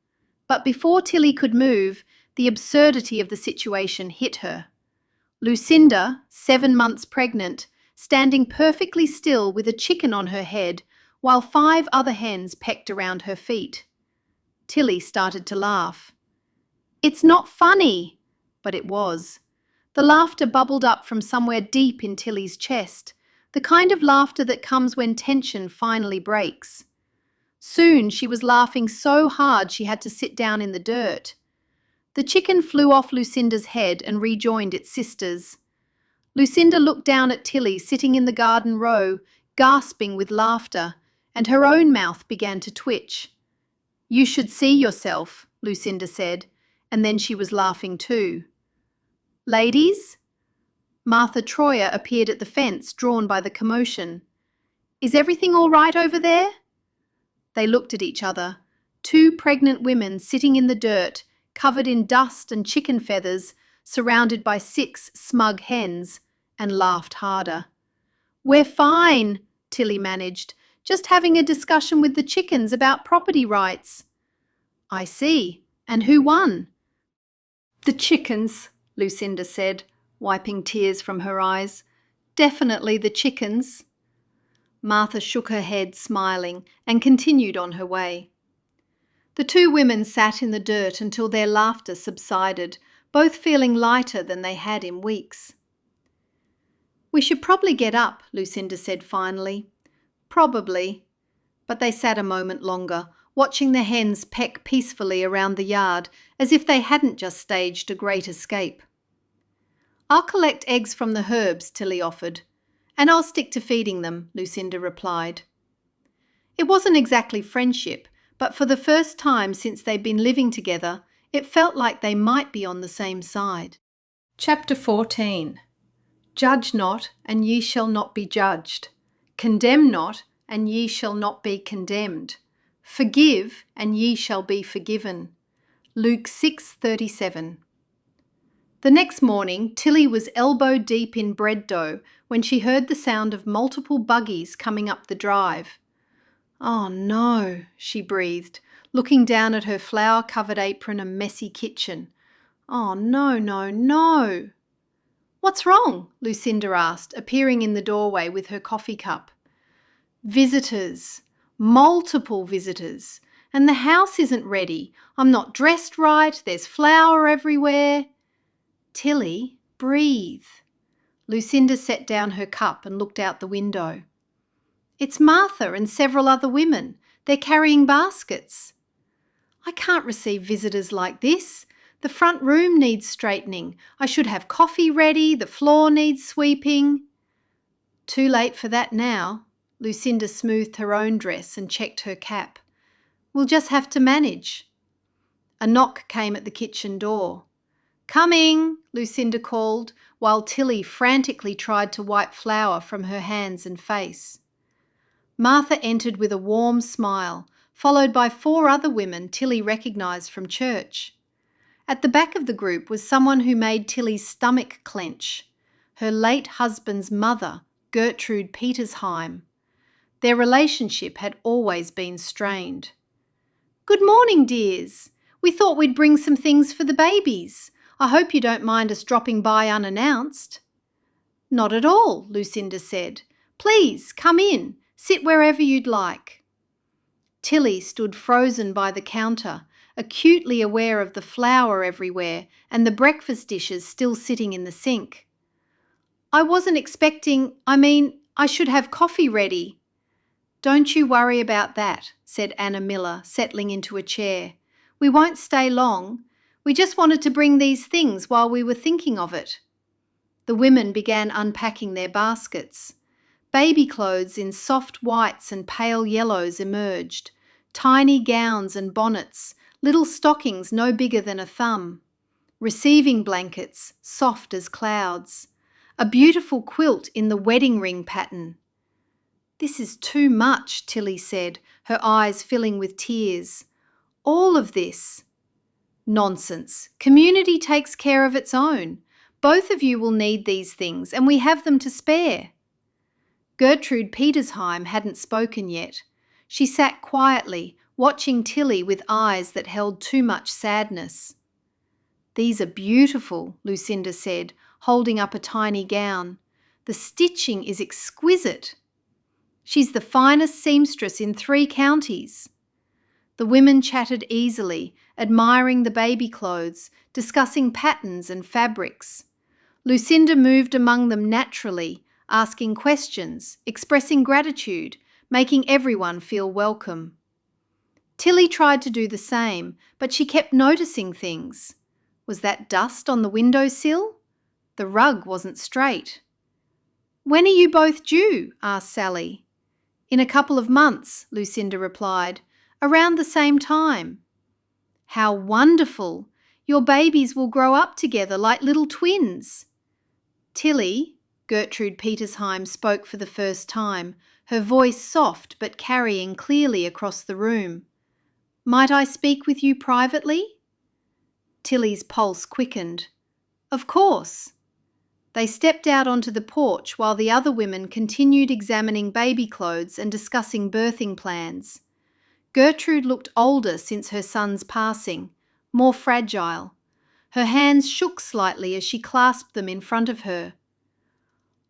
But before Tillie could move, the absurdity of the situation hit her. Lucinda, 7 months pregnant, standing perfectly still with a chicken on her head, while 5 other hens pecked around her feet. Tillie started to laugh. It's not funny, but it was. The laughter bubbled up from somewhere deep in Tillie's chest, the kind of laughter that comes when tension finally breaks. Soon she was laughing so hard she had to sit down in the dirt. The chicken flew off Lucinda's head and rejoined its sisters. Lucinda looked down at Tillie sitting in the garden row, gasping with laughter, and her own mouth began to twitch. "You should see yourself," Lucinda said, and then she was laughing too. "Ladies?" Martha Troyer appeared at the fence, drawn by the commotion. "Is everything all right over there?" They looked at each other, two pregnant women sitting in the dirt, covered in dust and chicken feathers, surrounded by 6 smug hens, and laughed harder. "We're fine," Tillie managed, "just having a discussion with the chickens about property rights." "I see. And who won?" "The chickens," Lucinda said, wiping tears from her eyes. "Definitely the chickens." Martha shook her head, smiling, and continued on her way. The two women sat in the dirt until their laughter subsided, both feeling lighter than they had in weeks. "We should probably get up," Lucinda said finally. "Probably." But they sat a moment longer, watching the hens peck peacefully around the yard as if they hadn't just staged a great escape. "I'll collect eggs from the herbs," Tillie offered. "And I'll stick to feeding them," Lucinda replied. It wasn't exactly friendship, but for the first time since they'd been living together, it felt like they might be on the same side. Chapter 14. Judge not, and ye shall not be judged. Condemn not, and ye shall not be condemned. Forgive, and ye shall be forgiven. Luke 6:37. The next morning, Tillie was elbow deep in bread dough when she heard the sound of multiple buggies coming up the drive. "Oh no," she breathed, looking down at her flour-covered apron and messy kitchen. "Oh no, no, no." "What's wrong?" Lucinda asked, appearing in the doorway with her coffee cup. "Visitors. Multiple visitors. And the house isn't ready. I'm not dressed right. There's flour everywhere." "Tillie, breathe." Lucinda set down her cup and looked out the window. "It's Martha and several other women. They're carrying baskets." "I can't receive visitors like this. The front room needs straightening. I should have coffee ready. The floor needs sweeping." "Too late for that now." Lucinda smoothed her own dress and checked her cap. "We'll just have to manage." A knock came at the kitchen door. "Coming," Lucinda called, while Tillie frantically tried to wipe flour from her hands and face. Martha entered with a warm smile, followed by 4 other women Tillie recognised from church. At the back of the group was someone who made Tillie's stomach clench, her late husband's mother, Gertrude Petersheim. Their relationship had always been strained. "Good morning, dears. We thought we'd bring some things for the babies. I hope you don't mind us dropping by unannounced." "Not at all," Lucinda said. "Please, come in. Sit wherever you'd like." Tillie stood frozen by the counter, acutely aware of the flour everywhere and the breakfast dishes still sitting in the sink. "I wasn't expecting, I should have coffee ready." "Don't you worry about that," said Anna Miller, settling into a chair. "We won't stay long. We just wanted to bring these things while we were thinking of it." The women began unpacking their baskets. Baby clothes in soft whites and pale yellows emerged, tiny gowns and bonnets, little stockings no bigger than a thumb, receiving blankets, soft as clouds, a beautiful quilt in the wedding ring pattern. "This is too much," Tillie said, her eyes filling with tears. "All of this." "Nonsense. Community takes care of its own. Both of you will need these things, and we have them to spare." Gertrude Petersheim hadn't spoken yet. She sat quietly, watching Tillie with eyes that held too much sadness. "These are beautiful," Lucinda said, holding up a tiny gown. "The stitching is exquisite." "She's the finest seamstress in 3 counties." The women chatted easily, admiring the baby clothes, discussing patterns and fabrics. Lucinda moved among them naturally, asking questions, expressing gratitude, making everyone feel welcome. Tillie tried to do the same, but she kept noticing things. Was that dust on the windowsill? The rug wasn't straight. "When are you both due?" asked Sally. In a couple of months, Lucinda replied, around the same time. How wonderful! Your babies will grow up together like little twins. Tillie, Gertrude Petersheim spoke for the first time, her voice soft but carrying clearly across the room. Might I speak with you privately? Tillie's pulse quickened. Of course. They stepped out onto the porch while the other women continued examining baby clothes and discussing birthing plans. Gertrude looked older since her son's passing, more fragile. Her hands shook slightly as she clasped them in front of her.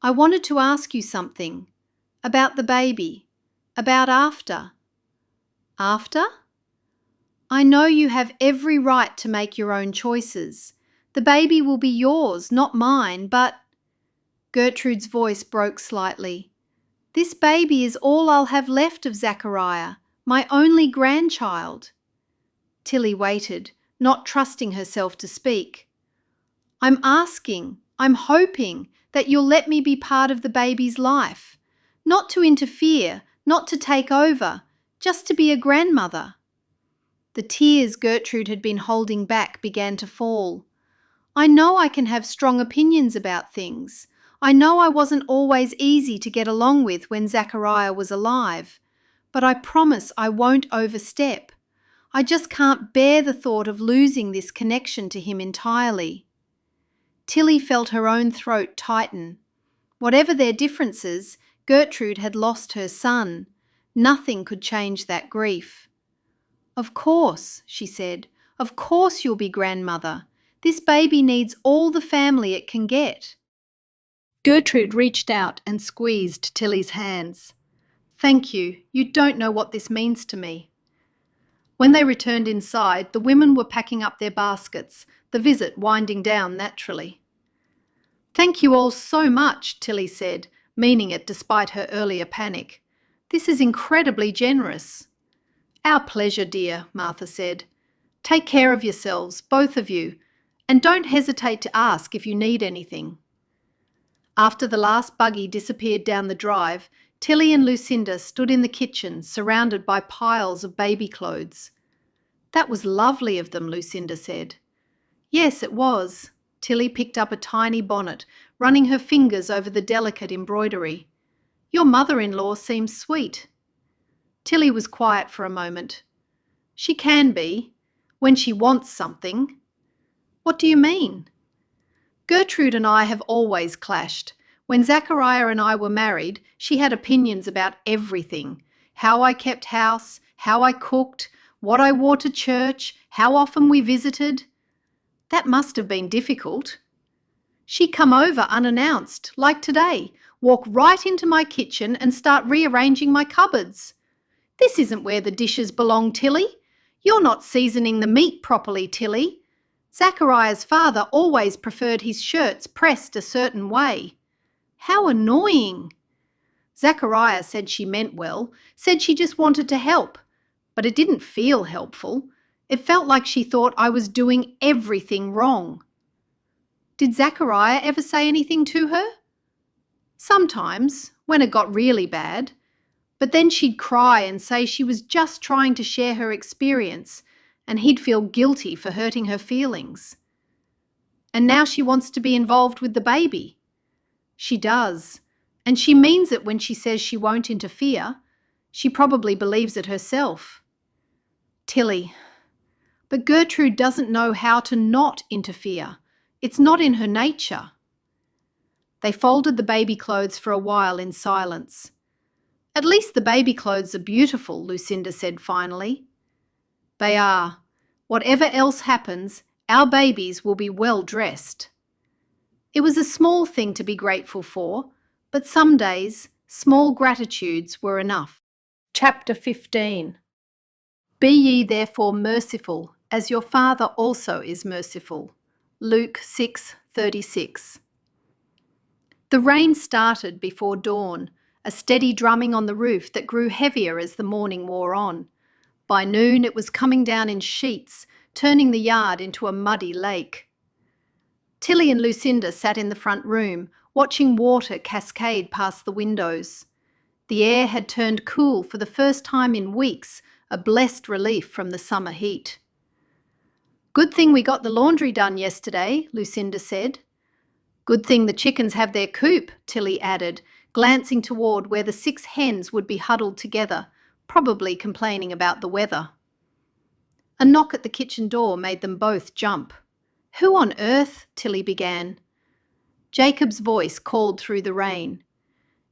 I wanted to ask you something. About the baby. About after. After? I know you have every right to make your own choices. The baby will be yours, not mine, but... Gertrude's voice broke slightly. This baby is all I'll have left of Zachariah, my only grandchild. Tillie waited, not trusting herself to speak. I'm asking, I'm hoping that you'll let me be part of the baby's life. Not to interfere, not to take over, just to be a grandmother. The tears Gertrude had been holding back began to fall. I know I can have strong opinions about things. I know I wasn't always easy to get along with when Zachariah was alive, but I promise I won't overstep. I just can't bear the thought of losing this connection to him entirely. Tillie felt her own throat tighten. Whatever their differences, Gertrude had lost her son. Nothing could change that grief. Of course, she said, of course you'll be grandmother. This baby needs all the family it can get. Gertrude reached out and squeezed Tillie's hands. Thank you. You don't know what this means to me. When they returned inside, the women were packing up their baskets, the visit winding down naturally. Thank you all so much, Tillie said, meaning it despite her earlier panic. This is incredibly generous. Our pleasure, dear, Martha said. Take care of yourselves, both of you, and don't hesitate to ask if you need anything. After the last buggy disappeared down the drive, Tillie and Lucinda stood in the kitchen, surrounded by piles of baby clothes. That was lovely of them, Lucinda said. Yes, it was. Tillie picked up a tiny bonnet, running her fingers over the delicate embroidery. Your mother-in-law seems sweet. Tillie was quiet for a moment. She can be, when she wants something. What do you mean? Gertrude and I have always clashed. When Zachariah and I were married, she had opinions about everything. How I kept house, how I cooked, what I wore to church, how often we visited. That must have been difficult. She'd come over unannounced, like today, walk right into my kitchen and start rearranging my cupboards. This isn't where the dishes belong, Tillie. You're not seasoning the meat properly, Tillie. Zachariah's father always preferred his shirts pressed a certain way. How annoying. Zachariah said she meant well, said she just wanted to help, but it didn't feel helpful. It felt like she thought I was doing everything wrong. Did Zachariah ever say anything to her? Sometimes, when it got really bad. But then she'd cry and say she was just trying to share her experience, and he'd feel guilty for hurting her feelings. And now she wants to be involved with the baby. She does, and she means it when she says she won't interfere. She probably believes it herself. Tillie. But Gertrude doesn't know how to not interfere. It's not in her nature. They folded the baby clothes for a while in silence. At least the baby clothes are beautiful, Lucinda said finally. They are. Whatever else happens, our babies will be well dressed. It was a small thing to be grateful for, but some days, small gratitudes were enough. Chapter 15. Be ye therefore merciful, as your Father also is merciful. Luke 6:36. The rain started before dawn, a steady drumming on the roof that grew heavier as the morning wore on. By noon it was coming down in sheets, turning the yard into a muddy lake. Tillie and Lucinda sat in the front room, watching water cascade past the windows. The air had turned cool for the first time in weeks, a blessed relief from the summer heat. "Good thing we got the laundry done yesterday," Lucinda said. "Good thing the chickens have their coop," Tillie added, glancing toward where the 6 hens would be huddled together, probably complaining about the weather. A knock at the kitchen door made them both jump. "Who on earth?" Tillie began. Jacob's voice called through the rain.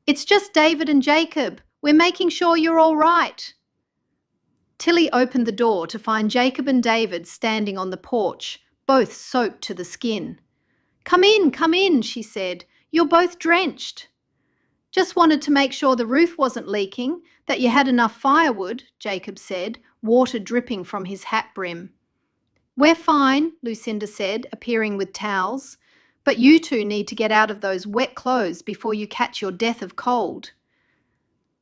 "It's just David and Jacob. We're making sure you're all right." Tillie opened the door to find Jacob and David standing on the porch, both soaked to the skin. Come in," she said. "You're both drenched." "Just wanted to make sure the roof wasn't leaking, that you had enough firewood," Jacob said, water dripping from his hat brim. "We're fine," Lucinda said, appearing with towels. "But you two need to get out of those wet clothes before you catch your death of cold."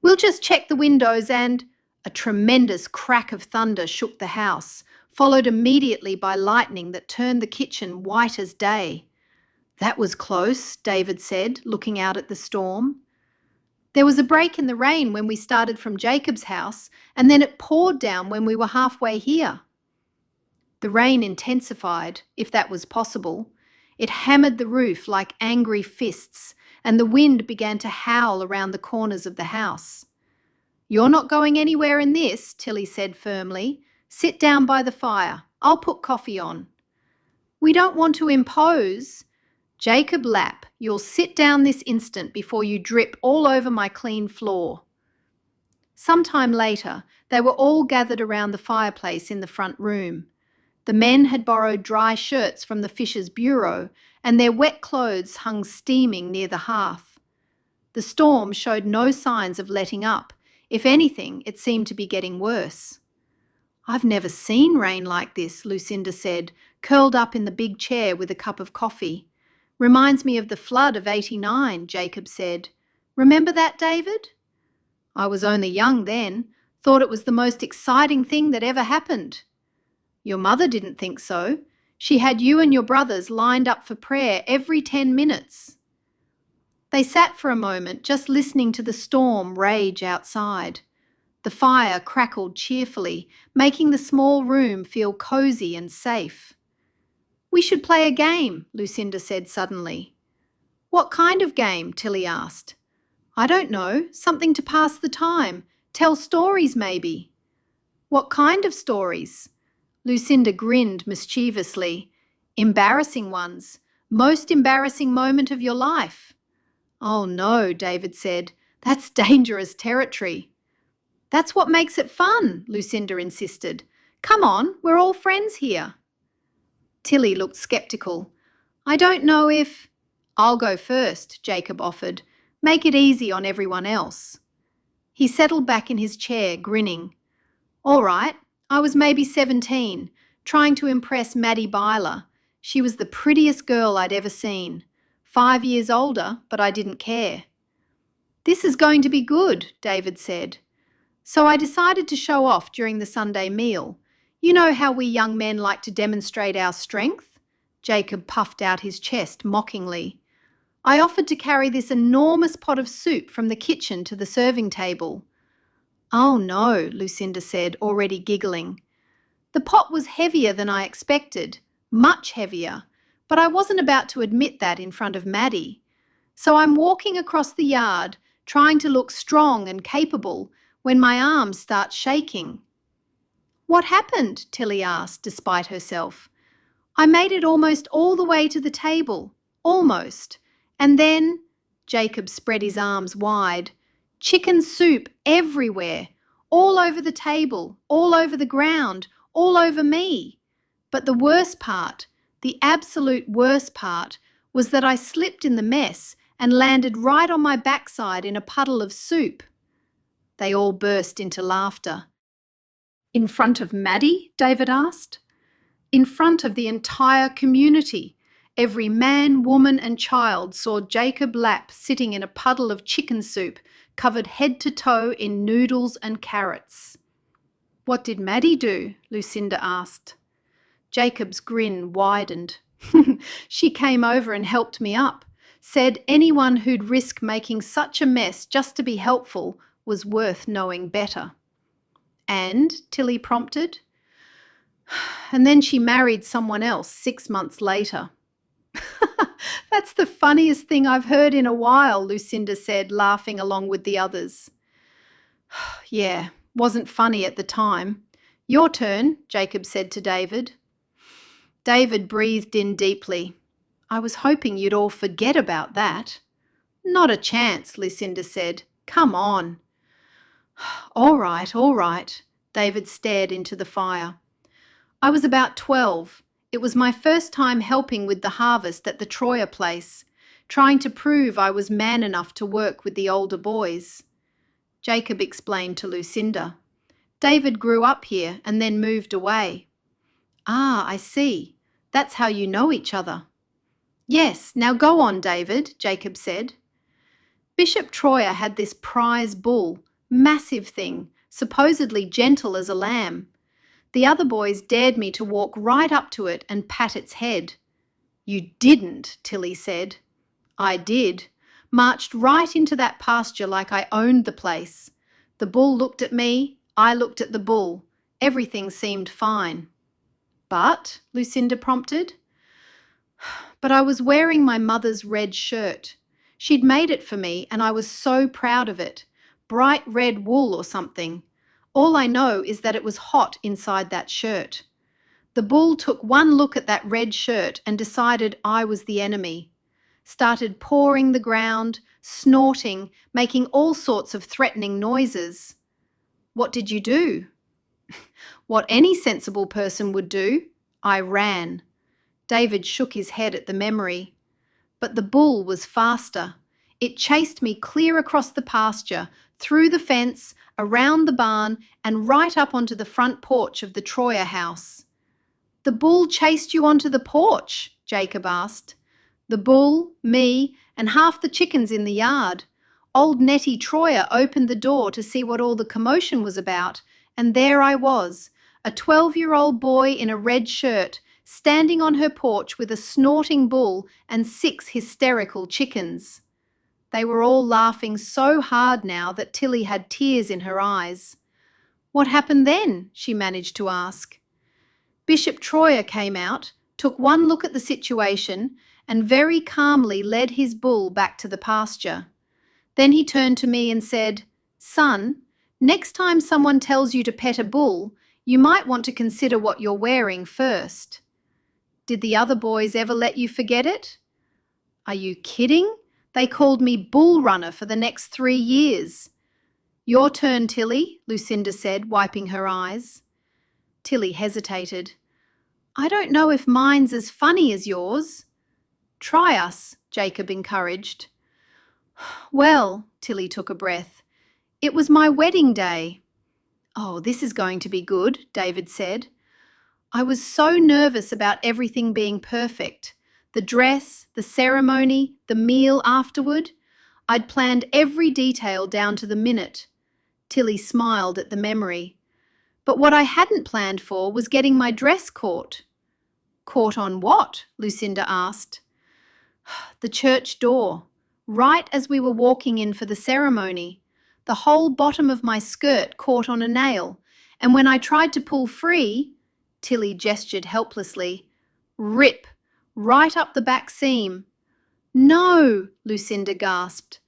"We'll just check the windows and—" A tremendous crack of thunder shook the house, followed immediately by lightning that turned the kitchen white as day. "That was close," David said, looking out at the storm. "There was a break in the rain when we started from Jacob's house, and then it poured down when we were halfway here." The rain intensified, if that was possible. It hammered the roof like angry fists, and the wind began to howl around the corners of the house. "You're not going anywhere in this," Tillie said firmly. "Sit down by the fire. I'll put coffee on." "We don't want to impose." "Jacob Lapp, you'll sit down this instant before you drip all over my clean floor." Sometime later, they were all gathered around the fireplace in the front room. The men had borrowed dry shirts from the Fisher's bureau, and their wet clothes hung steaming near the hearth. The storm showed no signs of letting up. If anything, it seemed to be getting worse. "I've never seen rain like this," Lucinda said, curled up in the big chair with a cup of coffee. "Reminds me of the flood of '89, Jacob said. "Remember that, David?" "I was only young then. Thought it was the most exciting thing that ever happened." "Your mother didn't think so. She had you and your brothers lined up for prayer every 10 minutes. They sat for a moment, just listening to the storm rage outside. The fire crackled cheerfully, making the small room feel cozy and safe. "We should play a game," Lucinda said suddenly. "What kind of game?" Tillie asked. "I don't know. Something to pass the time. Tell stories, maybe." "What kind of stories?" Lucinda grinned mischievously. "Embarrassing ones. Most embarrassing moment of your life." "Oh no," David said. "That's dangerous territory." "That's what makes it fun," Lucinda insisted. "Come on, we're all friends here." Tillie looked sceptical. "I don't know if—" "I'll go first," Jacob offered. "Make it easy on everyone else." He settled back in his chair, grinning. "All right, I was maybe 17, trying to impress Maddie Byler. She was the prettiest girl I'd ever seen. 5 years older, but I didn't care." "This is going to be good," David said. "So I decided to show off during the Sunday meal. You know how we young men like to demonstrate our strength?" Jacob puffed out his chest mockingly. "I offered to carry this enormous pot of soup from the kitchen to the serving table." "Oh no," Lucinda said, already giggling. "The pot was heavier than I expected, much heavier, but I wasn't about to admit that in front of Maddie. So I'm walking across the yard, trying to look strong and capable, when my arms start shaking." "What happened?" Tillie asked, despite herself. "I made it almost all the way to the table. Almost. And then—" Jacob spread his arms wide. "Chicken soup everywhere. All over the table, all over the ground, all over me. But the worst part, the absolute worst part, was that I slipped in the mess and landed right on my backside in a puddle of soup." They all burst into laughter. "In front of Maddie?" David asked. "In front of the entire community. Every man, woman and child saw Jacob Lapp sitting in a puddle of chicken soup, covered head to toe in noodles and carrots." "What did Maddie do?" Lucinda asked. Jacob's grin widened. "She came over and helped me up. said anyone who'd risk making such a mess just to be helpful was worth knowing better. And, Tillie prompted. And then she married someone else 6 months later. That's the funniest thing I've heard in a while, Lucinda said, laughing along with the others. Yeah, wasn't funny at the time. Your turn, Jacob said to David. David breathed in deeply. I was hoping you'd all forget about that. Not a chance, Lucinda said. Come on. All right, David stared into the fire. I was about 12. It was my first time helping with the harvest at the Troyer place, trying to prove I was man enough to work with the older boys. Jacob explained to Lucinda. David grew up here and then moved away. Ah, I see. That's how you know each other. Yes, now go on, David, Jacob said. Bishop Troyer had this prize bull, massive thing, supposedly gentle as a lamb. The other boys dared me to walk right up to it and pat its head. You didn't, Tillie said. I did. Marched right into that pasture like I owned the place. The bull looked at me, I looked at the bull. Everything seemed fine. But, Lucinda prompted. But I was wearing my mother's red shirt. She'd made it for me and I was so proud of it. Bright red wool or something. All I know is that it was hot inside that shirt. The bull took one look at that red shirt and decided I was the enemy. Started pawing the ground, snorting, making all sorts of threatening noises. What did you do? What any sensible person would do. I ran. David shook his head at the memory. But the bull was faster. It chased me clear across the pasture, through the fence, around the barn, and right up onto the front porch of the Troyer house. The bull chased you onto the porch? Jacob asked. The bull, me, and half the chickens in the yard. Old Nettie Troyer opened the door to see what all the commotion was about, and there I was, a 12-year-old boy in a red shirt, standing on her porch with a snorting bull and 6 hysterical chickens. They were all laughing so hard now that Tillie had tears in her eyes. What happened then? She managed to ask. Bishop Troyer came out, took one look at the situation, and very calmly led his bull back to the pasture. Then he turned to me and said, Son, next time someone tells you to pet a bull, you might want to consider what you're wearing first. Did the other boys ever let you forget it? Are you kidding? They called me Bull Runner for the next 3 years. Your turn, Tillie, Lucinda said, wiping her eyes. Tillie hesitated. I don't know if mine's as funny as yours. Try us, Jacob encouraged. Well, Tillie took a breath. It was my wedding day. Oh, this is going to be good, David said. I was so nervous about everything being perfect. The dress, the ceremony, the meal afterward. I'd planned every detail down to the minute. Tillie smiled at the memory. But what I hadn't planned for was getting my dress caught. Caught on what? Lucinda asked. The church door, right as we were walking in for the ceremony. The whole bottom of my skirt caught on a nail, and when I tried to pull free, Tillie gestured helplessly, rip, right up the back seam. No, Lucinda gasped.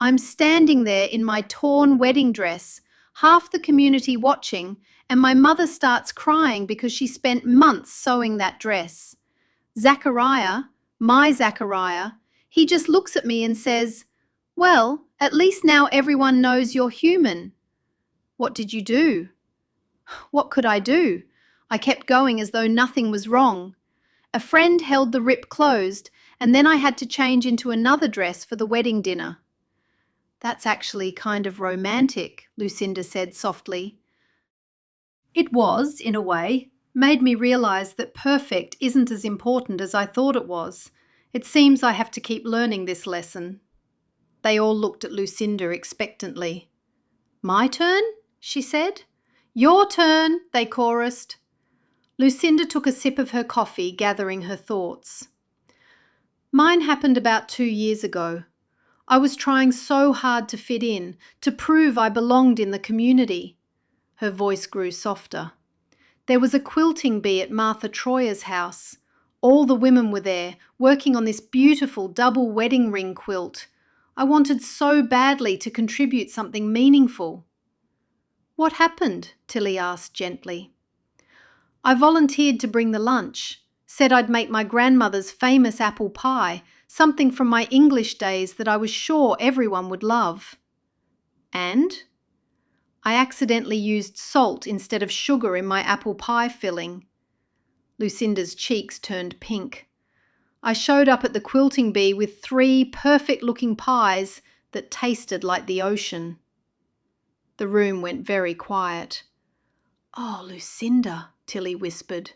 I'm standing there in my torn wedding dress, half the community watching, and my mother starts crying because she spent months sewing that dress. Zachariah, my Zachariah, he just looks at me and says, Well, at least now everyone knows you're human. What did you do? What could I do? I kept going as though nothing was wrong. A friend held the rip closed, and then I had to change into another dress for the wedding dinner. That's actually kind of romantic, Lucinda said softly. It was, in a way, made me realise that perfect isn't as important as I thought it was. It seems I have to keep learning this lesson. They all looked at Lucinda expectantly. My turn? She said. Your turn, they chorused. Lucinda took a sip of her coffee, gathering her thoughts. Mine happened about 2 years ago. I was trying so hard to fit in, to prove I belonged in the community. Her voice grew softer. There was a quilting bee at Martha Troyer's house. All the women were there, working on this beautiful double wedding ring quilt. I wanted so badly to contribute something meaningful. What happened? Tillie asked gently. I volunteered to bring the lunch, said I'd make my grandmother's famous apple pie, something from my English days that I was sure everyone would love. And? I accidentally used salt instead of sugar in my apple pie filling. Lucinda's cheeks turned pink. I showed up at the quilting bee with 3 perfect-looking pies that tasted like the ocean. The room went very quiet. "Oh, Lucinda," Tillie whispered.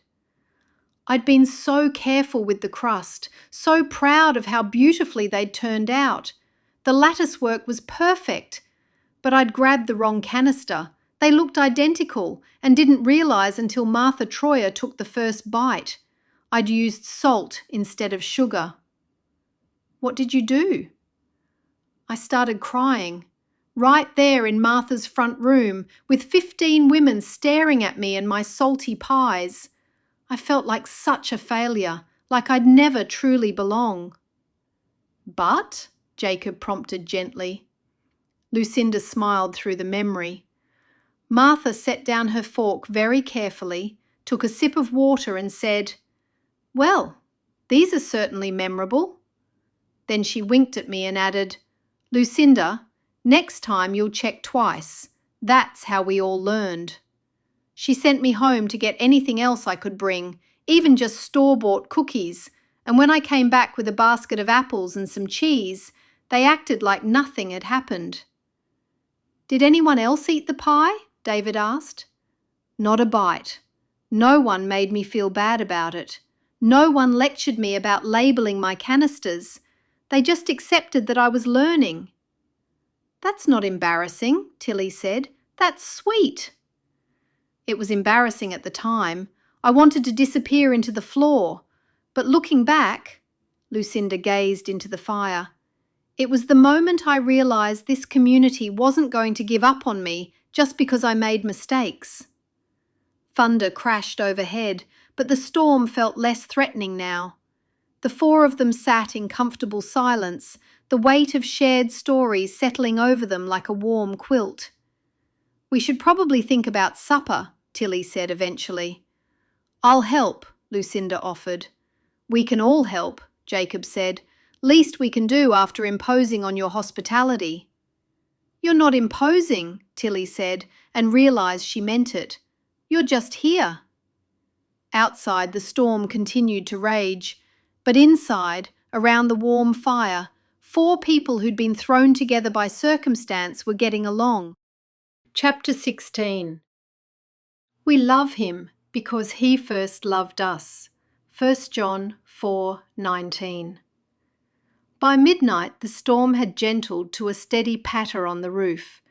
I'd been so careful with the crust, so proud of how beautifully they'd turned out. The lattice work was perfect, but I'd grabbed the wrong canister. They looked identical and didn't realise until Martha Troyer took the first bite. I'd used salt instead of sugar. What did you do? I started crying. Right there in Martha's front room, with 15 women staring at me and my salty pies. I felt like such a failure, like I'd never truly belong. But, Jacob prompted gently. Lucinda smiled through the memory. Martha set down her fork very carefully, took a sip of water and said, "Well, these are certainly memorable." Then she winked at me and added, "Lucinda, next time you'll check twice. That's how we all learned." She sent me home to get anything else I could bring, even just store-bought cookies, and when I came back with a basket of apples and some cheese, they acted like nothing had happened. "Did anyone else eat the pie?" David asked. Not a bite. No one made me feel bad about it. No one lectured me about labelling my canisters. They just accepted that I was learning. "That's not embarrassing," Tillie said. "That's sweet." It was embarrassing at the time. I wanted to disappear into the floor. But looking back, Lucinda gazed into the fire. It was the moment I realised this community wasn't going to give up on me just because I made mistakes. Thunder crashed overhead, but the storm felt less threatening now. The 4 of them sat in comfortable silence, the weight of shared stories settling over them like a warm quilt. "We should probably think about supper," Tillie said eventually. "I'll help," Lucinda offered. "We can all help," Jacob said. "Least we can do after imposing on your hospitality." "You're not imposing," Tillie said, and realised she meant it. "You're just here." Outside, the storm continued to rage, but inside, around the warm fire, 4 people who'd been thrown together by circumstance were getting along. Chapter 16. We love him because he first loved us. 1 John 4:19. By midnight, the storm had gentled to a steady patter on the roof.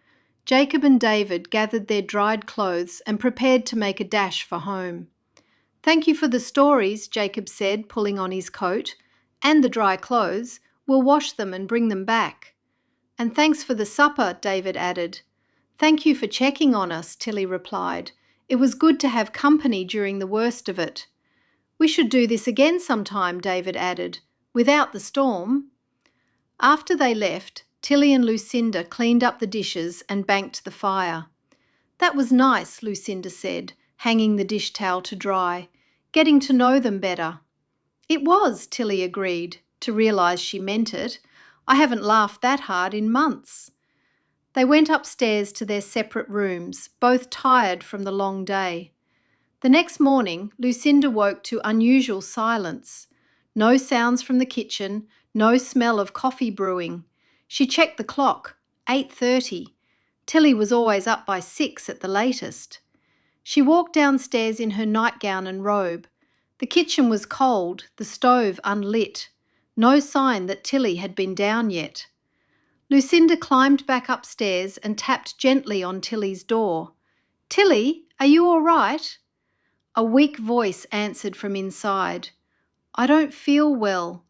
Jacob and David gathered their dried clothes and prepared to make a dash for home. "Thank you for the stories," Jacob said, pulling on his coat. "And the dry clothes. We'll wash them and bring them back." "And thanks for the supper," David added. "Thank you for checking on us," Tillie replied. "It was good to have company during the worst of it." "We should do this again sometime," David added, "without the storm." After they left, Tillie and Lucinda cleaned up the dishes and banked the fire. "That was nice," Lucinda said, hanging the dish towel to dry, "getting to know them better." "It was," Tillie agreed, to realise she meant it. "I haven't laughed that hard in months." They went upstairs to their separate rooms, both tired from the long day. The next morning, Lucinda woke to unusual silence. No sounds from the kitchen, no smell of coffee brewing. She checked the clock, 8:30. Tillie was always up by 6 at the latest. She walked downstairs in her nightgown and robe. The kitchen was cold, the stove unlit. No sign that Tillie had been down yet. Lucinda climbed back upstairs and tapped gently on Tillie's door. "Tillie, are you all right?" A weak voice answered from inside. "I don't feel well."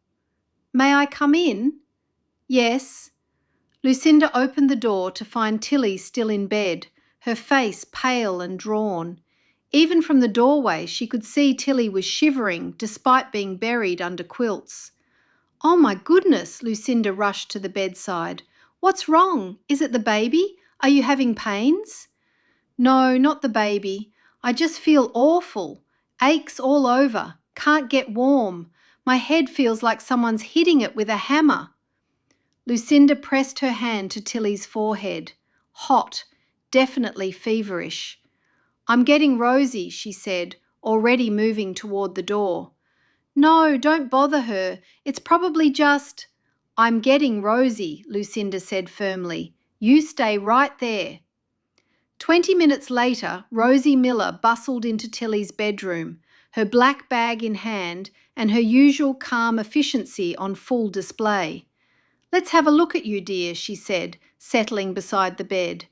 May I come in?" "Yes." Lucinda opened the door to find Tillie still in bed, her face pale and drawn. Even from the doorway she could see Tillie was shivering despite being buried under quilts. "Oh my goodness," Lucinda rushed to the bedside. "What's wrong? Is it the baby? Are you having pains?" "No, not the baby. I just feel awful. Aches all over. Can't get warm. My head feels like someone's hitting it with a hammer." Lucinda pressed her hand to Tillie's forehead. Hot, definitely feverish. "I'm getting rosy," she said, already moving toward the door. "No, don't bother her. It's probably just—" "I'm getting rosy," Lucinda said firmly. "You stay right there." 20 minutes later, Rosie Miller bustled into Tillie's bedroom, her black bag in hand and her usual calm efficiency on full display. "Let's have a look at you, dear," she said, settling beside the bed.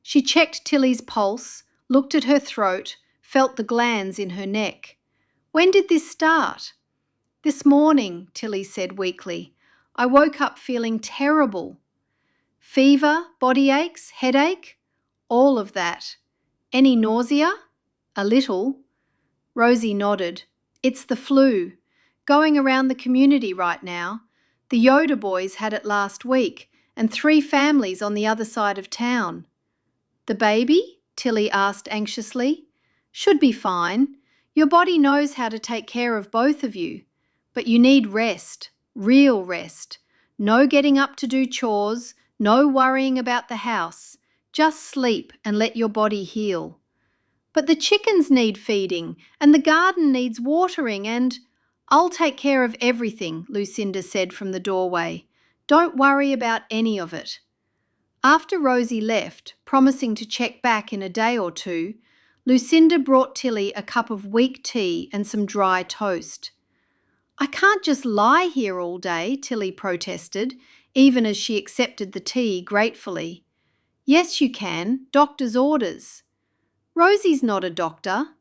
She checked Tillie's pulse, looked at her throat, felt the glands in her neck. "When did this start?" "This morning," Tillie said weakly. "I woke up feeling terrible." "Fever, body aches, headache?" "All of that." "Any nausea?" "A little." Rosie nodded. "It's the flu. Going around the community right now. The Yoda boys had it last week, and 3 families on the other side of town." "The baby?" Tillie asked anxiously. "Should be fine. Your body knows how to take care of both of you. But you need rest, real rest. No getting up to do chores, no worrying about the house. Just sleep and let your body heal." "But the chickens need feeding, and the garden needs watering, and—" "I'll take care of everything," Lucinda said from the doorway. "Don't worry about any of it." After Rosie left, promising to check back in a day or 2, Lucinda brought Tillie a cup of weak tea and some dry toast. "I can't just lie here all day," Tillie protested, even as she accepted the tea gratefully. "Yes, you can. Doctor's orders." "Rosie's not a doctor."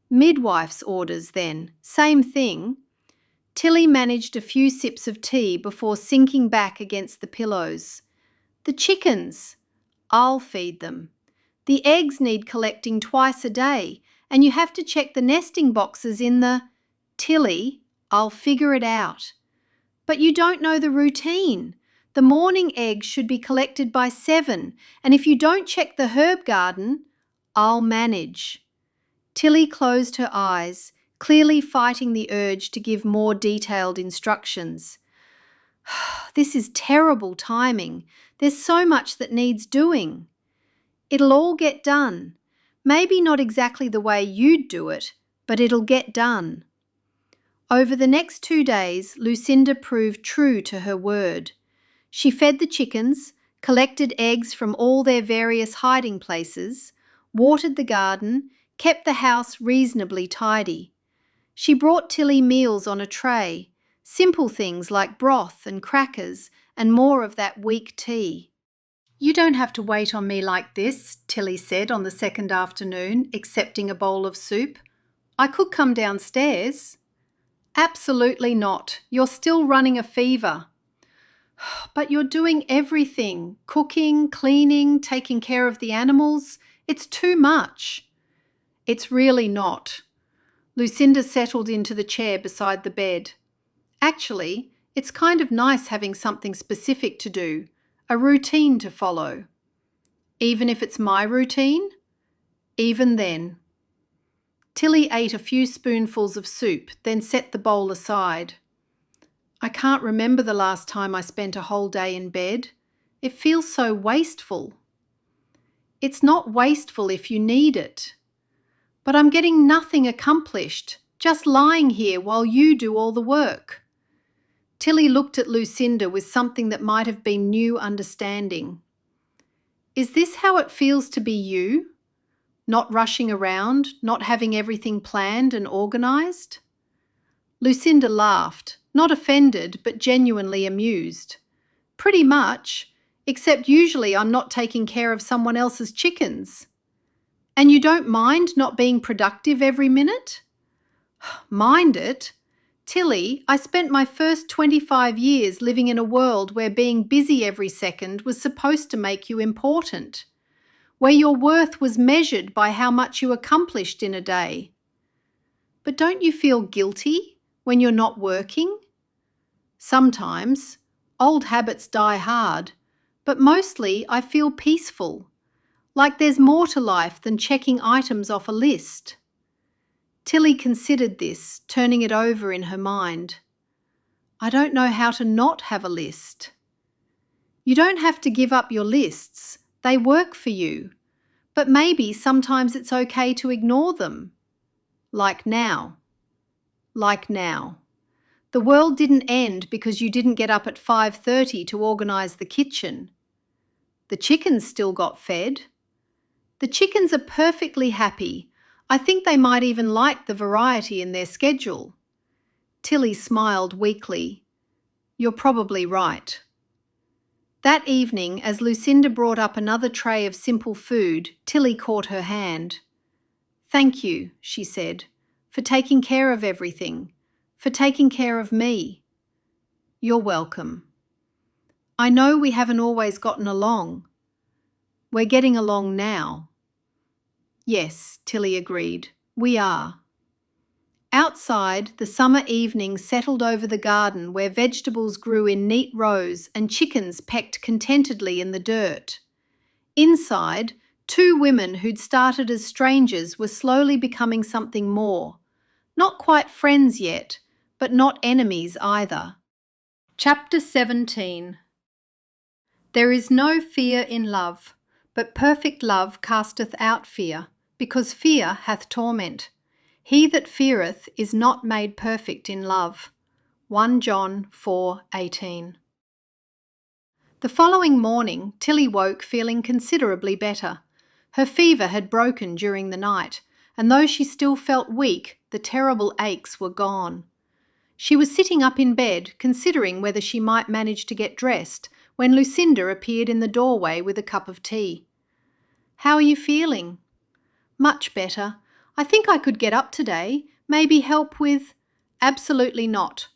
"Midwife's orders, then. Same thing." Tillie managed a few sips of tea before sinking back against the pillows. "The chickens." "I'll feed them." "The eggs need collecting twice a day, and you have to check the nesting boxes in the—" "Tillie, I'll figure it out." "But you don't know the routine. The morning eggs should be collected by 7, and if you don't check the herb garden—" "I'll manage." Tillie closed her eyes, clearly fighting the urge to give more detailed instructions. "This is terrible timing. There's so much that needs doing." "It'll all get done. Maybe not exactly the way you'd do it, but it'll get done." Over the next 2 days, Lucinda proved true to her word. She fed the chickens, collected eggs from all their various hiding places, watered the garden, kept the house reasonably tidy. She brought Tillie meals on a tray, simple things like broth and crackers and more of that weak tea. "You don't have to wait on me like this," Tillie said on the second afternoon, accepting a bowl of soup. "I could come downstairs." "Absolutely not. You're still running a fever." "But you're doing everything. Cooking, cleaning, taking care of the animals. It's too much." "It's really not." Lucinda settled into the chair beside the bed. "Actually, it's kind of nice having something specific to do, a routine to follow." "Even if it's my routine?" "Even then." Tillie ate a few spoonfuls of soup, then set the bowl aside. "I can't remember the last time I spent a whole day in bed. It feels so wasteful." "It's not wasteful if you need it." "But I'm getting nothing accomplished, just lying here while you do all the work." Tillie looked at Lucinda with something that might have been new understanding. "Is this how it feels to be you? Not rushing around, not having everything planned and organised?" Lucinda laughed, not offended but genuinely amused. "Pretty much, except usually I'm not taking care of someone else's chickens." "And you don't mind not being productive every minute?" "Mind it?" Tillie, I spent my first 25 years living in a world where being busy every second was supposed to make you important, where your worth was measured by how much you accomplished in a day. But don't you feel guilty when you're not working? Sometimes. Old habits die hard, but mostly I feel peaceful, like there's more to life than checking items off a list. Tillie considered this, turning it over in her mind. I don't know how to not have a list. You don't have to give up your lists. They work for you. But maybe sometimes it's okay to ignore them. Like now. Like now. The world didn't end because you didn't get up at 5:30 to organise the kitchen. The chickens still got fed. The chickens are perfectly happy. I think they might even like the variety in their schedule. Tillie smiled weakly. You're probably right. That evening, as Lucinda brought up another tray of simple food, Tillie caught her hand. Thank you, she said, for taking care of everything, for taking care of me. You're welcome. I know we haven't always gotten along. We're getting along now. Yes, Tillie agreed. We are. Outside, the summer evening settled over the garden where vegetables grew in neat rows and chickens pecked contentedly in the dirt. Inside, two women who'd started as strangers were slowly becoming something more. Not quite friends yet, but not enemies either. Chapter 17. There is no fear in love, but perfect love casteth out fear, because fear hath torment. He that feareth is not made perfect in love. 1 John 4:18. The following morning, Tillie woke feeling considerably better. Her fever had broken during the night, and though she still felt weak, the terrible aches were gone. She was sitting up in bed, considering whether she might manage to get dressed, when Lucinda appeared in the doorway with a cup of tea. How are you feeling? Much better. I think I could get up today, maybe help with... Absolutely not.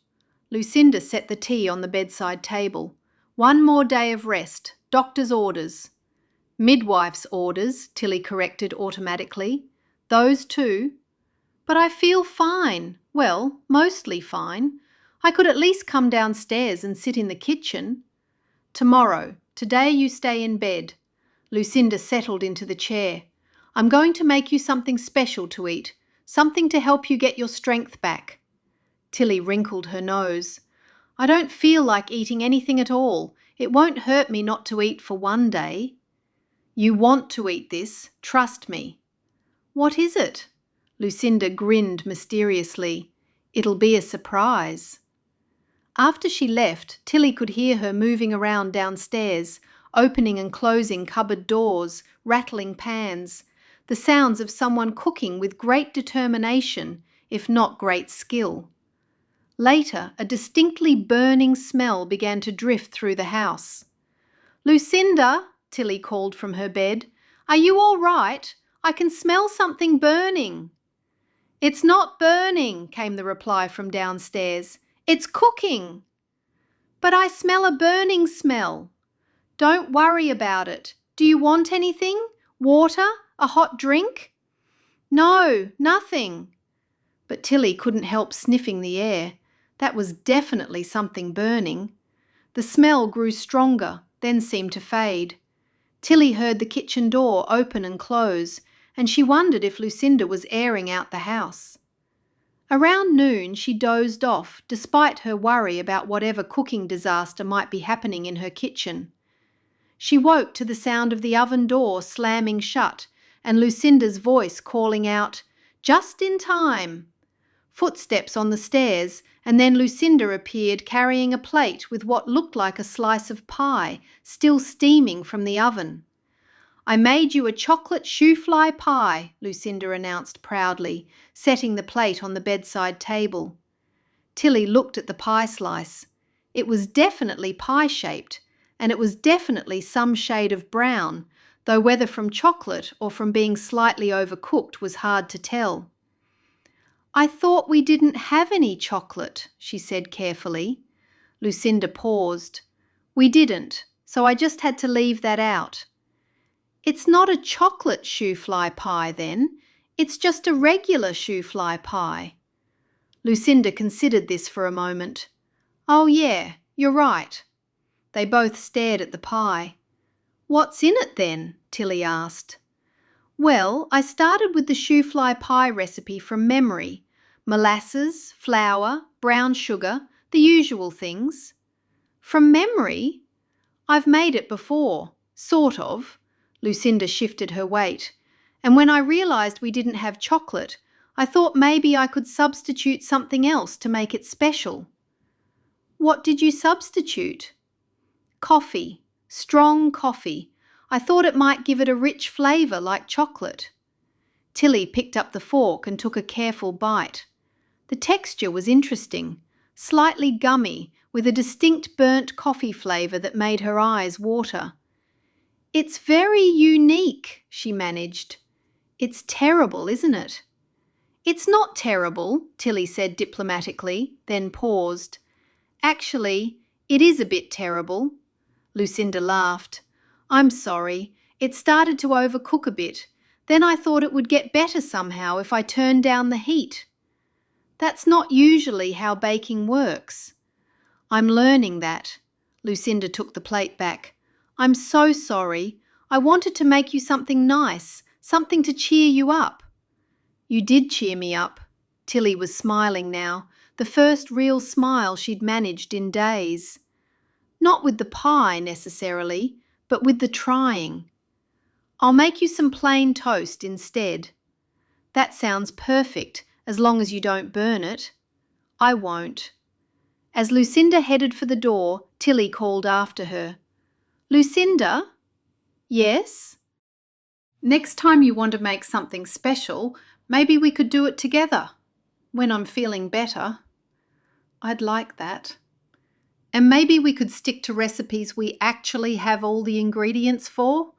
Lucinda set the tea on the bedside table. One more day of rest. Doctor's orders. Midwife's orders, Tillie corrected automatically. Those too. But I feel fine. Well, mostly fine. I could at least come downstairs and sit in the kitchen. Tomorrow. Today you stay in bed. Lucinda settled into the chair. I'm going to make you something special to eat, something to help you get your strength back. Tillie wrinkled her nose. I don't feel like eating anything at all. It won't hurt me not to eat for one day. You want to eat this, trust me. What is it? Lucinda grinned mysteriously. It'll be a surprise. After she left, Tillie could hear her moving around downstairs, opening and closing cupboard doors, rattling pans, the sounds of someone cooking with great determination, if not great skill. Later, a distinctly burning smell began to drift through the house. Lucinda, Tillie called from her bed, are you all right? I can smell something burning. It's not burning, came the reply from downstairs. It's cooking. But I smell a burning smell. Don't worry about it. Do you want anything? Water? A hot drink? No, nothing. But Tillie couldn't help sniffing the air. That was definitely something burning. The smell grew stronger, then seemed to fade. Tillie heard the kitchen door open and close, and she wondered if Lucinda was airing out the house. Around noon she dozed off, despite her worry about whatever cooking disaster might be happening in her kitchen. She woke to the sound of the oven door slamming shut and Lucinda's voice calling out, "Just in time!" Footsteps on the stairs, and then Lucinda appeared carrying a plate with what looked like a slice of pie, still steaming from the oven. "I made you a chocolate shoe-fly pie," Lucinda announced proudly, setting the plate on the bedside table. Tillie looked at the pie slice. It was definitely pie-shaped, and it was definitely some shade of brown, though whether from chocolate or from being slightly overcooked was hard to tell. I thought we didn't have any chocolate, she said carefully. Lucinda paused. We didn't, so I just had to leave that out. It's not a chocolate shoe-fly pie then. It's just a regular shoe-fly pie. Lucinda considered this for a moment. Oh yeah, you're right. They both stared at the pie. What's in it then? Tillie asked. Well, I started with the shoe-fly pie recipe from memory. Molasses, flour, brown sugar, the usual things. From memory? I've made it before, sort of. Lucinda shifted her weight. And when I realised we didn't have chocolate, I thought maybe I could substitute something else to make it special. What did you substitute? Coffee, strong coffee. I thought it might give it a rich flavour like chocolate. Tillie picked up the fork and took a careful bite. The texture was interesting, slightly gummy, with a distinct burnt coffee flavour that made her eyes water. It's very unique, she managed. It's terrible, isn't it? It's not terrible, Tillie said diplomatically, then paused. Actually, it is a bit terrible. Lucinda laughed. I'm sorry. It started to overcook a bit. Then I thought it would get better somehow if I turned down the heat. That's not usually how baking works. I'm learning that. Lucinda took the plate back. I'm so sorry. I wanted to make you something nice, something to cheer you up. You did cheer me up. Tillie was smiling now, the first real smile she'd managed in days. Not with the pie necessarily, but with the trying. I'll make you some plain toast instead. That sounds perfect, as long as you don't burn it. I won't. As Lucinda headed for the door, Tillie called after her. Lucinda? Yes? Next time you want to make something special, maybe we could do it together. When I'm feeling better. I'd like that. And maybe we could stick to recipes we actually have all the ingredients for?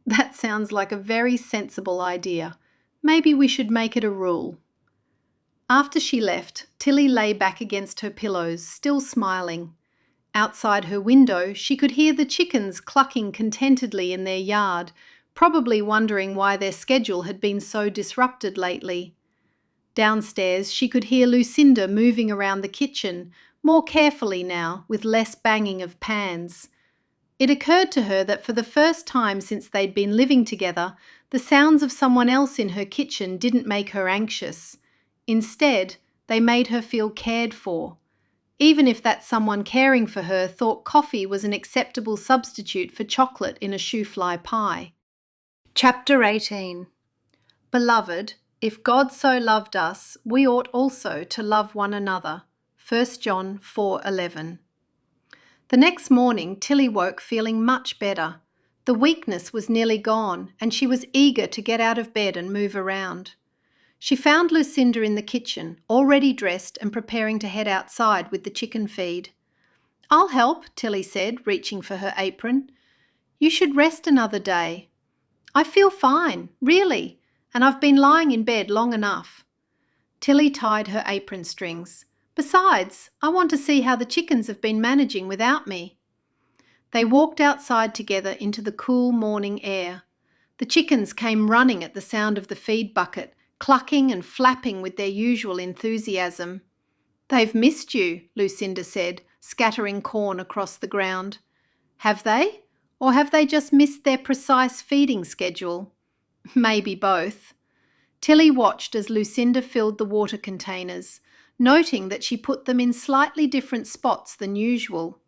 That sounds like a very sensible idea. Maybe we should make it a rule. After she left, Tillie lay back against her pillows, still smiling. Outside her window, she could hear the chickens clucking contentedly in their yard, probably wondering why their schedule had been so disrupted lately. Downstairs, she could hear Lucinda moving around the kitchen, more carefully now, with less banging of pans. It occurred to her that for the first time since they'd been living together, the sounds of someone else in her kitchen didn't make her anxious. Instead, they made her feel cared for, even if that someone caring for her thought coffee was an acceptable substitute for chocolate in a shoe-fly pie. Chapter 18. Beloved, if God so loved us, we ought also to love one another. 1 John 4:11. The next morning, Tillie woke feeling much better. The weakness was nearly gone, and she was eager to get out of bed and move around. She found Lucinda in the kitchen, already dressed and preparing to head outside with the chicken feed. I'll help, Tillie said, reaching for her apron. You should rest another day. I feel fine, really, and I've been lying in bed long enough. Tillie tied her apron strings. Besides, I want to see how the chickens have been managing without me. They walked outside together into the cool morning air. The chickens came running at the sound of the feed bucket, clucking and flapping with their usual enthusiasm. They've missed you, Lucinda said, scattering corn across the ground. Have they? Or have they just missed their precise feeding schedule? Maybe both. Tillie watched as Lucinda filled the water containers, noting that she put them in slightly different spots than usual.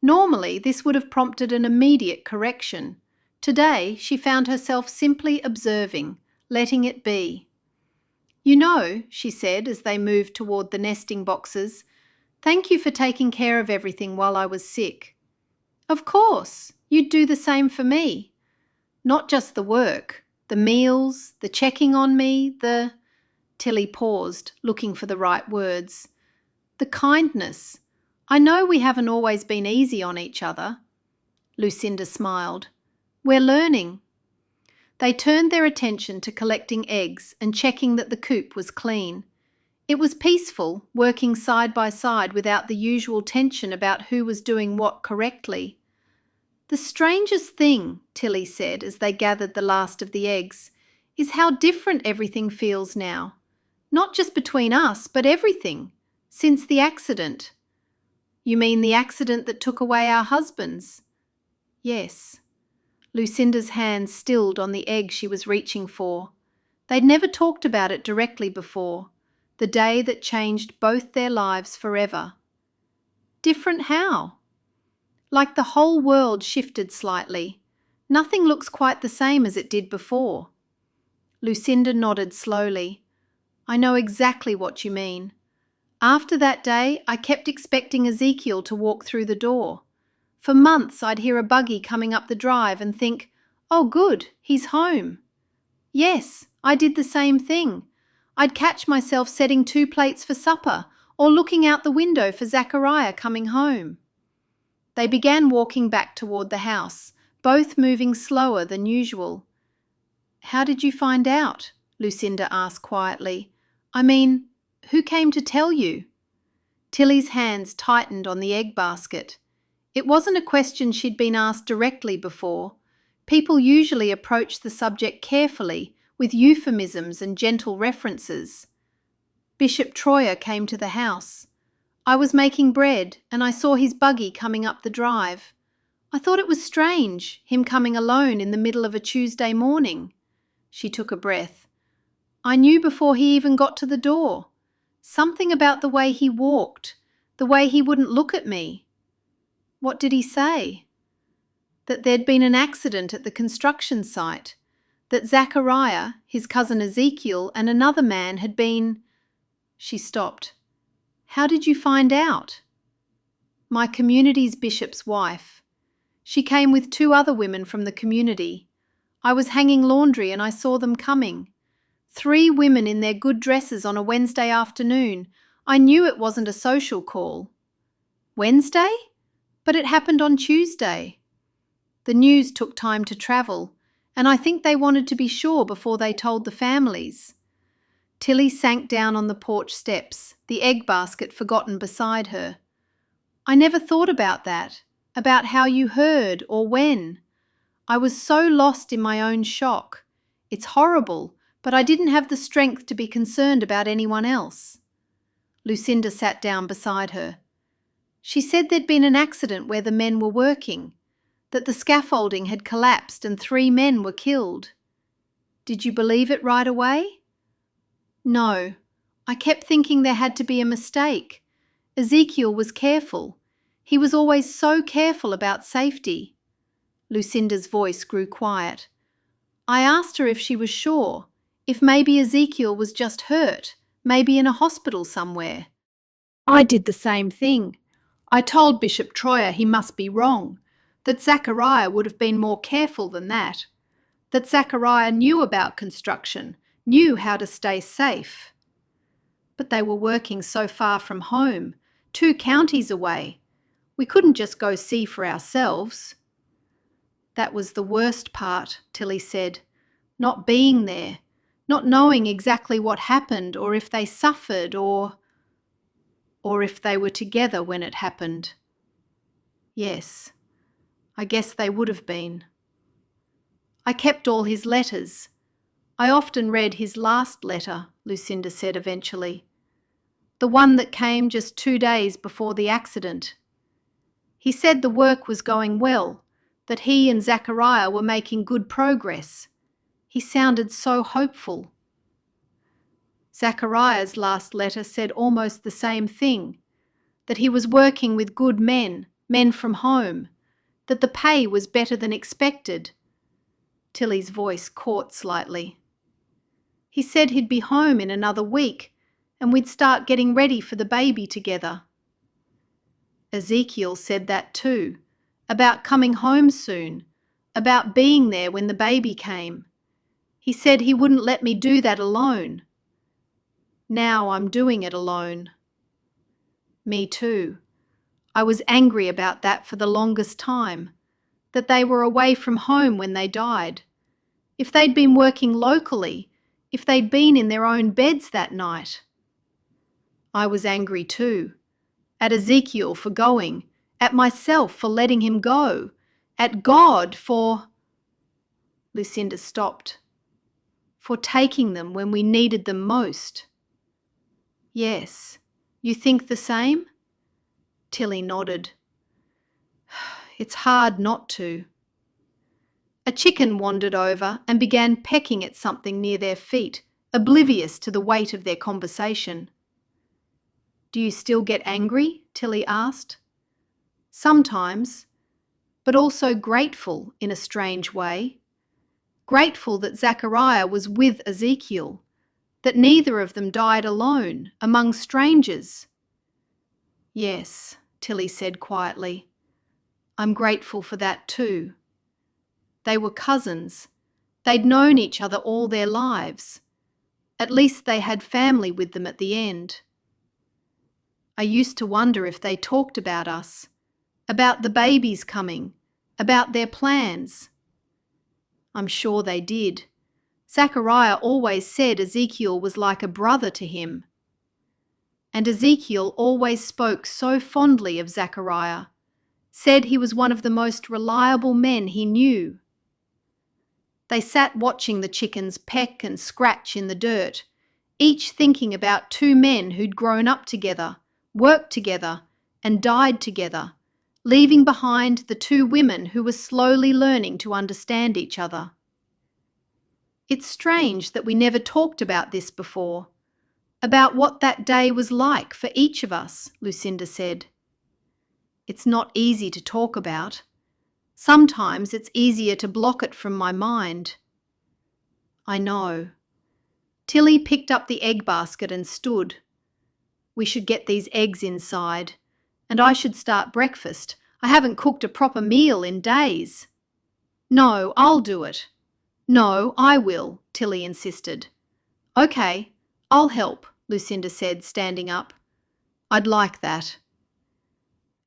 Normally, this would have prompted an immediate correction. Today, she found herself simply observing, letting it be. You know, she said as they moved toward the nesting boxes, thank you for taking care of everything while I was sick. Of course, you'd do the same for me. Not just the work, the meals, the checking on me, Tillie paused, looking for the right words. The kindness. I know we haven't always been easy on each other. Lucinda smiled. We're learning. They turned their attention to collecting eggs and checking that the coop was clean. It was peaceful, working side by side without the usual tension about who was doing what correctly. "The strangest thing," Tillie said as they gathered the last of the eggs, "is how different everything feels now. Not just between us, but everything. Since the accident." "You mean the accident that took away our husbands?" "Yes." Lucinda's hand stilled on the egg she was reaching for. They'd never talked about it directly before, the day that changed both their lives forever. "Different how?" "Like the whole world shifted slightly. Nothing looks quite the same as it did before." Lucinda nodded slowly. "I know exactly what you mean. After that day, I kept expecting Ezekiel to walk through the door. For months, I'd hear a buggy coming up the drive and think, 'Oh good, he's home.' Yes, I did the same thing. I'd catch myself setting 2 plates for supper or looking out the window for Zachariah coming home." They began walking back toward the house, both moving slower than usual. "How did you find out?" Lucinda asked quietly. "I mean, who came to tell you?" Tillie's hands tightened on the egg basket. It wasn't a question she'd been asked directly before. People usually approach the subject carefully, with euphemisms and gentle references. "Bishop Troyer came to the house. I was making bread and I saw his buggy coming up the drive. I thought it was strange, him coming alone in the middle of a Tuesday morning." She took a breath. "I knew before he even got to the door. Something about the way he walked, the way he wouldn't look at me." "What did he say?" "That there'd been an accident at the construction site. That Zachariah, his cousin Ezekiel, and another man had been—" She stopped. "How did you find out?" "My community's bishop's wife. She came with 2 other women from the community. I was hanging laundry and I saw them coming. 3 women in their good dresses on a Wednesday afternoon. I knew it wasn't a social call." "Wednesday? But it happened on Tuesday." "The news took time to travel, and I think they wanted to be sure before they told the families." Tillie sank down on the porch steps, the egg basket forgotten beside her. "I never thought about that, about how you heard or when. I was so lost in my own shock. It's horrible, but I didn't have the strength to be concerned about anyone else." Lucinda sat down beside her. "She said there'd been an accident where the men were working, that the scaffolding had collapsed and 3 men were killed." "Did you believe it right away?" "No. I kept thinking there had to be a mistake. Ezekiel was careful. He was always so careful about safety." Lucinda's voice grew quiet. "I asked her if she was sure, if maybe Ezekiel was just hurt, maybe in a hospital somewhere. I did the same thing. I told Bishop Troyer he must be wrong, that Zachariah would have been more careful than that Zachariah knew about construction, knew how to stay safe." "But they were working so far from home, 2 counties away. We couldn't just go see for ourselves." "That was the worst part," Tillie said. "Not being there, not knowing exactly what happened or if they suffered or if they were together when it happened." "Yes, I guess they would have been." "I kept all his letters. I often read his last letter," Lucinda said eventually. "The one that came just 2 days before the accident. He said the work was going well, that he and Zachariah were making good progress. He sounded so hopeful." "Zachariah's last letter said almost the same thing, that he was working with good men from home, that the pay was better than expected." Tillie's voice caught slightly. "He said he'd be home in another week and we'd start getting ready for the baby together." "Ezekiel said that too, about coming home soon, about being there when the baby came. He said he wouldn't let me do that alone. Now I'm doing it alone." "Me too. I was angry about that for the longest time, that they were away from home when they died. If they'd been working locally, if they'd been in their own beds that night." I was angry too. At Ezekiel for going, at myself for letting him go, at God for... Lucinda stopped. For taking them when we needed them most. Yes. You think the same? Tillie nodded. It's hard not to. A chicken wandered over and began pecking at something near their feet, oblivious to the weight of their conversation. Do you still get angry? Tillie asked. Sometimes, but also grateful in a strange way. Grateful that Zachariah was with Ezekiel, that neither of them died alone, among strangers. Yes, Tillie said quietly. I'm grateful for that too. They were cousins. They'd known each other all their lives. At least they had family with them at the end. I used to wonder if they talked about us, about the babies coming, about their plans. I'm sure they did. Zachariah always said Ezekiel was like a brother to him. And Ezekiel always spoke so fondly of Zachariah, said he was one of the most reliable men he knew. They sat watching the chickens peck and scratch in the dirt, each thinking about two men who'd grown up together, worked together, and died together, leaving behind the two women who were slowly learning to understand each other. It's strange that we never talked about this before, about what that day was like for each of us, Lucinda said. It's not easy to talk about. Sometimes it's easier to block it from my mind. I know. Tillie picked up the egg basket and stood. We should get these eggs inside, and I should start breakfast. I haven't cooked a proper meal in days. No, I'll do it. No, I will, Tillie insisted. Okay, I'll help, Lucinda said, standing up. I'd like that.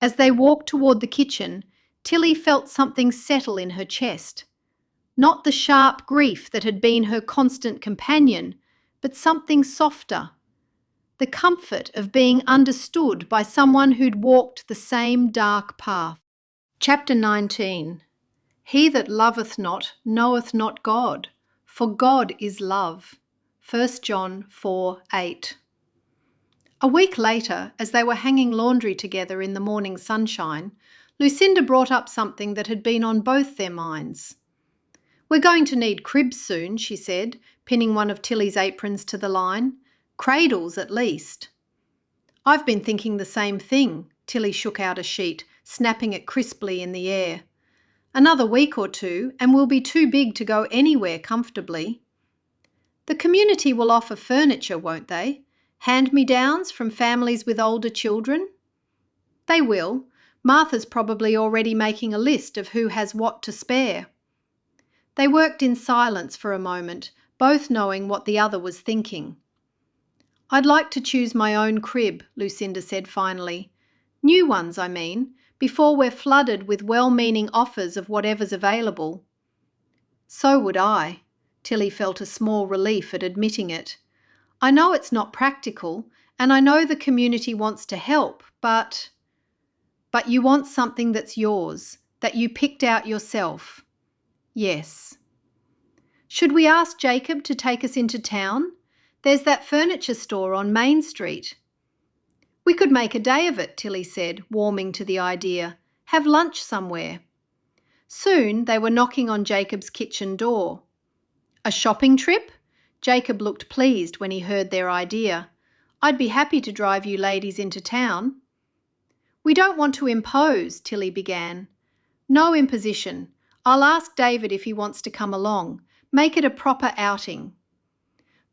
As they walked toward the kitchen, Tillie felt something settle in her chest. Not the sharp grief that had been her constant companion, but something softer. The comfort of being understood by someone who'd walked the same dark path. Chapter 19. He that loveth not knoweth not God, for God is love. 1 John 4:8. A week later, as they were hanging laundry together in the morning sunshine, Lucinda brought up something that had been on both their minds. We're going to need cribs soon, she said, pinning one of Tillie's aprons to the line. Cradles, at least. I've been thinking the same thing, Tillie shook out a sheet, snapping it crisply in the air. Another week or two, and we'll be too big to go anywhere comfortably. The community will offer furniture, won't they? Hand-me-downs from families with older children? They will. Martha's probably already making a list of who has what to spare. They worked in silence for a moment, both knowing what the other was thinking. I'd like to choose my own crib, Lucinda said finally. New ones, I mean, before we're flooded with well-meaning offers of whatever's available. So would I. Tillie felt a small relief at admitting it. I know it's not practical, and I know the community wants to help, but you want something that's yours, that you picked out yourself. Yes. Should we ask Jacob to take us into town? There's that furniture store on Main Street. We could make a day of it, Tillie said, warming to the idea. Have lunch somewhere. Soon they were knocking on Jacob's kitchen door. A shopping trip? Jacob looked pleased when he heard their idea. I'd be happy to drive you ladies into town. We don't want to impose, Tillie began. No imposition. I'll ask David if he wants to come along. Make it a proper outing.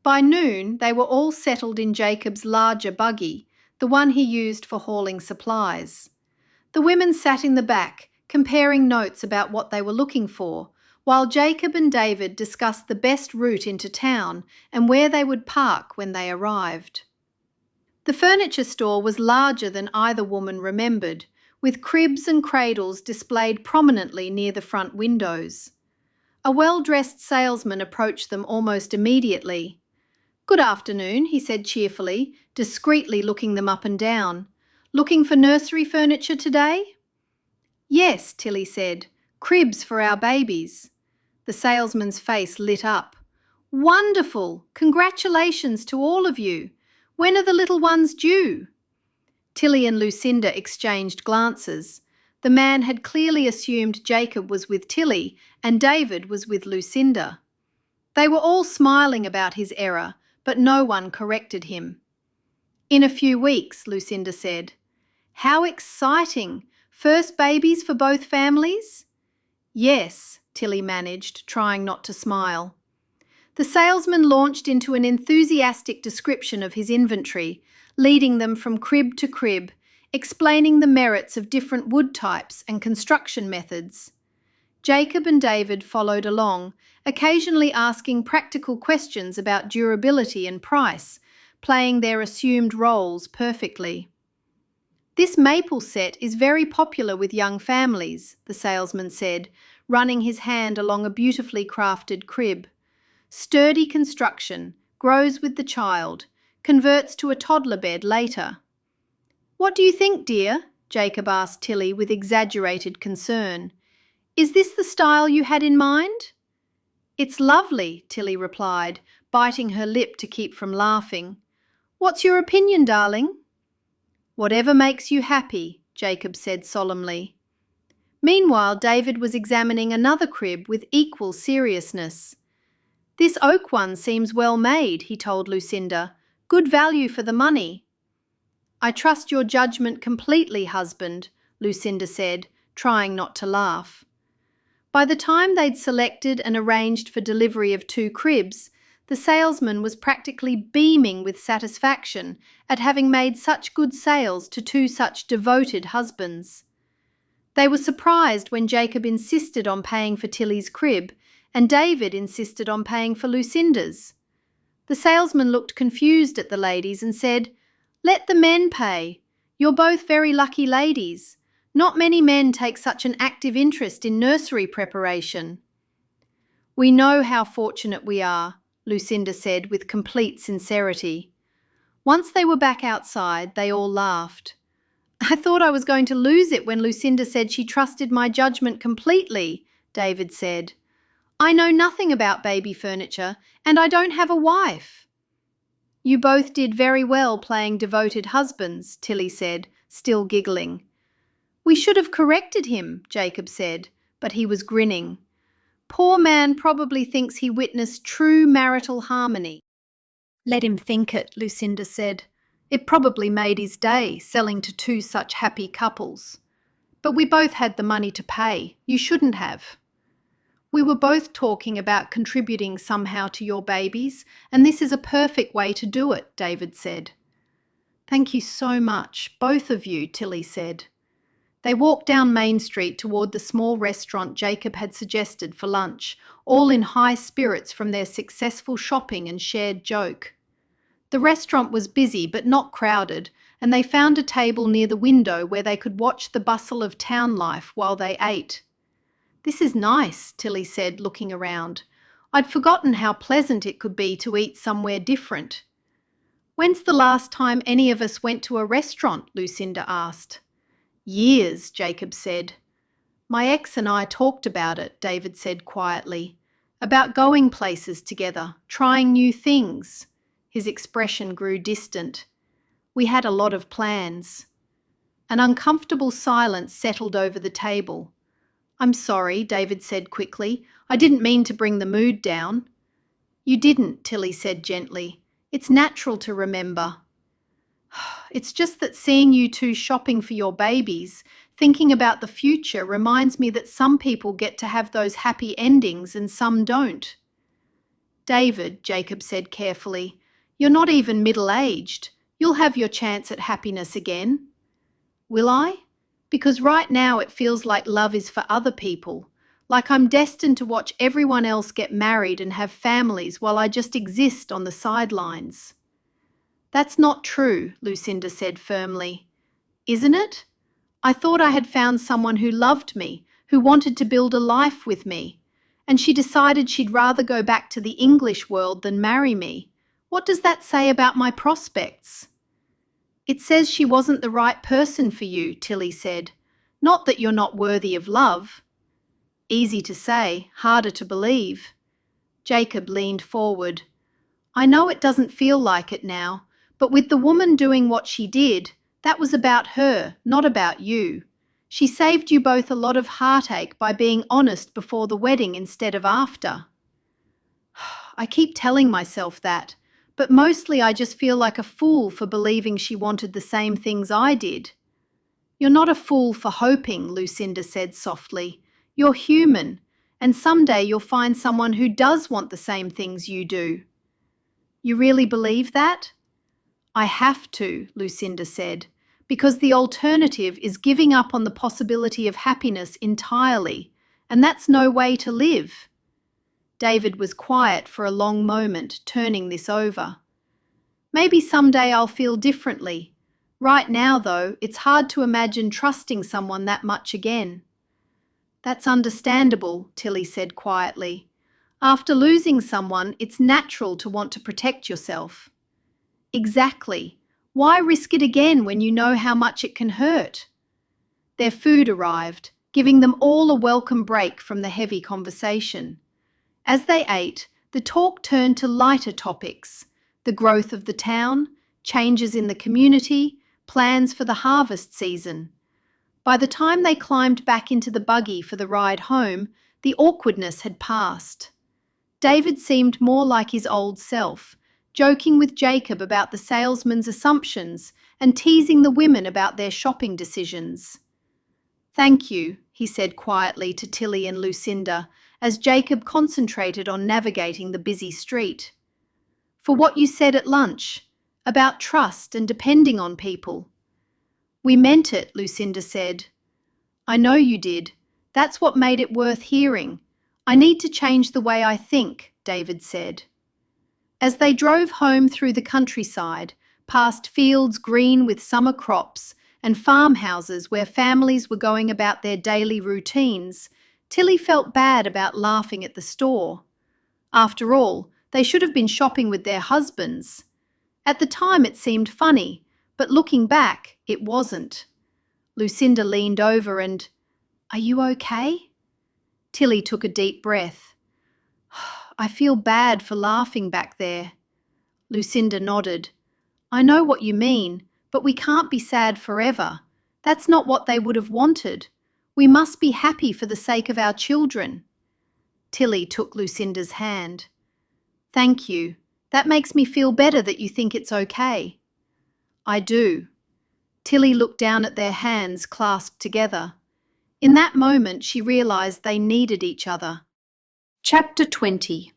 By noon, they were all settled in Jacob's larger buggy, the one he used for hauling supplies. The women sat in the back, comparing notes about what they were looking for, while Jacob and David discussed the best route into town and where they would park when they arrived. The furniture store was larger than either woman remembered, with cribs and cradles displayed prominently near the front windows. A well-dressed salesman approached them almost immediately. Good afternoon, he said cheerfully, discreetly looking them up and down. "Looking for nursery furniture today?" "Yes," Tillie said. "Cribs for our babies." The salesman's face lit up. "Wonderful! Congratulations to all of you. When are the little ones due?" Tillie and Lucinda exchanged glances. The man had clearly assumed Jacob was with Tillie and David was with Lucinda. They were all smiling about his error, but no one corrected him. "In a few weeks," Lucinda said. "How exciting! First babies for both families?" "Yes," Tillie managed, trying not to smile. The salesman launched into an enthusiastic description of his inventory, leading them from crib to crib, explaining the merits of different wood types and construction methods. Jacob and David followed along, occasionally asking practical questions about durability and price, playing their assumed roles perfectly. "This maple set is very popular with young families," the salesman said, running his hand along a beautifully crafted crib. "Sturdy construction, grows with the child, converts to a toddler bed later." "What do you think, dear?" Jacob asked Tillie with exaggerated concern. "Is this the style you had in mind?" "It's lovely," Tillie replied, biting her lip to keep from laughing. "What's your opinion, darling?" "Whatever makes you happy," Jacob said solemnly. Meanwhile, David was examining another crib with equal seriousness. "This oak one seems well made," he told Lucinda. "Good value for the money." "I trust your judgment completely, husband," Lucinda said, trying not to laugh. By the time they'd selected and arranged for delivery of 2 cribs, the salesman was practically beaming with satisfaction at having made such good sales to 2 such devoted husbands. They were surprised when Jacob insisted on paying for Tillie's crib and David insisted on paying for Lucinda's. The salesman looked confused at the ladies and said, "Let the men pay. You're both very lucky ladies. Not many men take such an active interest in nursery preparation." "We know how fortunate we are," Lucinda said with complete sincerity. Once they were back outside, they all laughed. "I thought I was going to lose it when Lucinda said she trusted my judgment completely," David said. "I know nothing about baby furniture, and I don't have a wife." "You both did very well playing devoted husbands," Tillie said, still giggling. "We should have corrected him," Jacob said, but he was grinning. "Poor man probably thinks he witnessed true marital harmony." "Let him think it," Lucinda said. "It probably made his day, selling to 2 such happy couples. But we both had the money to pay. You shouldn't have." "We were both talking about contributing somehow to your babies, and this is a perfect way to do it," David said. "Thank you so much, both of you," Tillie said. They walked down Main Street toward the small restaurant Jacob had suggested for lunch, all in high spirits from their successful shopping and shared joke. The restaurant was busy but not crowded, and they found a table near the window where they could watch the bustle of town life while they ate. "This is nice," Tillie said, looking around. "I'd forgotten how pleasant it could be to eat somewhere different." "When's the last time any of us went to a restaurant?" Lucinda asked. "Years," Jacob said. "My ex and I talked about it," David said quietly. "About going places together, trying new things." His expression grew distant. "We had a lot of plans." An uncomfortable silence settled over the table. "I'm sorry," David said quickly. "I didn't mean to bring the mood down." "You didn't," Tillie said gently. "It's natural to remember." "It's just that seeing you 2 shopping for your babies, thinking about the future, reminds me that some people get to have those happy endings and some don't." "David," Jacob said carefully, "you're not even middle-aged. You'll have your chance at happiness again." "Will I? Because right now it feels like love is for other people, like I'm destined to watch everyone else get married and have families while I just exist on the sidelines." "That's not true," Lucinda said firmly. "Isn't it? I thought I had found someone who loved me, who wanted to build a life with me, and she decided she'd rather go back to the English world than marry me. What does that say about my prospects?" It says she wasn't the right person for you, Tillie said. Not that you're not worthy of love. Easy to say, harder to believe. Jacob leaned forward. I know it doesn't feel like it now, but with the woman doing what she did, that was about her, not about you. She saved you both a lot of heartache by being honest before the wedding instead of after. I keep telling myself that, but mostly I just feel like a fool for believing she wanted the same things I did. You're not a fool for hoping, Lucinda said softly. You're human, and someday you'll find someone who does want the same things you do. You really believe that? I have to, Lucinda said, because the alternative is giving up on the possibility of happiness entirely, and that's no way to live. David was quiet for a long moment, turning this over. Maybe someday I'll feel differently. Right now, though, it's hard to imagine trusting someone that much again. That's understandable, Tillie said quietly. After losing someone, it's natural to want to protect yourself. Exactly. Why risk it again when you know how much it can hurt? Their food arrived, giving them all a welcome break from the heavy conversation. As they ate, the talk turned to lighter topics: the growth of the town, changes in the community, plans for the harvest season. By the time they climbed back into the buggy for the ride home, the awkwardness had passed. David seemed more like his old self, joking with Jacob about the salesman's assumptions and teasing the women about their shopping decisions. Thank you, he said quietly to Tillie and Lucinda, as Jacob concentrated on navigating the busy street. For what you said at lunch, about trust and depending on people. We meant it, Lucinda said. I know you did. That's what made it worth hearing. I need to change the way I think, David said. As they drove home through the countryside, past fields green with summer crops and farmhouses where families were going about their daily routines, Tillie felt bad about laughing at the store. After all, they should have been shopping with their husbands. At the time it seemed funny, but looking back, it wasn't. Lucinda leaned over and, Are you okay? Tillie took a deep breath. I feel bad for laughing back there. Lucinda nodded. I know what you mean, but we can't be sad forever. That's not what they would have wanted. We must be happy for the sake of our children. Tillie took Lucinda's hand. Thank you. That makes me feel better that you think it's okay. I do. Tillie looked down at their hands clasped together. In that moment, she realised they needed each other. Chapter 20.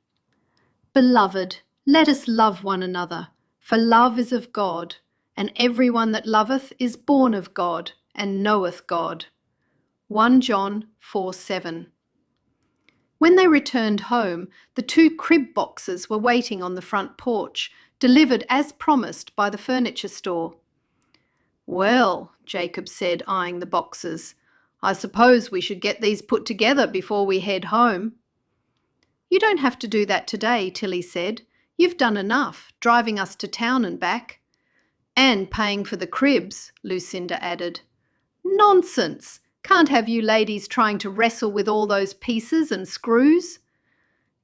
Beloved, let us love one another, for love is of God, and everyone that loveth is born of God, and knoweth God. 1 John 4:7. When they returned home, the 2 crib boxes were waiting on the front porch, delivered as promised by the furniture store. Well, Jacob said, eyeing the boxes, I suppose we should get these put together before we head home. You don't have to do that today, Tillie said. You've done enough, driving us to town and back. And paying for the cribs, Lucinda added. Nonsense! Can't have you ladies trying to wrestle with all those pieces and screws.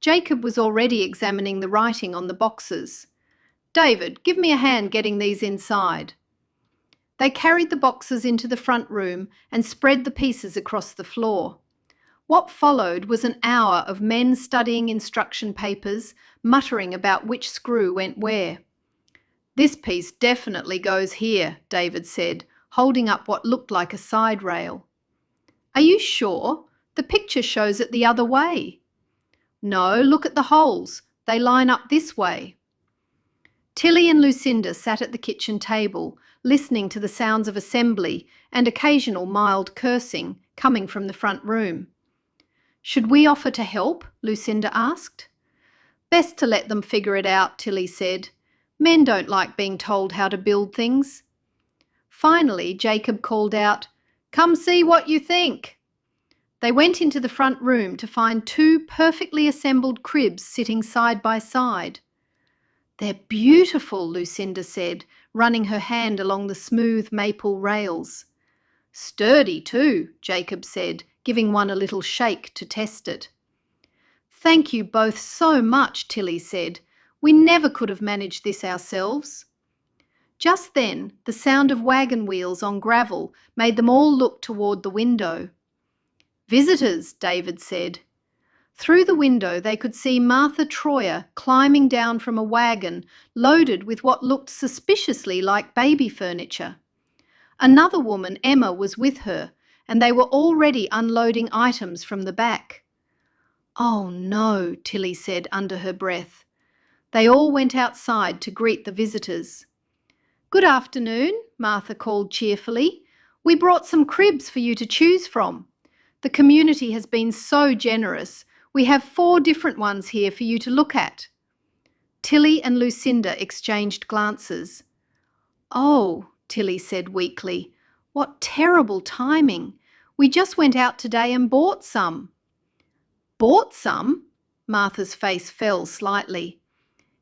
Jacob was already examining the writing on the boxes. David, give me a hand getting these inside. They carried the boxes into the front room and spread the pieces across the floor. What followed was an hour of men studying instruction papers, muttering about which screw went where. This piece definitely goes here, David said, holding up what looked like a side rail. Are you sure? The picture shows it the other way. No, look at the holes. They line up this way. Tillie and Lucinda sat at the kitchen table, listening to the sounds of assembly and occasional mild cursing coming from the front room. Should we offer to help? Lucinda asked. Best to let them figure it out, Tillie said. Men don't like being told how to build things. Finally, Jacob called out, Come see what you think. They went into the front room to find 2 perfectly assembled cribs sitting side by side. They're beautiful, Lucinda said, running her hand along the smooth maple rails. "Sturdy too," Jacob said, giving one a little shake to test it. "Thank you both so much," Tillie said. "We never could have managed this ourselves." Just then, the sound of wagon wheels on gravel made them all look toward the window. "Visitors," David said. Through the window they could see Martha Troyer climbing down from a wagon loaded with what looked suspiciously like baby furniture. Another woman, Emma, was with her, and they were already unloading items from the back. "Oh no," Tillie said under her breath. They all went outside to greet the visitors. "Good afternoon," Martha called cheerfully. "We brought some cribs for you to choose from. The community has been so generous. We have 4 different ones here for you to look at." Tillie and Lucinda exchanged glances. "Oh," Tillie said weakly, "what terrible timing. We just went out today and bought some." "Bought some?" Martha's face fell slightly.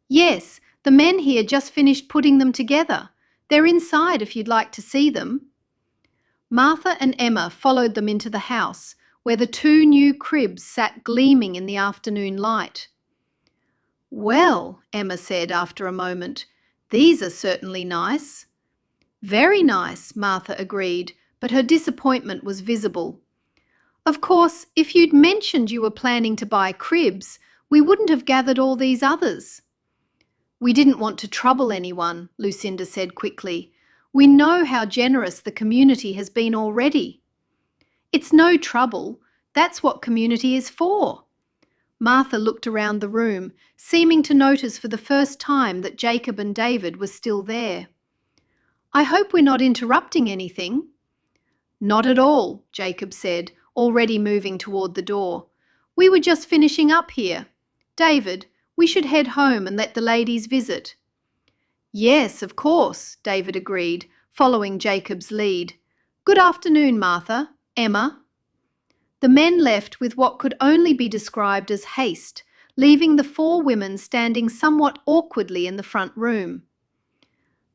"Yes, the men here just finished putting them together. They're inside if you'd like to see them." Martha and Emma followed them into the house, where the 2 new cribs sat gleaming in the afternoon light. "Well," Emma said after a moment, "these are certainly nice." "Very nice," Martha agreed, but her disappointment was visible. "Of course, if you'd mentioned you were planning to buy cribs, we wouldn't have gathered all these others." "We didn't want to trouble anyone," Lucinda said quickly. "We know how generous the community has been already." "It's no trouble. That's what community is for." Martha looked around the room, seeming to notice for the first time that Jacob and David were still there. "I hope we're not interrupting anything." "Not at all," Jacob said, already moving toward the door. "We were just finishing up here. David, we should head home and let the ladies visit." "Yes, of course," David agreed, following Jacob's lead. "Good afternoon, Martha. Emma." The men left with what could only be described as haste, leaving the 4 women standing somewhat awkwardly in the front room.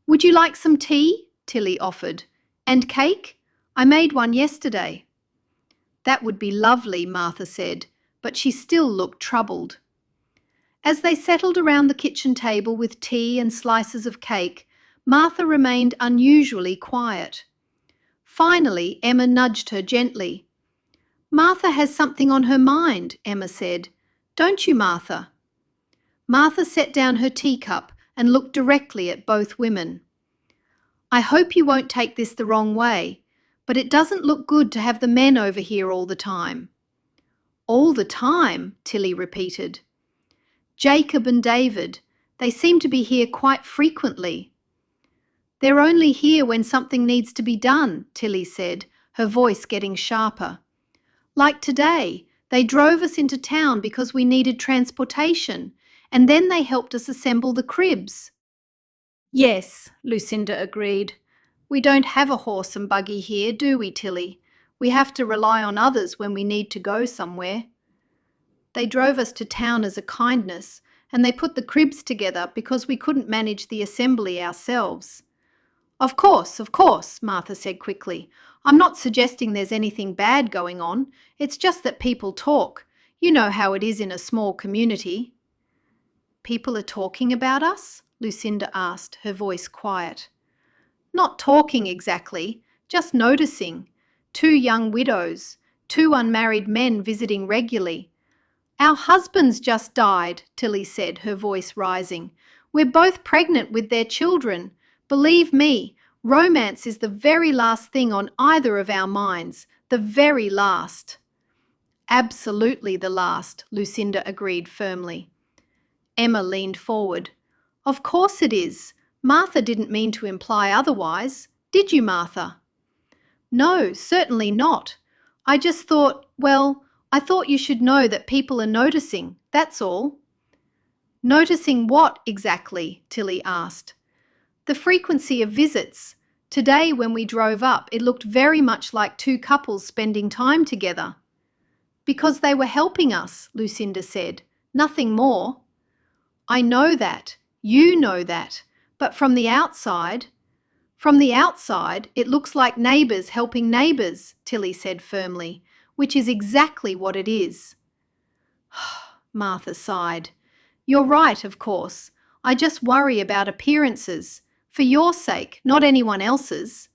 "Would you like some tea?" Tillie offered. "And cake? I made one yesterday." "That would be lovely," Martha said, but she still looked troubled. As they settled around the kitchen table with tea and slices of cake, Martha remained unusually quiet. Finally, Emma nudged her gently. "Martha has something on her mind," Emma said. "Don't you, Martha?" Martha set down her teacup and looked directly at both women. "I hope you won't take this the wrong way, but it doesn't look good to have the men over here all the time." "All the time?" Tillie repeated. "Jacob and David, they seem to be here quite frequently." "They're only here when something needs to be done," Tillie said, her voice getting sharper. "Like today, they drove us into town because we needed transportation, and then they helped us assemble the cribs." "Yes," Lucinda agreed. "We don't have a horse and buggy here, do we, Tillie? We have to rely on others when we need to go somewhere." "They drove us to town as a kindness, and they put the cribs together because we couldn't manage the assembly ourselves." Of course," Martha said quickly. "I'm not suggesting there's anything bad going on. It's just that people talk. You know how it is in a small community." "People are talking about us?" Lucinda asked, her voice quiet. "Not talking exactly, just noticing. 2 young widows, 2 unmarried men visiting regularly. Our husbands just died," Tillie said, her voice rising. "We're both pregnant with their children. Believe me, romance is the very last thing on either of our minds, the very last." "Absolutely the last," Lucinda agreed firmly. Emma leaned forward. "Of course it is. Martha didn't mean to imply otherwise. Did you, Martha?" "No, certainly not. I just thought, well, I thought you should know that people are noticing, that's all." "Noticing what exactly?" Tillie asked. "The frequency of visits. Today when we drove up, it looked very much like 2 couples spending time together." "Because they were helping us," Lucinda said. "Nothing more." "I know that. You know that. But from the outside, it looks like neighbours helping neighbours, Tillie said firmly, which is exactly what it is. Martha sighed. You're right, of course. I just worry about appearances. For your sake, not anyone else's.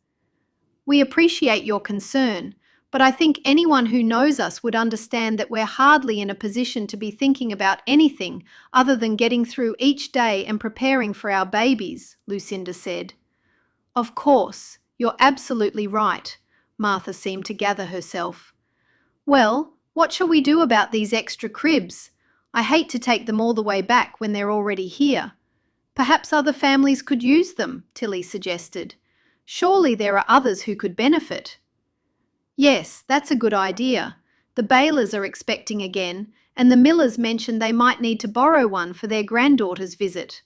We appreciate your concern, but I think anyone who knows us would understand that we're hardly in a position to be thinking about anything other than getting through each day and preparing for our babies, Lucinda said. Of course, you're absolutely right, Martha seemed to gather herself. Well, what shall we do about these extra cribs? I hate to take them all the way back when they're already here. Perhaps other families could use them, Tillie suggested. Surely there are others who could benefit. Yes, that's a good idea. The Baylors are expecting again, and the Millers mentioned they might need to borrow one for their granddaughter's visit.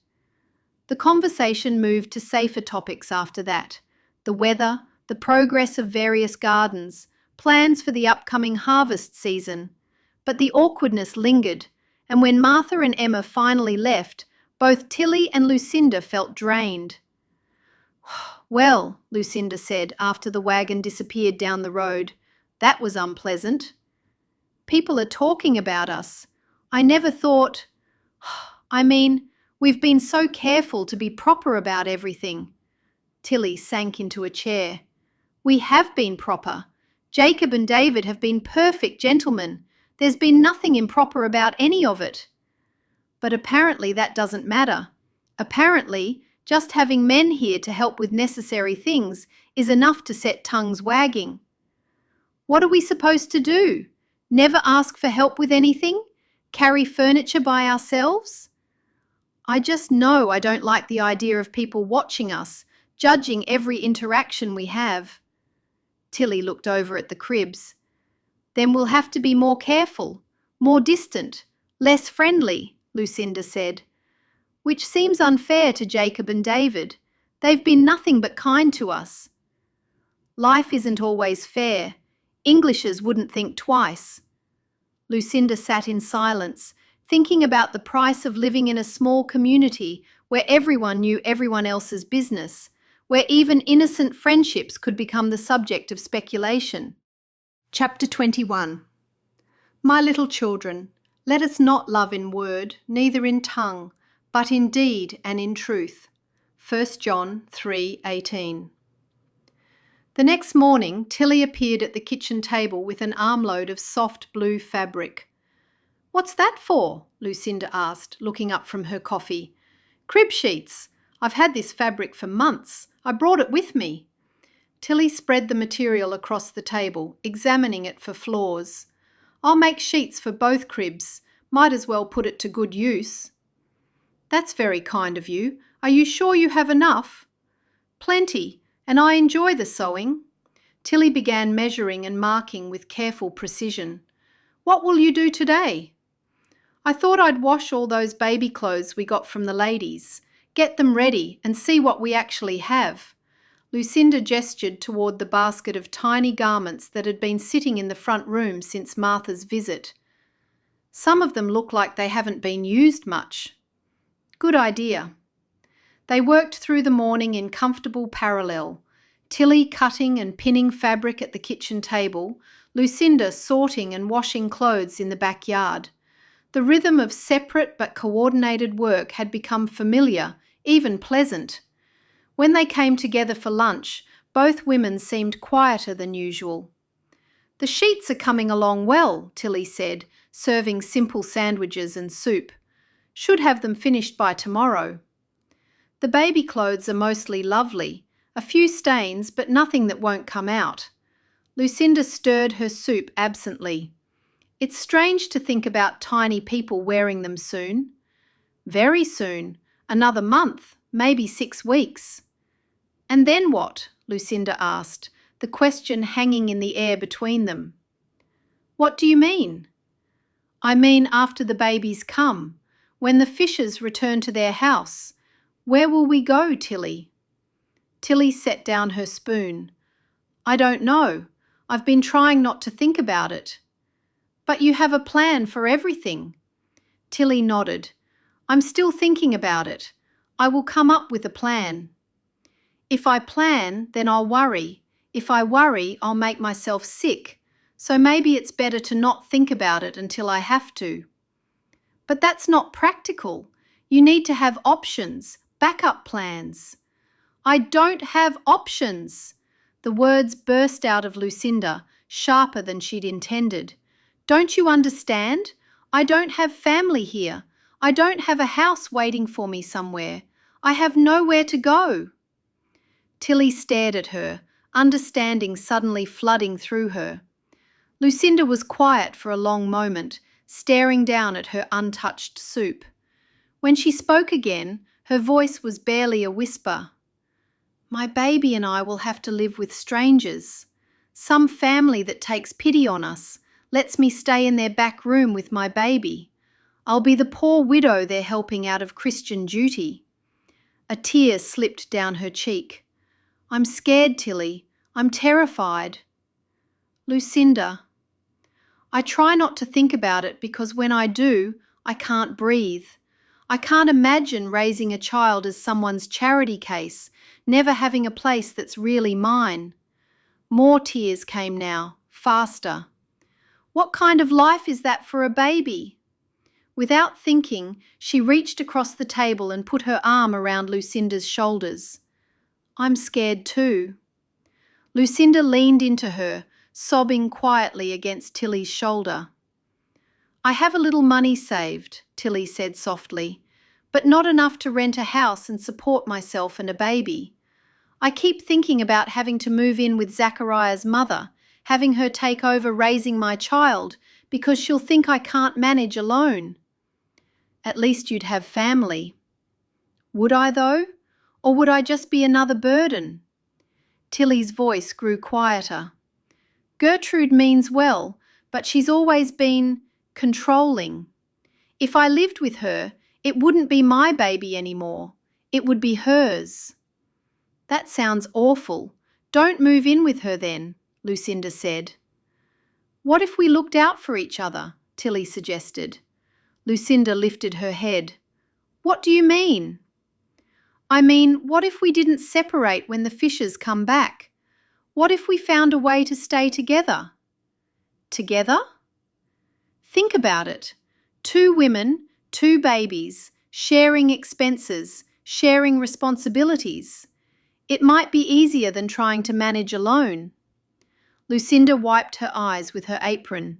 The conversation moved to safer topics after that. The weather, the progress of various gardens, plans for the upcoming harvest season. But the awkwardness lingered, and when Martha and Emma finally left, both Tillie and Lucinda felt drained. Well, Lucinda said after the wagon disappeared down the road, that was unpleasant. People are talking about us. I never thought... we've been so careful to be proper about everything. Tillie sank into a chair. We have been proper. Jacob and David have been perfect gentlemen. There's been nothing improper about any of it. But apparently that doesn't matter. Apparently, just having men here to help with necessary things is enough to set tongues wagging. What are we supposed to do? Never ask for help with anything? Carry furniture by ourselves? I just know I don't like the idea of people watching us, judging every interaction we have. Tillie looked over at the cribs. Then we'll have to be more careful, more distant, less friendly, Lucinda said. Which seems unfair to Jacob and David. They've been nothing but kind to us. Life isn't always fair. Englishers wouldn't think twice. Lucinda sat in silence, thinking about the price of living in a small community where everyone knew everyone else's business, where even innocent friendships could become the subject of speculation. Chapter 21. My little children, let us not love in word, neither in tongue, but in deed and in truth. 1 John 3:18. The next morning, Tillie appeared at the kitchen table with an armload of soft blue fabric. What's that for? Lucinda asked, looking up from her coffee. Crib sheets. I've had this fabric for months. I brought it with me. Tillie spread the material across the table, examining it for flaws. I'll make sheets for both cribs. Might as well put it to good use. That's very kind of you. Are you sure you have enough? Plenty, and I enjoy the sewing. Tillie began measuring and marking with careful precision. What will you do today? I thought I'd wash all those baby clothes we got from the ladies, get them ready and see what we actually have. Lucinda gestured toward the basket of tiny garments that had been sitting in the front room since Martha's visit. Some of them look like they haven't been used much. Good idea. They worked through the morning in comfortable parallel, Tillie cutting and pinning fabric at the kitchen table, Lucinda sorting and washing clothes in the backyard. The rhythm of separate but coordinated work had become familiar, even pleasant. When they came together for lunch, both women seemed quieter than usual. The sheets are coming along well, Tillie said, serving simple sandwiches and soup. Should have them finished by tomorrow. The baby clothes are mostly lovely, a few stains but nothing that won't come out. Lucinda stirred her soup absently. It's strange to think about tiny people wearing them soon. Very soon, another month, maybe 6 weeks. And then what? Lucinda asked, the question hanging in the air between them. What do you mean? I mean after the babies come, when the Fishers return to their house. Where will we go, Tillie? Tillie set down her spoon. I don't know. I've been trying not to think about it. But you have a plan for everything. Tillie nodded. I'm still thinking about it. I will come up with a plan. If I plan, then I'll worry. If I worry, I'll make myself sick. So maybe it's better to not think about it until I have to. But that's not practical. You need to have options, backup plans. I don't have options. The words burst out of Lucinda, sharper than she'd intended. Don't you understand? I don't have family here. I don't have a house waiting for me somewhere. I have nowhere to go. Tillie stared at her, understanding suddenly flooding through her. Lucinda was quiet for a long moment, staring down at her untouched soup. When she spoke again, her voice was barely a whisper. My baby and I will have to live with strangers. Some family that takes pity on us, lets me stay in their back room with my baby. I'll be the poor widow they're helping out of Christian duty. A tear slipped down her cheek. I'm scared, Tillie. I'm terrified. Lucinda. I try not to think about it because when I do, I can't breathe. I can't imagine raising a child as someone's charity case, never having a place that's really mine. More tears came now, faster. What kind of life is that for a baby? Without thinking, she reached across the table and put her arm around Lucinda's shoulders. I'm scared too. Lucinda leaned into her, sobbing quietly against Tillie's shoulder. I have a little money saved, Tillie said softly, but not enough to rent a house and support myself and a baby. I keep thinking about having to move in with Zachariah's mother, having her take over raising my child because she'll think I can't manage alone. At least you'd have family. Would I though? Or would I just be another burden? Tillie's voice grew quieter. Gertrude means well, but she's always been controlling. If I lived with her, it wouldn't be my baby anymore. It would be hers. That sounds awful. Don't move in with her then, Lucinda said. What if we looked out for each other? Tillie suggested. Lucinda lifted her head. What do you mean? I mean, what if we didn't separate when the Fishers come back? What if we found a way to stay together? Together? Think about it. 2 women, 2 babies, sharing expenses, sharing responsibilities. It might be easier than trying to manage alone. Lucinda wiped her eyes with her apron.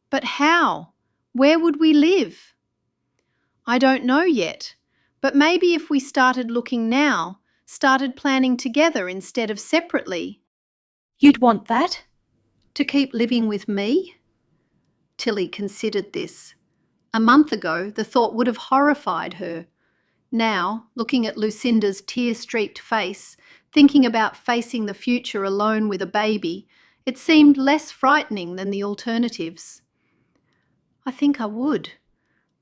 But how? Where would we live? I don't know yet. But maybe if we started looking now, started planning together instead of separately. You'd want that? To keep living with me? Tillie considered this. A month ago, the thought would have horrified her. Now, looking at Lucinda's tear-streaked face, thinking about facing the future alone with a baby, it seemed less frightening than the alternatives. I think I would.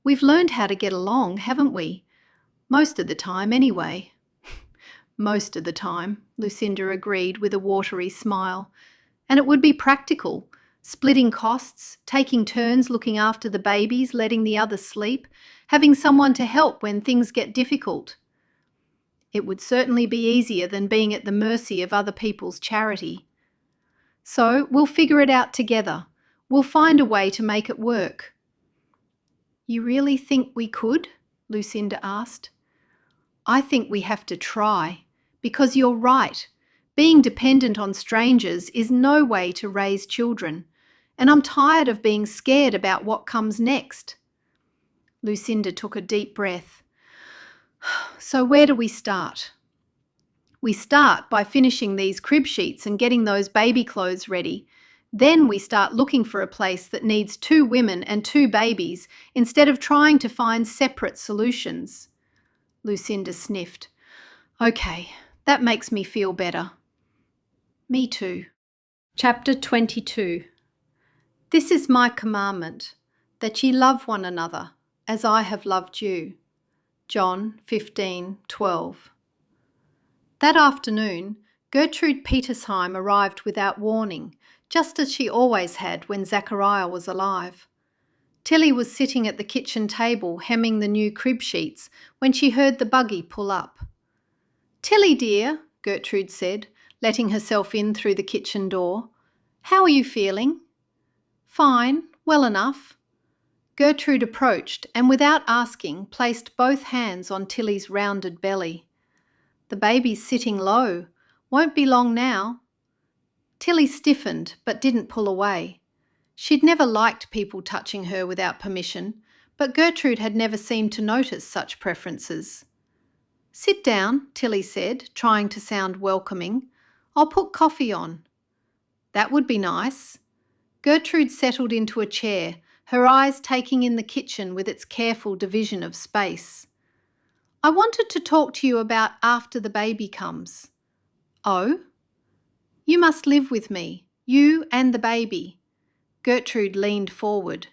We've learned how to get along, haven't we? Most of the time, anyway. Most of the time, Lucinda agreed with a watery smile. And it would be practical, splitting costs, taking turns looking after the babies, letting the others sleep, having someone to help when things get difficult. It would certainly be easier than being at the mercy of other people's charity. So we'll figure it out together. We'll find a way to make it work. You really think we could? Lucinda asked. I think we have to try, because you're right. Being dependent on strangers is no way to raise children, and I'm tired of being scared about what comes next. Lucinda took a deep breath. So where do we start? We start by finishing these crib sheets and getting those baby clothes ready. Then we start looking for a place that needs 2 women and 2 babies instead of trying to find separate solutions. Lucinda sniffed. Okay, that makes me feel better. Me too. Chapter 22. This is my commandment, that ye love one another, as I have loved you. John 15:12. That afternoon, Gertrude Petersheim arrived without warning, just as she always had when Zachariah was alive. Tillie was sitting at the kitchen table hemming the new crib sheets when she heard the buggy pull up. "Tillie, dear," Gertrude said, letting herself in through the kitchen door. "How are you feeling?" "Fine, well enough." Gertrude approached and, without asking, placed both hands on Tillie's rounded belly. "The baby's sitting low. Won't be long now." Tillie stiffened but didn't pull away. She'd never liked people touching her without permission, but Gertrude had never seemed to notice such preferences. "Sit down," Tillie said, trying to sound welcoming. "I'll put coffee on." "That would be nice." Gertrude settled into a chair, her eyes taking in the kitchen with its careful division of space. "I wanted to talk to you about after the baby comes." "Oh?" "You must live with me, you and the baby." Gertrude leaned forward.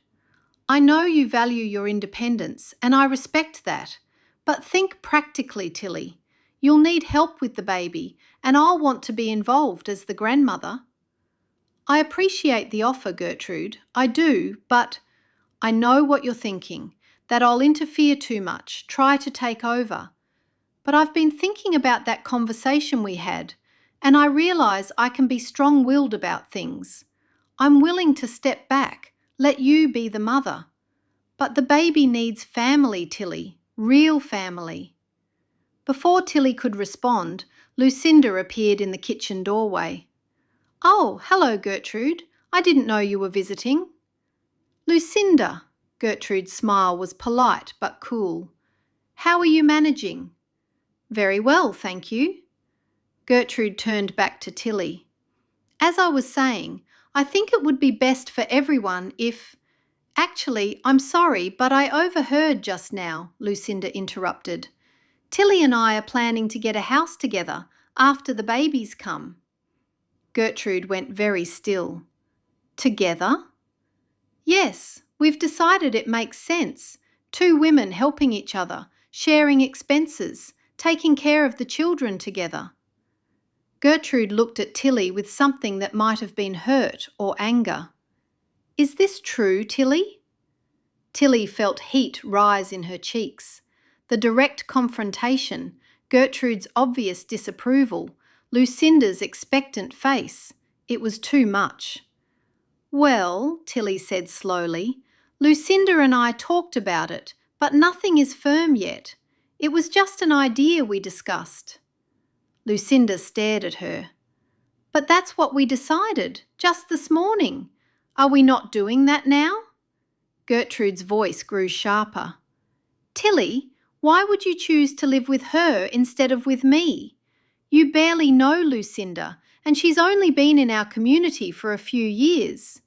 "I know you value your independence, and I respect that. But think practically, Tillie. You'll need help with the baby, and I'll want to be involved as the grandmother." "I appreciate the offer, Gertrude. I do, but I know what you're thinking, that I'll interfere too much, try to take over. But I've been thinking about that conversation we had, and I realise I can be strong-willed about things. I'm willing to step back, let you be the mother. But the baby needs family, Tillie, real family." Before Tillie could respond, Lucinda appeared in the kitchen doorway. "Oh, hello, Gertrude. I didn't know you were visiting." "Lucinda," Gertrude's smile was polite but cool. "How are you managing?" "Very well, thank you." Gertrude turned back to Tillie. "As I was saying, I think it would be best for everyone if—" "Actually, I'm sorry, but I overheard just now," Lucinda interrupted. "Tillie and I are planning to get a house together after the babies come." Gertrude went very still. "Together?" "Yes, we've decided it makes sense. 2 women helping each other, sharing expenses, taking care of the children together." Gertrude looked at Tillie with something that might have been hurt or anger. "Is this true, Tillie?" Tillie felt heat rise in her cheeks. The direct confrontation, Gertrude's obvious disapproval, Lucinda's expectant face. It was too much. "Well," Tillie said slowly, "Lucinda and I talked about it, but nothing is firm yet. It was just an idea we discussed." Lucinda stared at her. "But that's what we decided, just this morning. Are we not doing that now?" Gertrude's voice grew sharper. "Tillie, why would you choose to live with her instead of with me? You barely know Lucinda, and she's only been in our community for a few years."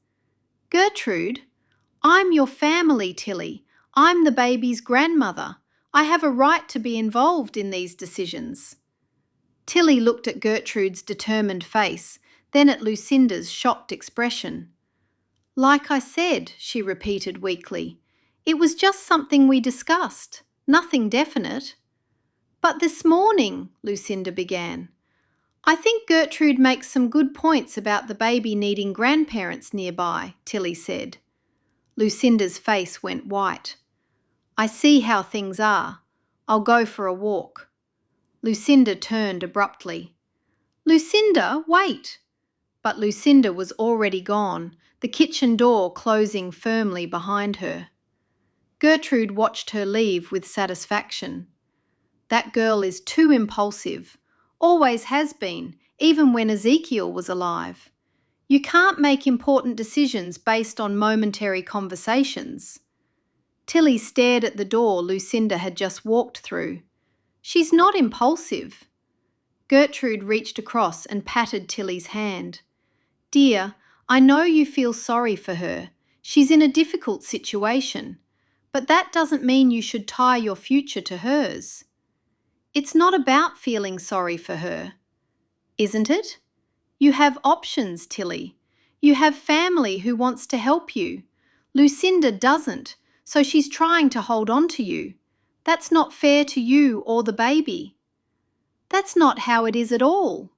"Gertrude, I'm your family, Tillie. I'm the baby's grandmother. I have a right to be involved in these decisions." Tillie looked at Gertrude's determined face, then at Lucinda's shocked expression. "Like I said," she repeated weakly, "it was just something we discussed, nothing definite." "But this morning," Lucinda began. "I think Gertrude makes some good points about the baby needing grandparents nearby," Tillie said. Lucinda's face went white. "I see how things are. I'll go for a walk." Lucinda turned abruptly. "Lucinda, wait!" But Lucinda was already gone, the kitchen door closing firmly behind her. Gertrude watched her leave with satisfaction. That girl is too impulsive, always has been, even when Ezekiel was alive. You can't make important decisions based on momentary conversations. Tillie stared at the door Lucinda had just walked through. "She's not impulsive." Gertrude reached across and patted Tillie's hand. "Dear, I know you feel sorry for her. She's in a difficult situation. But that doesn't mean you should tie your future to hers." "It's not about feeling sorry for her." "Isn't it? You have options, Tillie. You have family who wants to help you. Lucinda doesn't, so she's trying to hold on to you. That's not fair to you or the baby." "That's not how it is at all."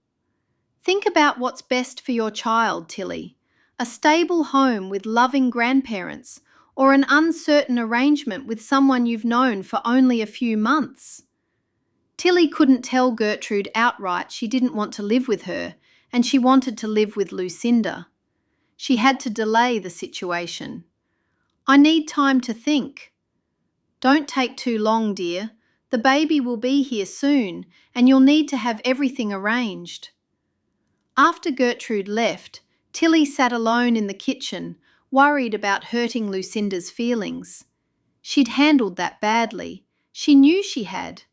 "Think about what's best for your child, Tillie. A stable home with loving grandparents, or an uncertain arrangement with someone you've known for only a few months? Tillie couldn't tell Gertrude outright she didn't want to live with her, and she wanted to live with Lucinda. She had to delay the situation. "I need time to think." "Don't take too long, dear. The baby will be here soon, and you'll need to have everything arranged." After Gertrude left, Tillie sat alone in the kitchen, worried about hurting Lucinda's feelings. She'd handled that badly. She knew she had.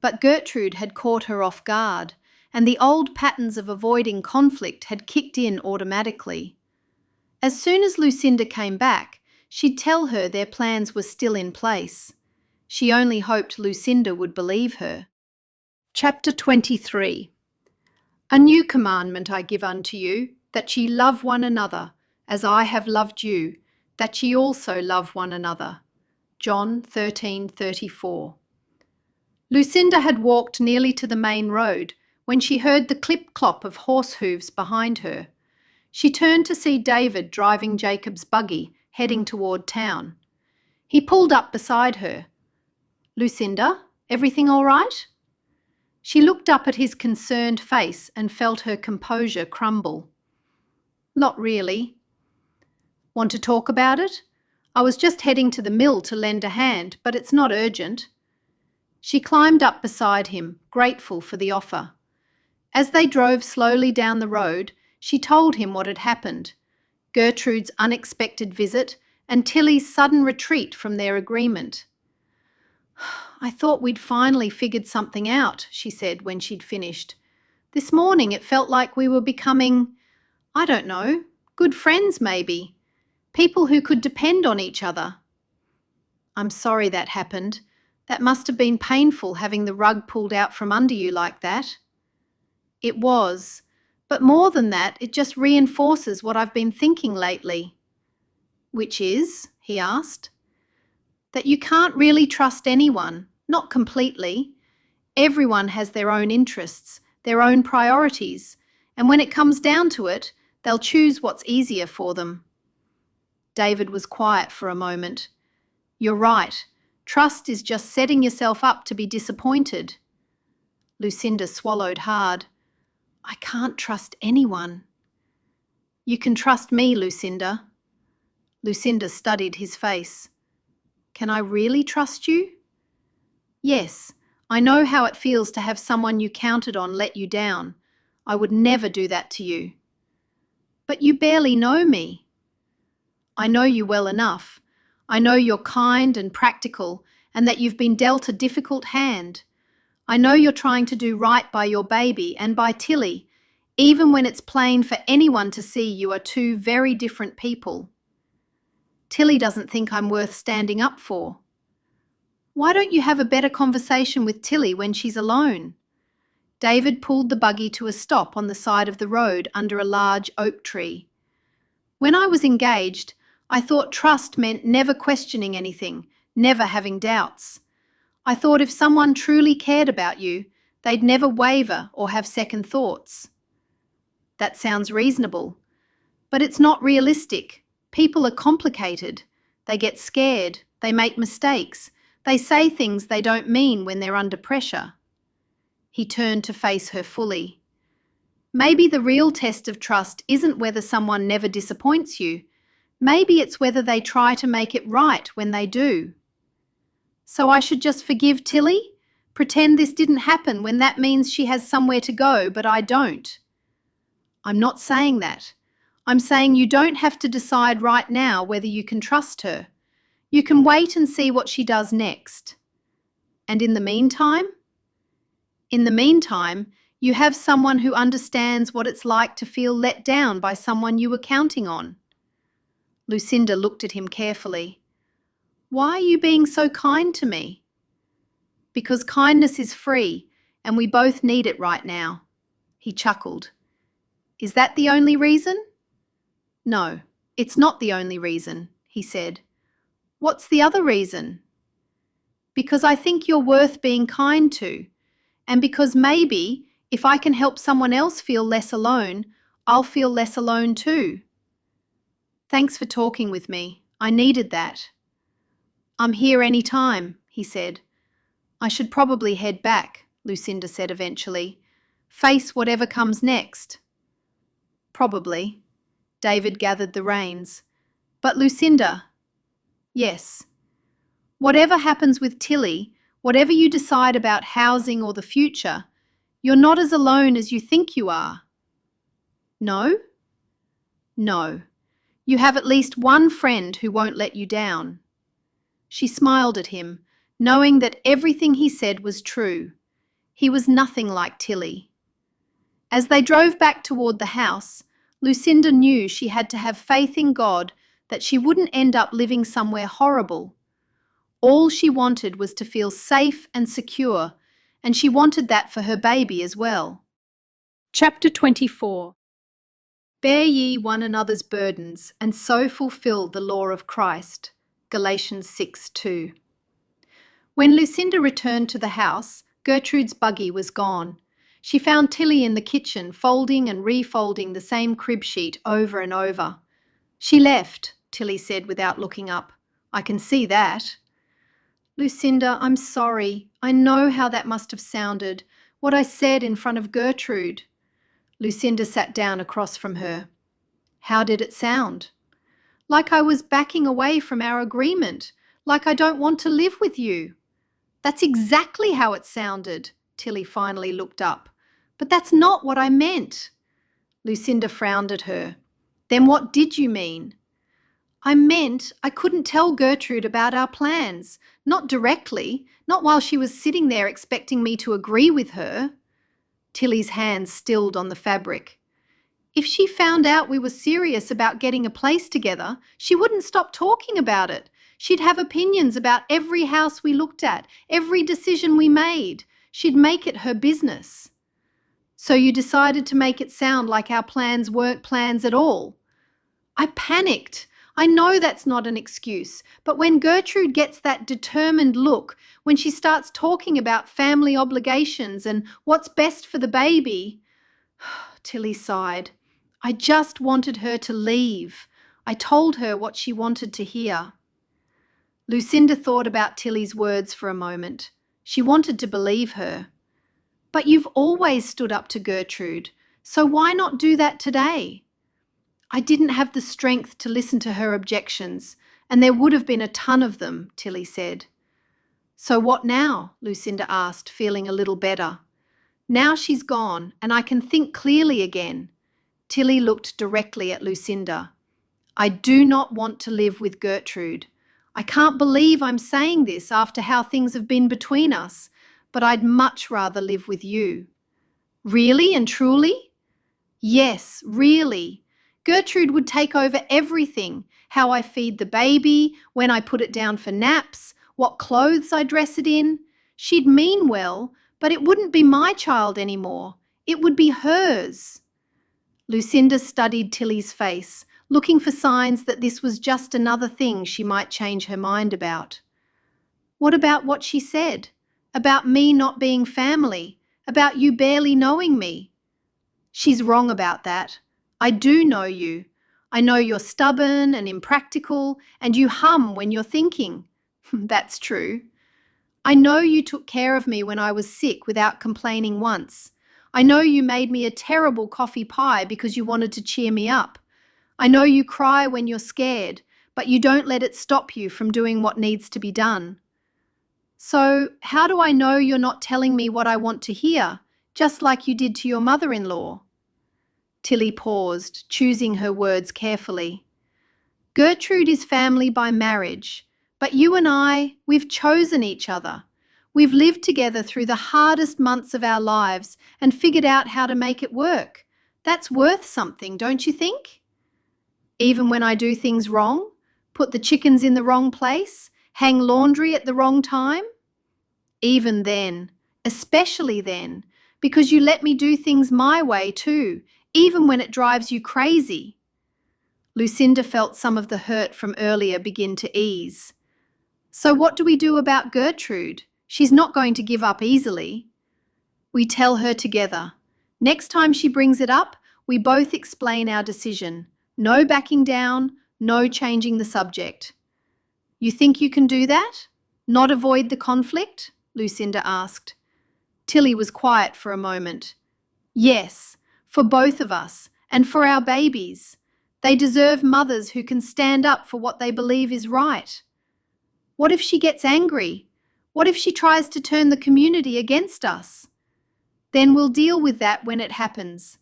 But Gertrude had caught her off guard, and the old patterns of avoiding conflict had kicked in automatically. As soon as Lucinda came back, she'd tell her their plans were still in place. She only hoped Lucinda would believe her. Chapter 23. "A new commandment I give unto you, that ye love one another, as I have loved you, that ye also love one another." John 13:34. Lucinda had walked nearly to the main road when she heard the clip-clop of horse hooves behind her. She turned to see David driving Jacob's buggy, heading toward town. He pulled up beside her. "Lucinda, everything all right?" She looked up at his concerned face and felt her composure crumble. "Not really." "Want to talk about it? I was just heading to the mill to lend a hand, but it's not urgent." She climbed up beside him, grateful for the offer. As they drove slowly down the road, she told him what had happened: Gertrude's unexpected visit and Tillie's sudden retreat from their agreement. "I thought we'd finally figured something out," she said when she'd finished. "This morning it felt like we were becoming, I don't know, good friends maybe. People who could depend on each other." "I'm sorry that happened. That must have been painful, having the rug pulled out from under you like that." "It was. But more than that, it just reinforces what I've been thinking lately." "Which is?" he asked. "That you can't really trust anyone, not completely. Everyone has their own interests, their own priorities, and when it comes down to it, they'll choose what's easier for them." David was quiet for a moment. "You're right. Trust is just setting yourself up to be disappointed." Lucinda swallowed hard. "I can't trust anyone." "You can trust me, Lucinda." Lucinda studied his face. "Can I really trust you?" "Yes, I know how it feels to have someone you counted on let you down. I would never do that to you." "But you barely know me." "I know you well enough. I know you're kind and practical, and that you've been dealt a difficult hand. I know you're trying to do right by your baby and by Tillie, even when it's plain for anyone to see you are two very different people." "Tillie doesn't think I'm worth standing up for." "Why don't you have a better conversation with Tillie when she's alone?" David pulled the buggy to a stop on the side of the road under a large oak tree. "When I was engaged, I thought trust meant never questioning anything, never having doubts. I thought if someone truly cared about you, they'd never waver or have second thoughts." "That sounds reasonable. But it's not realistic. People are complicated. They get scared. They make mistakes. They say things they don't mean when they're under pressure." He turned to face her fully. "Maybe the real test of trust isn't whether someone never disappoints you. Maybe it's whether they try to make it right when they do." "So I should just forgive Tillie? Pretend this didn't happen when that means she has somewhere to go, but I don't?" "I'm not saying that. I'm saying you don't have to decide right now whether you can trust her. You can wait and see what she does next." "And in the meantime?" "In the meantime, you have someone who understands what it's like to feel let down by someone you were counting on." Lucinda looked at him carefully. "Why are you being so kind to me?" "Because kindness is free, and we both need it right now." He chuckled. "Is that the only reason?" "No, it's not the only reason," he said. "What's the other reason?" "Because I think you're worth being kind to, and because maybe if I can help someone else feel less alone, I'll feel less alone too." "Thanks for talking with me. I needed that. I'm here any time, he said. I should probably head back, Lucinda said eventually. Face whatever comes next. Probably. David gathered the reins. But Lucinda. Yes. Whatever happens with Tillie, whatever you decide about housing or the future, you're not as alone as you think you are. No? No. You have at least one friend who won't let you down. She smiled at him, knowing that everything he said was true. He was nothing like Tillie. As they drove back toward the house, Lucinda knew she had to have faith in God that she wouldn't end up living somewhere horrible. All she wanted was to feel safe and secure, and she wanted that for her baby as well. Chapter 24. Bear ye one another's burdens, and so fulfill the law of Christ. Galatians 6:2. When Lucinda returned to the house, Gertrude's buggy was gone. She found Tillie in the kitchen, folding and refolding the same crib sheet over and over. She left, Tillie said without looking up. I can see that. Lucinda, I'm sorry. I know how that must have sounded, what I said in front of Gertrude. Lucinda sat down across from her. How did it sound? Like I was backing away from our agreement, like I don't want to live with you. That's exactly how it sounded. Tillie finally looked up. But that's not what I meant. Lucinda frowned at her. Then what did you mean? I meant I couldn't tell Gertrude about our plans. Not directly, not while she was sitting there expecting me to agree with her. Tillie's hands stilled on the fabric. If she found out we were serious about getting a place together, she wouldn't stop talking about it. She'd have opinions about every house we looked at, every decision we made. She'd make it her business. So you decided to make it sound like our plans weren't plans at all. I panicked. I know that's not an excuse, but when Gertrude gets that determined look, when she starts talking about family obligations and what's best for the baby, Tillie sighed. I just wanted her to leave. I told her what she wanted to hear. Lucinda thought about Tillie's words for a moment. She wanted to believe her. But you've always stood up to Gertrude, so why not do that today? I didn't have the strength to listen to her objections, and there would have been a ton of them, Tillie said. So what now? Lucinda asked, feeling a little better. Now she's gone, and I can think clearly again. Tillie looked directly at Lucinda. I do not want to live with Gertrude. I can't believe I'm saying this after how things have been between us, but I'd much rather live with you. Really and truly? Yes, really. Gertrude would take over everything, how I feed the baby, when I put it down for naps, what clothes I dress it in. She'd mean well, but it wouldn't be my child anymore. It would be hers. Lucinda studied Tillie's face, looking for signs that this was just another thing she might change her mind about. What about what she said? About me not being family? About you barely knowing me? She's wrong about that. I do know you. I know you're stubborn and impractical, and you hum when you're thinking. That's true. I know you took care of me when I was sick without complaining once. I know you made me a terrible coffee pie because you wanted to cheer me up. I know you cry when you're scared, but you don't let it stop you from doing what needs to be done. So how do I know you're not telling me what I want to hear, just like you did to your mother-in-law? Tillie paused, choosing her words carefully. Gertrude is family by marriage, but you and I, we've chosen each other. We've lived together through the hardest months of our lives and figured out how to make it work. That's worth something, don't you think? Even when I do things wrong, put the chickens in the wrong place, hang laundry at the wrong time? Even then, especially then, because you let me do things my way too, even when it drives you crazy. Lucinda felt some of the hurt from earlier begin to ease. So what do we do about Gertrude? She's not going to give up easily. We tell her together. Next time she brings it up, we both explain our decision. No backing down, No changing the subject. You think you can do that? Not avoid the conflict? Lucinda asked. Tillie was quiet for a moment. Yes, for both of us, and for our babies. They deserve mothers who can stand up for what they believe is right. What if she gets angry? What if she tries to turn the community against us? Then we'll deal with that when it happens.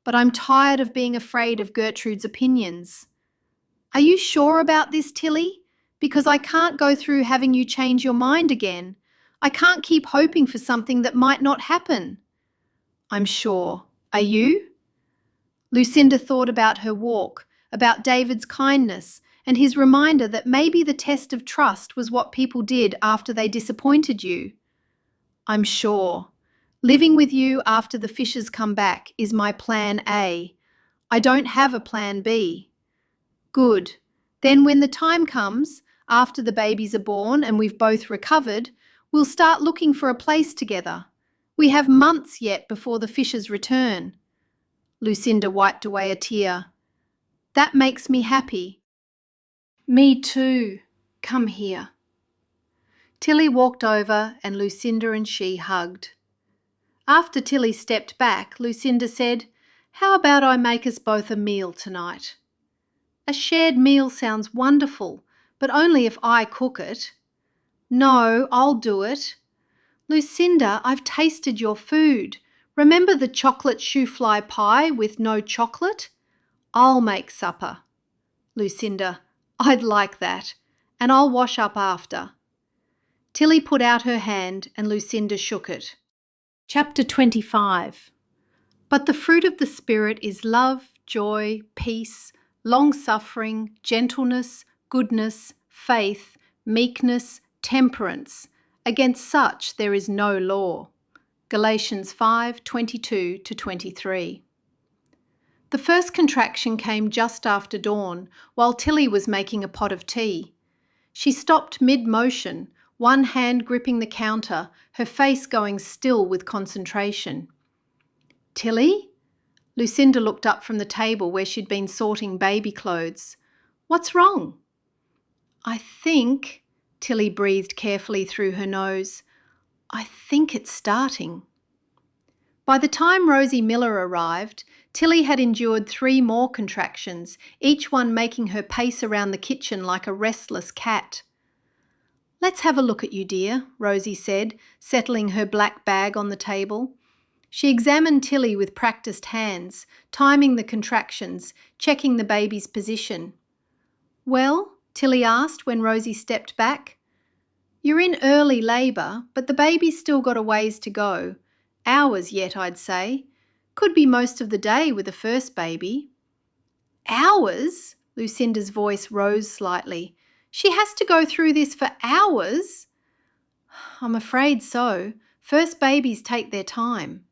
But I'm tired of being afraid of Gertrude's opinions. Are you sure about this, Tillie? Because I can't go through having you change your mind again. I can't keep hoping for something that might not happen. I'm sure. Are you? Lucinda thought about her walk, about David's kindness, and his reminder that maybe the test of trust was what people did after they disappointed you. I'm sure. Living with you after the fishes come back is my plan A. I don't have a plan B. Good. Then when the time comes, after the babies are born and we've both recovered, we'll start looking for a place together. We have months yet before the fishes return. Lucinda wiped away a tear. That makes me happy. Me too. Come here. Tillie walked over and Lucinda and she hugged. After Tillie stepped back, Lucinda said, "How about I make us both a meal tonight?" A shared meal sounds wonderful, but only if I cook it. No, I'll do it. Lucinda, I've tasted your food. Remember the chocolate shoe-fly pie with no chocolate? I'll make supper. Lucinda, I'd like that, and I'll wash up after. Tillie put out her hand and Lucinda shook it. Chapter 25. But the fruit of the Spirit is love, joy, peace, long-suffering, gentleness, goodness, faith, meekness, temperance. Against such there is no law. Galatians 5:22-23. The first contraction came just after dawn, while Tillie was making a pot of tea. She stopped mid-motion, one hand gripping the counter, her face going still with concentration. Tillie? Lucinda looked up from the table where she'd been sorting baby clothes. What's wrong? I think, Tillie breathed carefully through her nose, I think it's starting. By the time Rosie Miller arrived, Tillie had endured 3 more contractions, each one making her pace around the kitchen like a restless cat. Let's have a look at you, dear, Rosie said, settling her black bag on the table. She examined Tillie with practiced hands, timing the contractions, checking the baby's position. Well, Tillie asked when Rosie stepped back. You're in early labour, but the baby's still got a ways to go. Hours yet, I'd say. Could be most of the day with the first baby. Hours? Lucinda's voice rose slightly. She has to go through this for hours? I'm afraid so. First babies take their time.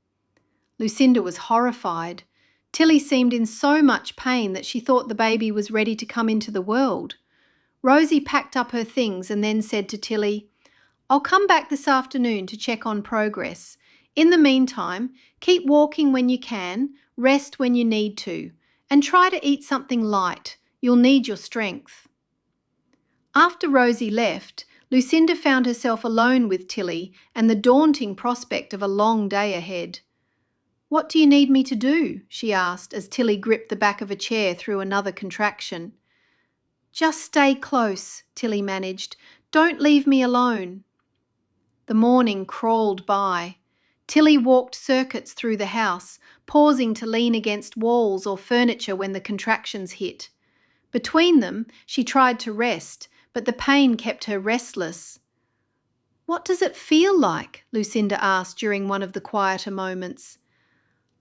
Lucinda was horrified. Tillie seemed in so much pain that she thought the baby was ready to come into the world. Rosie packed up her things and then said to Tillie, I'll come back this afternoon to check on progress. In the meantime, keep walking when you can, rest when you need to, and try to eat something light. You'll need your strength. After Rosie left, Lucinda found herself alone with Tillie and the daunting prospect of a long day ahead. What do you need me to do? She asked as Tillie gripped the back of a chair through another contraction. Just stay close, Tillie managed. Don't leave me alone. The morning crawled by. Tillie walked circuits through the house, pausing to lean against walls or furniture when the contractions hit. Between them, she tried to rest, but the pain kept her restless. What does it feel like? Lucinda asked during one of the quieter moments.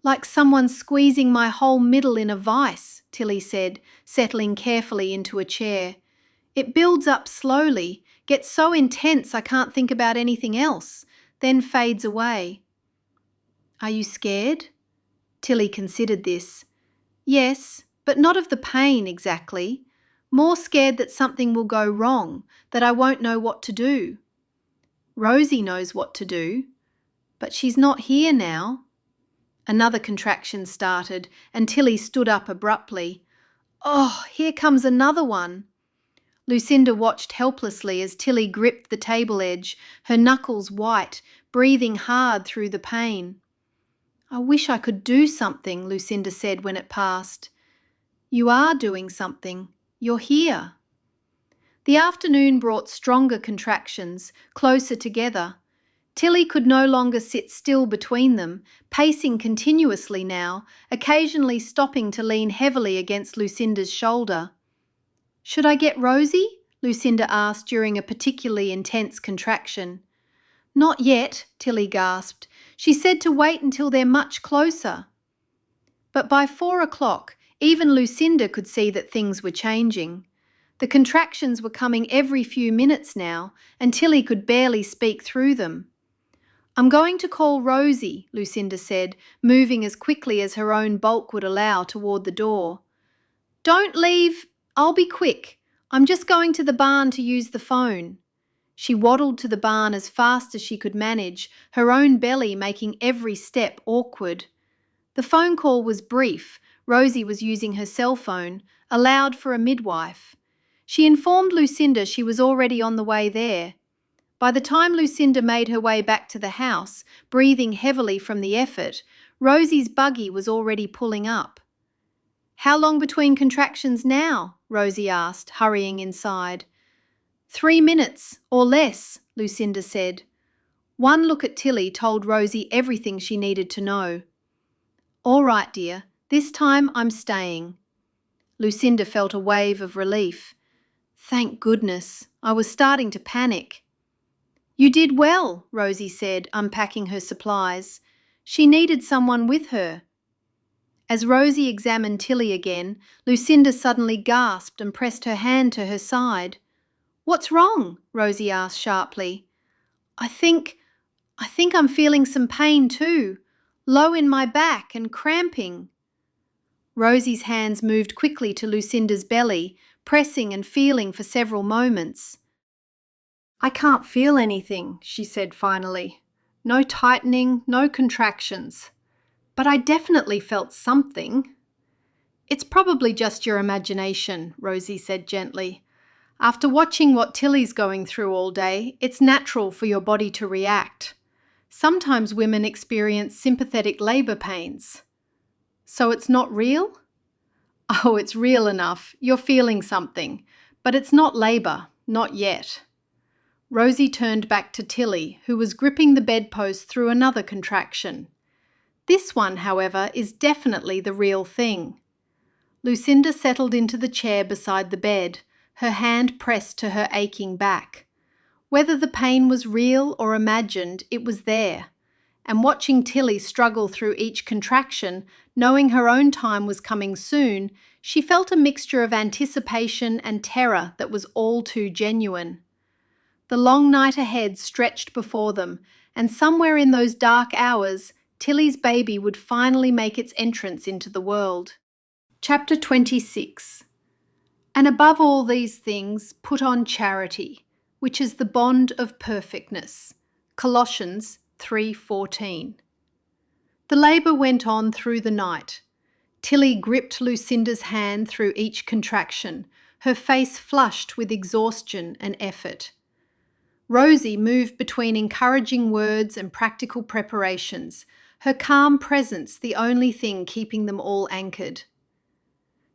Like someone squeezing my whole middle in a vice, Tillie said, settling carefully into a chair. It builds up slowly, gets so intense I can't think about anything else, then fades away. Are you scared? Tillie considered this. Yes, but not of the pain exactly. More scared that something will go wrong, that I won't know what to do. Rosie knows what to do, but she's not here now. Another contraction started and Tillie stood up abruptly. Oh, here comes another one. Lucinda watched helplessly as Tillie gripped the table edge, her knuckles white, breathing hard through the pain. I wish I could do something, Lucinda said when it passed. You are doing something. You're here. The afternoon brought stronger contractions, closer together. Tillie could no longer sit still between them, pacing continuously now, occasionally stopping to lean heavily against Lucinda's shoulder. Should I get Rosie? Lucinda asked during a particularly intense contraction. Not yet, Tillie gasped. She said to wait until they're much closer. But by 4 o'clock, even Lucinda could see that things were changing. The contractions were coming every few minutes now, and Tillie could barely speak through them. I'm going to call Rosie, Lucinda said, moving as quickly as her own bulk would allow toward the door. Don't leave. I'll be quick. I'm just going to the barn to use the phone. She waddled to the barn as fast as she could manage, her own belly making every step awkward. The phone call was brief. Rosie was using her cell phone, allowed for a midwife. She informed Lucinda she was already on the way there. By the time Lucinda made her way back to the house, breathing heavily from the effort, Rosie's buggy was already pulling up. How long between contractions now? Rosie asked, hurrying inside. 3 minutes, or less, Lucinda said. One look at Tillie told Rosie everything she needed to know. All right, dear, this time I'm staying. Lucinda felt a wave of relief. Thank goodness, I was starting to panic. You did well, Rosie said, unpacking her supplies. She needed someone with her. As Rosie examined Tillie again, Lucinda suddenly gasped and pressed her hand to her side. What's wrong? Rosie asked sharply. I think I'm feeling some pain too, low in my back and cramping. Rosie's hands moved quickly to Lucinda's belly, pressing and feeling for several moments. I can't feel anything, she said finally. No tightening, no contractions. But I definitely felt something. It's probably just your imagination, Rosie said gently. After watching what Tillie's going through all day, it's natural for your body to react. Sometimes women experience sympathetic labour pains. So it's not real? Oh, it's real enough. You're feeling something. But it's not labour, not yet. Rosie turned back to Tillie, who was gripping the bedpost through another contraction. This one, however, is definitely the real thing. Lucinda settled into the chair beside the bed, her hand pressed to her aching back. Whether the pain was real or imagined, it was there. And watching Tillie struggle through each contraction, knowing her own time was coming soon, she felt a mixture of anticipation and terror that was all too genuine. The long night ahead stretched before them, and somewhere in those dark hours, Tillie's baby would finally make its entrance into the world. Chapter 26. And above all these things, put on charity, which is the bond of perfectness. Colossians 3:14. The labour went on through the night. Tillie gripped Lucinda's hand through each contraction, her face flushed with exhaustion and effort. Rosie moved between encouraging words and practical preparations, her calm presence the only thing keeping them all anchored.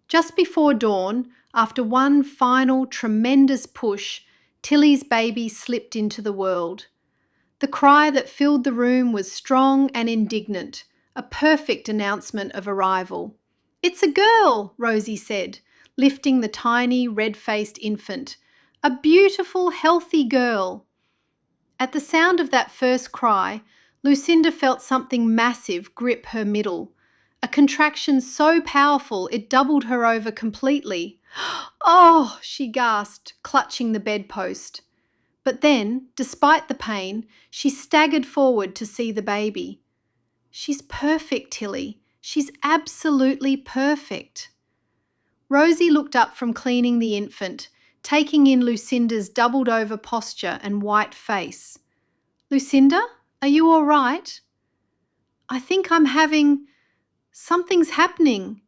Just before dawn, after one final tremendous push, Tillie's baby slipped into the world. The cry that filled the room was strong and indignant, a perfect announcement of arrival. It's a girl, Rosie said, lifting the tiny, red-faced infant. A beautiful, healthy girl. At the sound of that first cry, Lucinda felt something massive grip her middle, a contraction so powerful it doubled her over completely. Oh, she gasped, clutching the bedpost. But then, despite the pain, she staggered forward to see the baby. She's perfect, Tillie. She's absolutely perfect. Rosie looked up from cleaning the infant, taking in Lucinda's doubled-over posture and white face. Lucinda, are you all right? I think I'm having... Something's happening.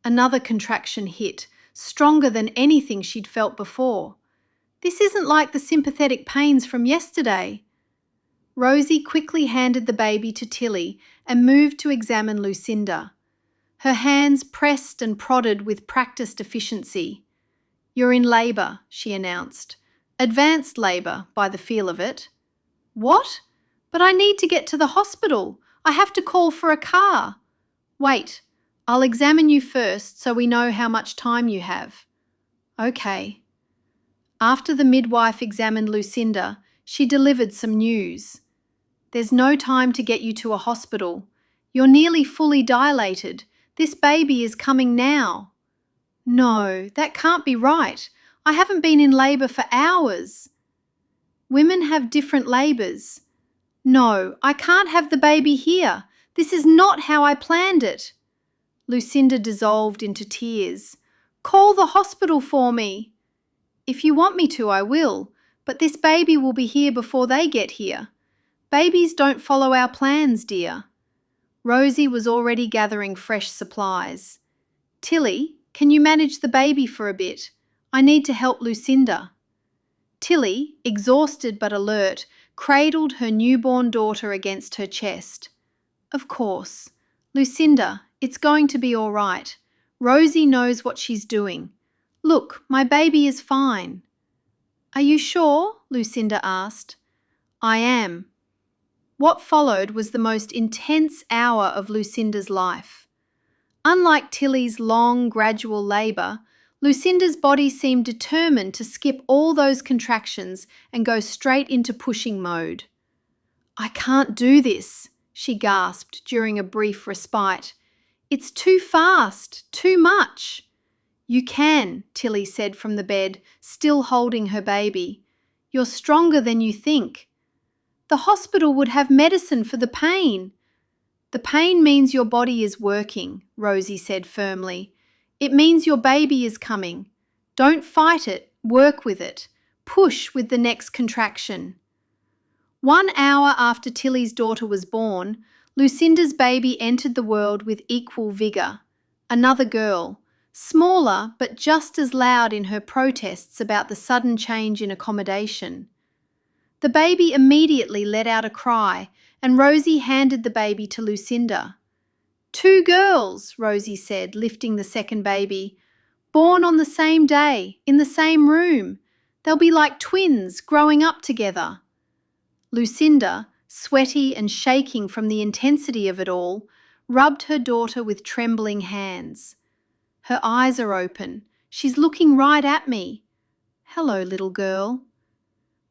Another contraction hit, stronger than anything she'd felt before. This isn't like the sympathetic pains from yesterday. Rosie quickly handed the baby to Tillie and moved to examine Lucinda. Her hands pressed and prodded with practiced efficiency. "You're in labour," she announced. "Advanced labour, by the feel of it." "What? But I need to get to the hospital. I have to call for a car." "Wait, I'll examine you first so we know how much time you have." "Okay." After the midwife examined Lucinda, she delivered some news. "There's no time to get you to a hospital. You're nearly fully dilated. This baby is coming now." "No, that can't be right. I haven't been in labour for hours." "Women have different labours." "No, I can't have the baby here. This is not how I planned it." Lucinda dissolved into tears. "Call the hospital for me." "If you want me to, I will, but this baby will be here before they get here. Babies don't follow our plans, dear." Rosie was already gathering fresh supplies. "Tillie, can you manage the baby for a bit? I need to help Lucinda." Tillie, exhausted but alert, cradled her newborn daughter against her chest. "Of course. Lucinda, it's going to be all right. Rosie knows what she's doing. Look, my baby is fine." "Are you sure?" Lucinda asked. "I am." What followed was the most intense hour of Lucinda's life. Unlike Tillie's long, gradual labour, Lucinda's body seemed determined to skip all those contractions and go straight into pushing mode. "I can't do this," she gasped during a brief respite. "It's too fast, too much." "You can," Tillie said from the bed, still holding her baby. "You're stronger than you think." "The hospital would have medicine for the pain." "The pain means your body is working," Rosie said firmly. "It means your baby is coming. Don't fight it, work with it. Push with the next contraction." 1 hour after Tillie's daughter was born, Lucinda's baby entered the world with equal vigour. Another girl, smaller but just as loud in her protests about the sudden change in accommodation. The baby immediately let out a cry, and Rosie handed the baby to Lucinda. "2 girls," Rosie said, lifting the second baby. "Born on the same day, in the same room. They'll be like twins, growing up together." Lucinda, sweaty and shaking from the intensity of it all, rubbed her daughter with trembling hands. "Her eyes are open. She's looking right at me." "Hello, little girl."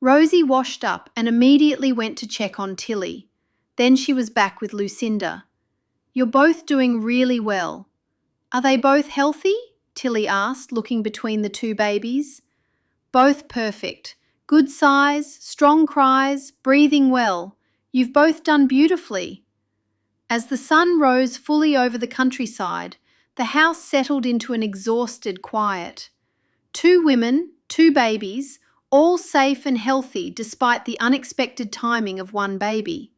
Rosie washed up and immediately went to check on Tillie. Then she was back with Lucinda. "You're both doing really well." "Are they both healthy?" Tillie asked, looking between the 2 babies. "Both perfect. Good size, strong cries, breathing well. You've both done beautifully." As the sun rose fully over the countryside, the house settled into an exhausted quiet. 2 women, 2 babies, all safe and healthy despite the unexpected timing of 1 baby.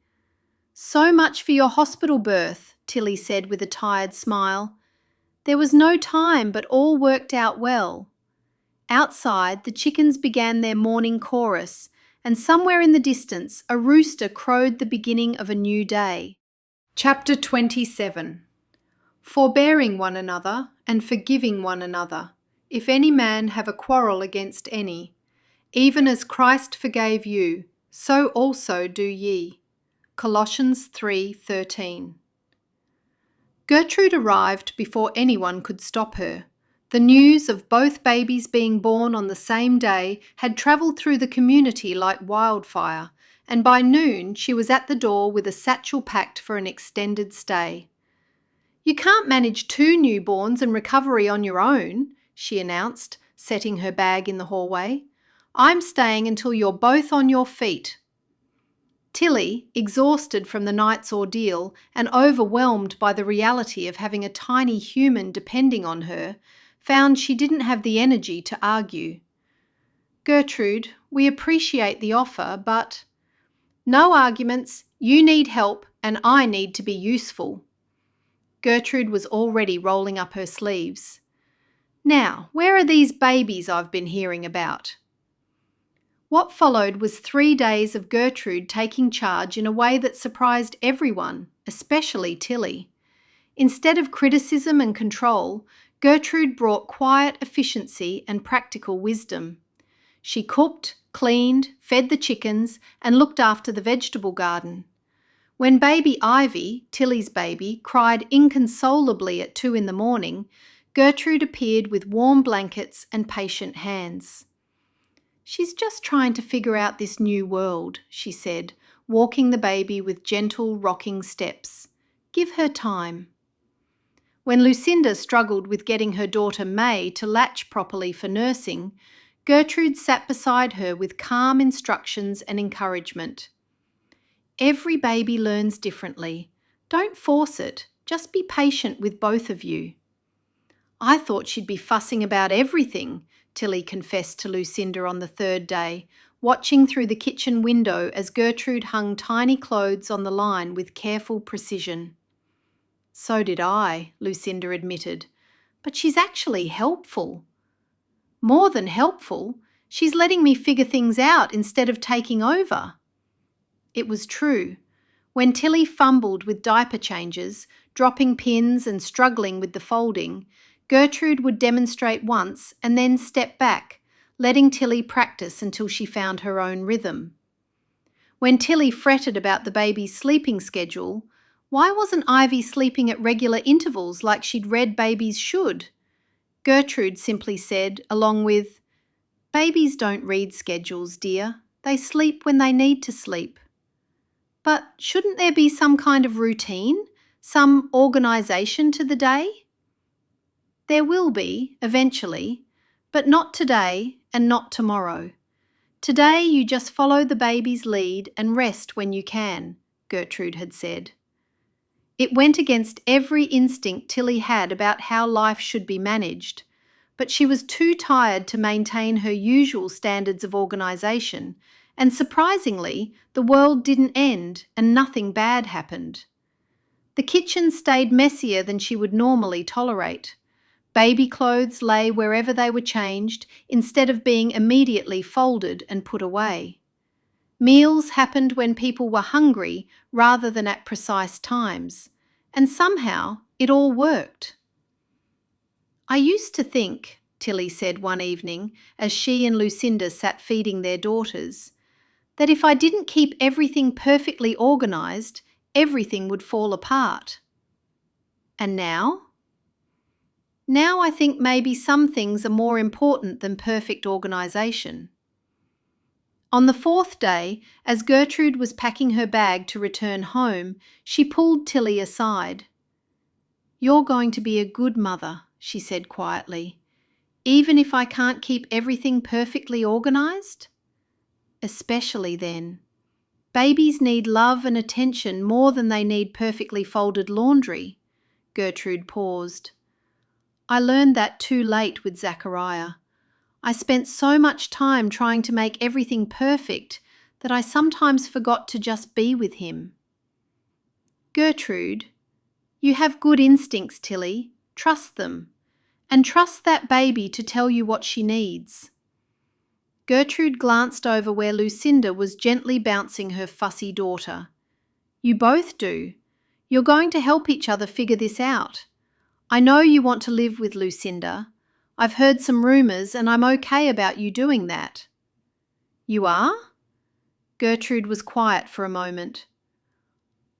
"So much for your hospital birth," Tillie said with a tired smile. "There was no time, but all worked out well." Outside, the chickens began their morning chorus, and somewhere in the distance, a rooster crowed the beginning of a new day. Chapter 27. Forbearing one another and forgiving one another, if any man have a quarrel against any, even as Christ forgave you, so also do ye. Colossians 3:13. Gertrude arrived before anyone could stop her. The news of both babies being born on the same day had travelled through the community like wildfire, and by noon she was at the door with a satchel packed for an extended stay. "You can't manage 2 newborns and recovery on your own," she announced, setting her bag in the hallway. "I'm staying until you're both on your feet." Tillie, exhausted from the night's ordeal and overwhelmed by the reality of having a tiny human depending on her, found she didn't have the energy to argue. "Gertrude, we appreciate the offer, but—" "No arguments. You need help and I need to be useful." Gertrude was already rolling up her sleeves. "Now, where are these babies I've been hearing about?" What followed was 3 days of Gertrude taking charge in a way that surprised everyone, especially Tillie. Instead of criticism and control, Gertrude brought quiet efficiency and practical wisdom. She cooked, cleaned, fed the chickens, and looked after the vegetable garden. When baby Ivy, Tillie's baby, cried inconsolably at 2 a.m, Gertrude appeared with warm blankets and patient hands. "She's just trying to figure out this new world," she said, walking the baby with gentle, rocking steps. "Give her time." When Lucinda struggled with getting her daughter May to latch properly for nursing, Gertrude sat beside her with calm instructions and encouragement. "Every baby learns differently. Don't force it. Just be patient with both of you." "I thought she'd be fussing about everything," Tillie confessed to Lucinda on the 3rd day, watching through the kitchen window as Gertrude hung tiny clothes on the line with careful precision. "So did I," Lucinda admitted. "But she's actually helpful." "More than helpful. She's letting me figure things out instead of taking over." It was true. When Tillie fumbled with diaper changes, dropping pins and struggling with the folding, Gertrude would demonstrate once and then step back, letting Tillie practice until she found her own rhythm. When Tillie fretted about the baby's sleeping schedule, why wasn't Ivy sleeping at regular intervals like she'd read babies should? Gertrude simply said, along with, "Babies don't read schedules, dear. They sleep when they need to sleep." "But shouldn't there be some kind of routine, some organisation to the day?" "There will be, eventually, but not today and not tomorrow. Today you just follow the baby's lead and rest when you can," Gertrude had said. It went against every instinct Tillie had about how life should be managed, but she was too tired to maintain her usual standards of organisation, and surprisingly, the world didn't end and nothing bad happened. The kitchen stayed messier than she would normally tolerate. Baby clothes lay wherever they were changed instead of being immediately folded and put away. Meals happened when people were hungry rather than at precise times, and somehow it all worked. "I used to think," Tillie said one evening as she and Lucinda sat feeding their daughters, "that if I didn't keep everything perfectly organised, everything would fall apart." "And now?" "Now I think maybe some things are more important than perfect organisation." On the 4th day, as Gertrude was packing her bag to return home, she pulled Tillie aside. "You're going to be a good mother," she said quietly, "even if I can't keep everything perfectly organised?" "Especially then. Babies need love and attention more than they need perfectly folded laundry." Gertrude paused. "I learned that too late with Zachariah. I spent so much time trying to make everything perfect that I sometimes forgot to just be with him." "Gertrude, you have good instincts, Tillie. Trust them. And trust that baby to tell you what she needs." Gertrude glanced over where Lucinda was gently bouncing her fussy daughter. "You both do. You're going to help each other figure this out. I know you want to live with Lucinda. I've heard some rumours and I'm okay about you doing that." "You are?" Gertrude was quiet for a moment.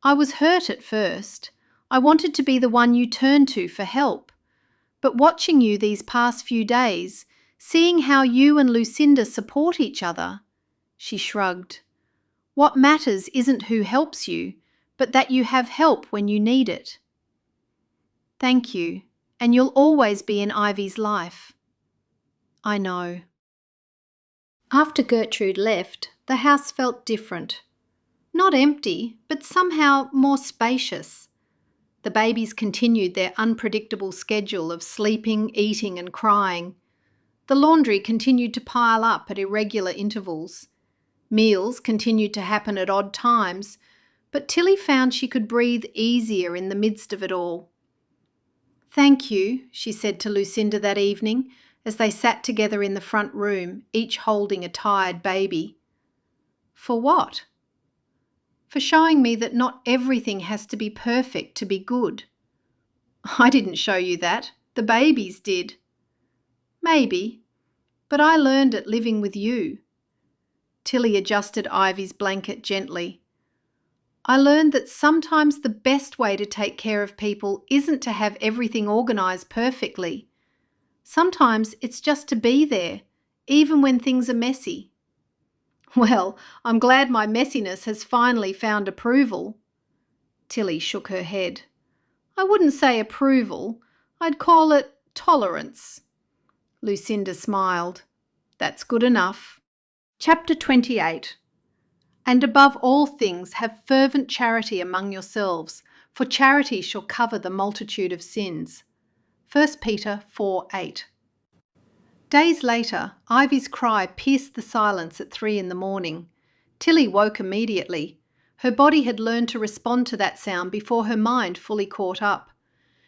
"I was hurt at first. I wanted to be the one you turned to for help. But watching you these past few days, seeing how you and Lucinda support each other," she shrugged. "What matters isn't who helps you, but that you have help when you need it." "Thank you, and you'll always be in Ivy's life." "I know." After Gertrude left, the house felt different. Not empty, but somehow more spacious. The babies continued their unpredictable schedule of sleeping, eating and crying. The laundry continued to pile up at irregular intervals. Meals continued to happen at odd times, but Tillie found she could breathe easier in the midst of it all. "Thank you," she said to Lucinda that evening as they sat together in the front room, each holding a tired baby. "For what?" "For showing me that not everything has to be perfect to be good." "I didn't show you that. The babies did." "Maybe, but I learned it living with you." Tillie adjusted Ivy's blanket gently. "I learned that sometimes the best way to take care of people isn't to have everything organised perfectly. Sometimes it's just to be there, even when things are messy." "Well, I'm glad my messiness has finally found approval." Tillie shook her head. "I wouldn't say approval. I'd call it tolerance." Lucinda smiled. "That's good enough." Chapter 28. And above all things have fervent charity among yourselves, for charity shall cover the multitude of sins. 1 Peter 4:8. Days later, Ivy's cry pierced the silence at 3 a.m. Tillie woke immediately. Her body had learned to respond to that sound before her mind fully caught up.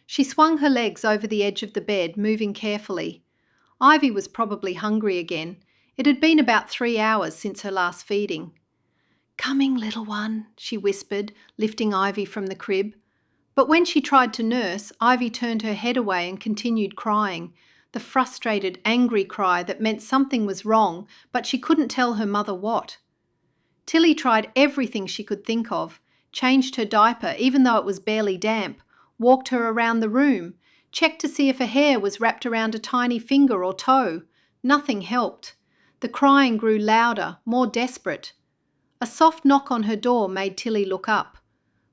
She swung her legs over the edge of the bed, moving carefully. Ivy was probably hungry again. It had been about 3 hours since her last feeding. "Coming, little one," she whispered, lifting Ivy from the crib. But when she tried to nurse, Ivy turned her head away and continued crying, the frustrated, angry cry that meant something was wrong, but she couldn't tell her mother what. Tillie tried everything she could think of, changed her diaper even though it was barely damp, walked her around the room, checked to see if her hair was wrapped around a tiny finger or toe. Nothing helped. The crying grew louder, more desperate. A soft knock on her door made Tillie look up.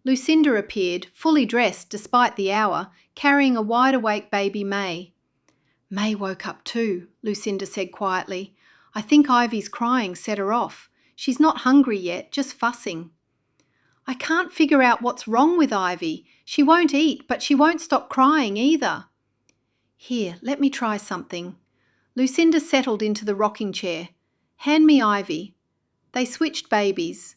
Lucinda appeared, fully dressed despite the hour, carrying a wide-awake baby May. "May woke up too," Lucinda said quietly. "I think Ivy's crying set her off. She's not hungry yet, just fussing." "I can't figure out what's wrong with Ivy. She won't eat, but she won't stop crying either." "Here, let me try something." Lucinda settled into the rocking chair. "Hand me Ivy." They switched babies.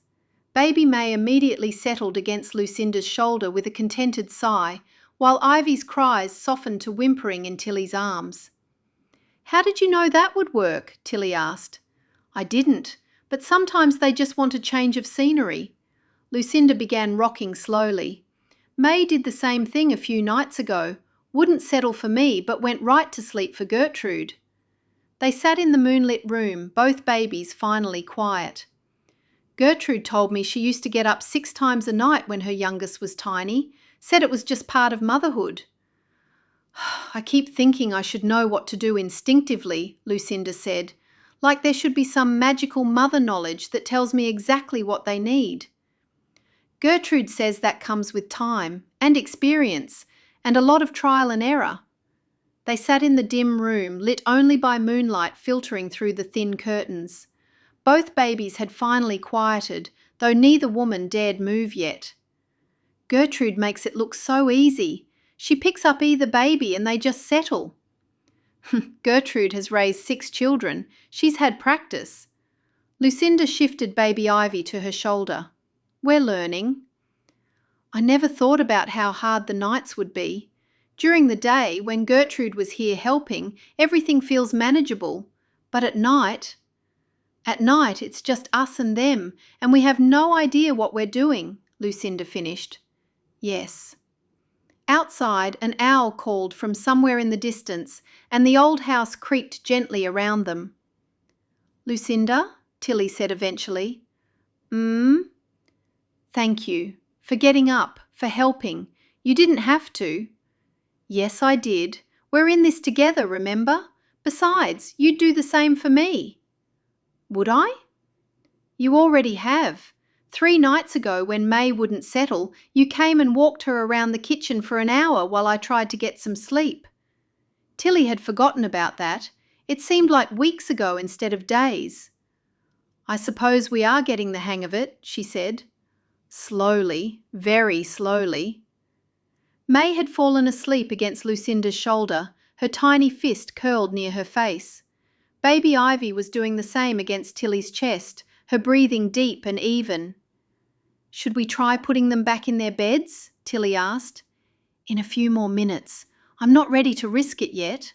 Baby May immediately settled against Lucinda's shoulder with a contented sigh, while Ivy's cries softened to whimpering in Tillie's arms. "How did you know that would work?" Tillie asked. "I didn't, but sometimes they just want a change of scenery." Lucinda began rocking slowly. "May did the same thing a few nights ago. Wouldn't settle for me, but went right to sleep for Gertrude." They sat in the moonlit room, both babies finally quiet. "Gertrude told me she used to get up 6 times a night when her youngest was tiny, said it was just part of motherhood." "I keep thinking I should know what to do instinctively," Lucinda said, "like there should be some magical mother knowledge that tells me exactly what they need." "Gertrude says that comes with time and experience and a lot of trial and error." They sat in the dim room, lit only by moonlight filtering through the thin curtains. Both babies had finally quieted, though neither woman dared move yet. "Gertrude makes it look so easy. She picks up either baby and they just settle." "Gertrude has raised 6 children. She's had practice." Lucinda shifted baby Ivy to her shoulder. "We're learning." "I never thought about how hard the nights would be. During the day, when Gertrude was here helping, everything feels manageable. But at night it's just us and them, and we have no idea what we're doing," Lucinda finished. "Yes." Outside, an owl called from somewhere in the distance, and the old house creaked gently around them. "Lucinda?" Tillie said eventually. "Thank you. For getting up, for helping. You didn't have to." "Yes, I did. We're in this together, remember? Besides, you'd do the same for me." "Would I?" "You already have. 3 nights ago, when May wouldn't settle, you came and walked her around the kitchen for an hour while I tried to get some sleep." Tillie had forgotten about that. It seemed like weeks ago instead of days. "I suppose we are getting the hang of it," she said. Slowly, very slowly. May had fallen asleep against Lucinda's shoulder, her tiny fist curled near her face. Baby Ivy was doing the same against Tillie's chest, her breathing deep and even. "Should we try putting them back in their beds?" Tillie asked. "In a few more minutes. I'm not ready to risk it yet."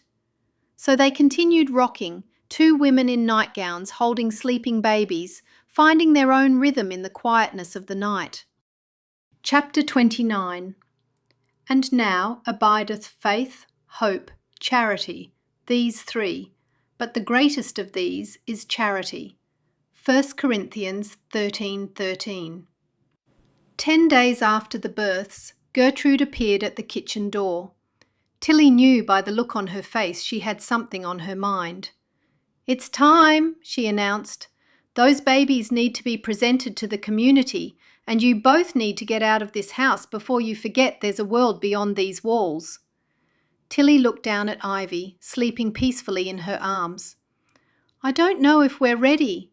So they continued rocking, two women in nightgowns holding sleeping babies, finding their own rhythm in the quietness of the night. Chapter 29. And now abideth faith, hope, charity, these three, but the greatest of these is charity. 1 Corinthians 13:13. 10 days after the births, Gertrude appeared at the kitchen door. Tillie knew by the look on her face she had something on her mind. "It's time," she announced. "Those babies need to be presented to the community, and you both need to get out of this house before you forget there's a world beyond these walls." Tillie looked down at Ivy, sleeping peacefully in her arms. "I don't know if we're ready."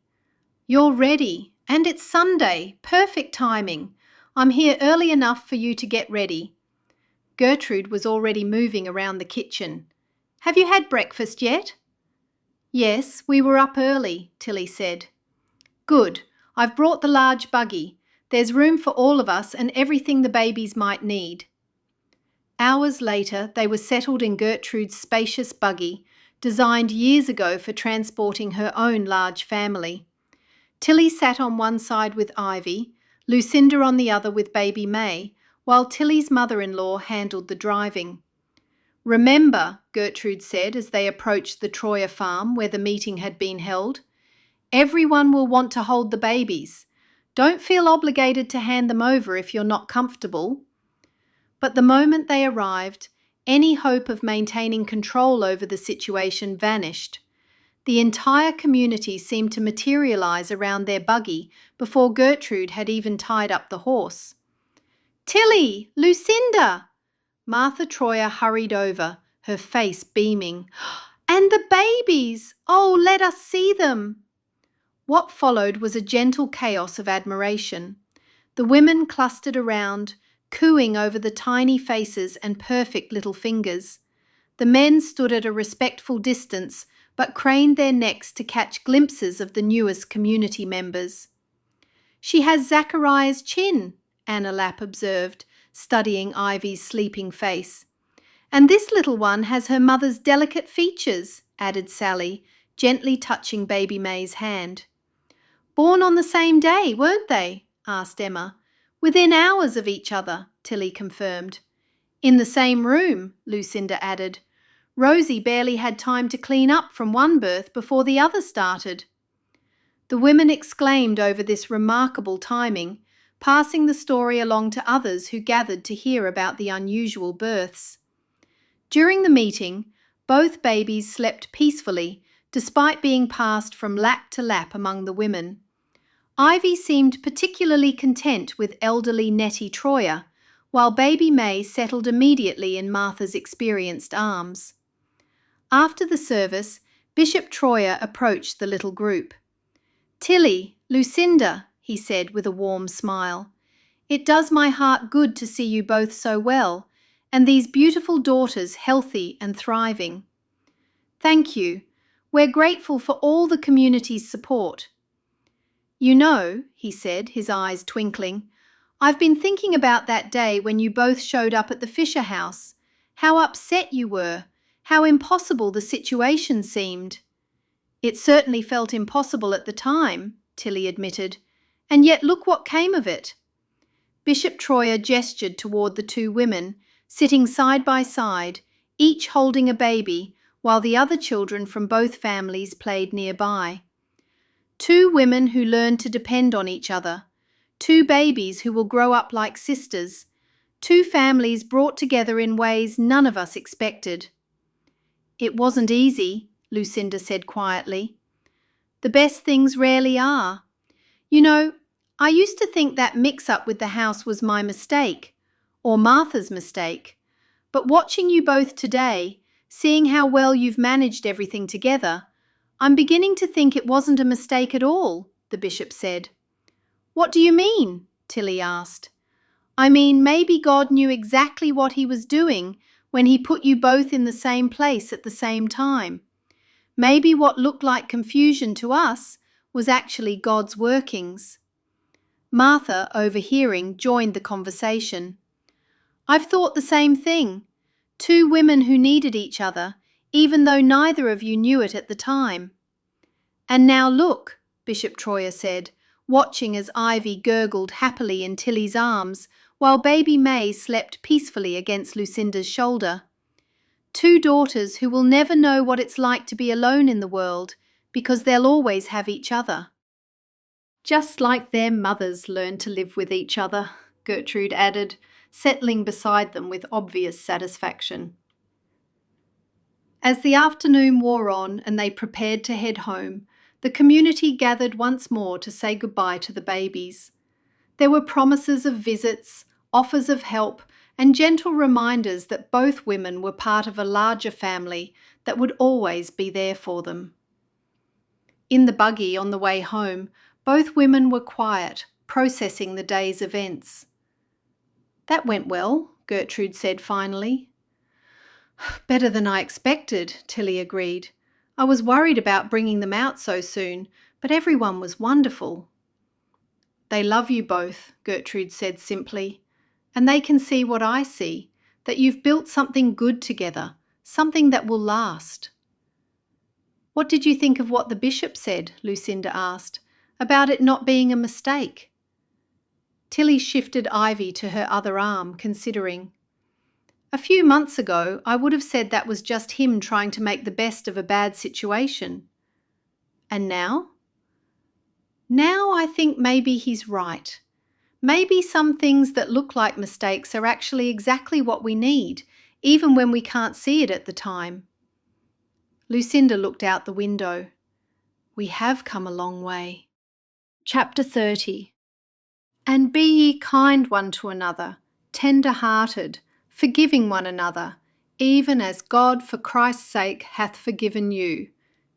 "You're ready, and it's Sunday. Perfect timing. I'm here early enough for you to get ready." Gertrude was already moving around the kitchen. "Have you had breakfast yet?" "Yes, we were up early," Tillie said. "Good. I've brought the large buggy. There's room for all of us and everything the babies might need." Hours later, they were settled in Gertrude's spacious buggy, designed years ago for transporting her own large family. Tillie sat on one side with Ivy, Lucinda on the other with baby May, while Tillie's mother-in-law handled the driving. "Remember," Gertrude said as they approached the Troyer farm where the meeting had been held, "everyone will want to hold the babies. Don't feel obligated to hand them over if you're not comfortable." But the moment they arrived, any hope of maintaining control over the situation vanished. The entire community seemed to materialize around their buggy before Gertrude had even tied up the horse. "Tillie! Lucinda!" Martha Troyer hurried over, her face beaming. "And the babies! Oh, let us see them!" What followed was a gentle chaos of admiration. The women clustered around, cooing over the tiny faces and perfect little fingers. The men stood at a respectful distance, but craned their necks to catch glimpses of the newest community members. "She has Zachariah's chin," Anna Lapp observed, studying Ivy's sleeping face. "And this little one has her mother's delicate features," added Sally, gently touching baby May's hand. "Born on the same day, weren't they?" asked Emma. "Within hours of each other," Tillie confirmed. "In the same room," Lucinda added. "Rosie barely had time to clean up from one birth before the other started." The women exclaimed over this remarkable timing, passing the story along to others who gathered to hear about the unusual births. During the meeting, both babies slept peacefully, despite being passed from lap to lap among the women. Ivy seemed particularly content with elderly Nettie Troyer, while baby May settled immediately in Martha's experienced arms. After the service, Bishop Troyer approached the little group. "Tillie, Lucinda," he said with a warm smile, "it does my heart good to see you both so well, and these beautiful daughters healthy and thriving." "Thank you. We're grateful for all the community's support." "You know," he said, his eyes twinkling, "I've been thinking about that day when you both showed up at the Fisher house. How upset you were, how impossible the situation seemed." "It certainly felt impossible at the time," Tillie admitted, "and yet look what came of it." Bishop Troyer gestured toward the two women, sitting side by side, each holding a baby, while the other children from both families played nearby. Two women who learned to depend on each other, two babies who will grow up like sisters, two families brought together in ways none of us expected. "It wasn't easy," Lucinda said quietly. "The best things rarely are. You know, I used to think that mix-up with the house was my mistake, or Martha's mistake. But watching you both today, seeing how well you've managed everything together, I'm beginning to think it wasn't a mistake at all," the bishop said. "What do you mean?" Tillie asked. "I mean, maybe God knew exactly what he was doing when he put you both in the same place at the same time. Maybe what looked like confusion to us was actually God's workings." Martha, overhearing, joined the conversation. "I've thought the same thing. 2 women who needed each other, even though neither of you knew it at the time. And now look, Bishop Troyer said, watching as Ivy gurgled happily in Tillie's arms, while baby May slept peacefully against Lucinda's shoulder. 2 daughters who will never know what it's like to be alone in the world, because they'll always have each other. Just like their mothers learned to live with each other, Gertrude added, settling beside them with obvious satisfaction. As the afternoon wore on and they prepared to head home, the community gathered once more to say goodbye to the babies. There were promises of visits, offers of help, and gentle reminders that both women were part of a larger family that would always be there for them. In the buggy on the way home, both women were quiet, processing the day's events. "That went well," Gertrude said finally. "Better than I expected," Tillie agreed. "I was worried about bringing them out so soon, but everyone was wonderful." "They love you both," Gertrude said simply, "and they can see what I see, that you've built something good together, something that will last." "What did you think of what the bishop said?" Lucinda asked, "about it not being a mistake?" Tillie shifted Ivy to her other arm, considering. "A few months ago, I would have said that was just him trying to make the best of a bad situation." "And now?" "Now I think maybe he's right. Maybe some things that look like mistakes are actually exactly what we need, even when we can't see it at the time." Lucinda looked out the window. "We have come a long way." Chapter 30. "And be ye kind one to another, tender-hearted, forgiving one another, even as God for Christ's sake hath forgiven you."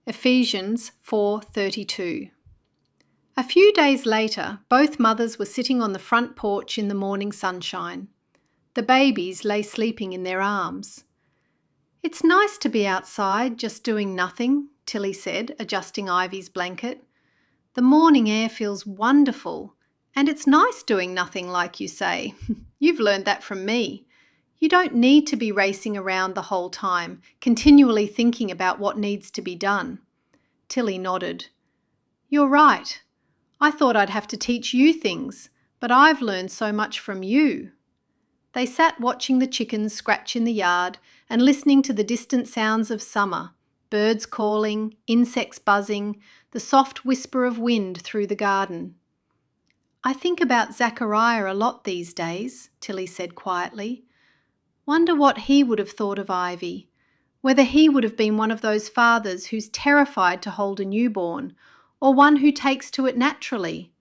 Ephesians 4:32. A few days later, both mothers were sitting on the front porch in the morning sunshine. The babies lay sleeping in their arms. "It's nice to be outside, just doing nothing," Tillie said, adjusting Ivy's blanket. "The morning air feels wonderful, and it's nice doing nothing, like you say. You've learned that from me. You don't need to be racing around the whole time, continually thinking about what needs to be done." Tillie nodded. "You're right. I thought I'd have to teach you things, but I've learned so much from you." They sat watching the chickens scratch in the yard and listening to the distant sounds of summer, birds calling, insects buzzing, the soft whisper of wind through the garden. "I think about Zachariah a lot these days," Tillie said quietly. "Wonder what he would have thought of Ivy, whether he would have been one of those fathers who's terrified to hold a newborn, or one who takes to it naturally."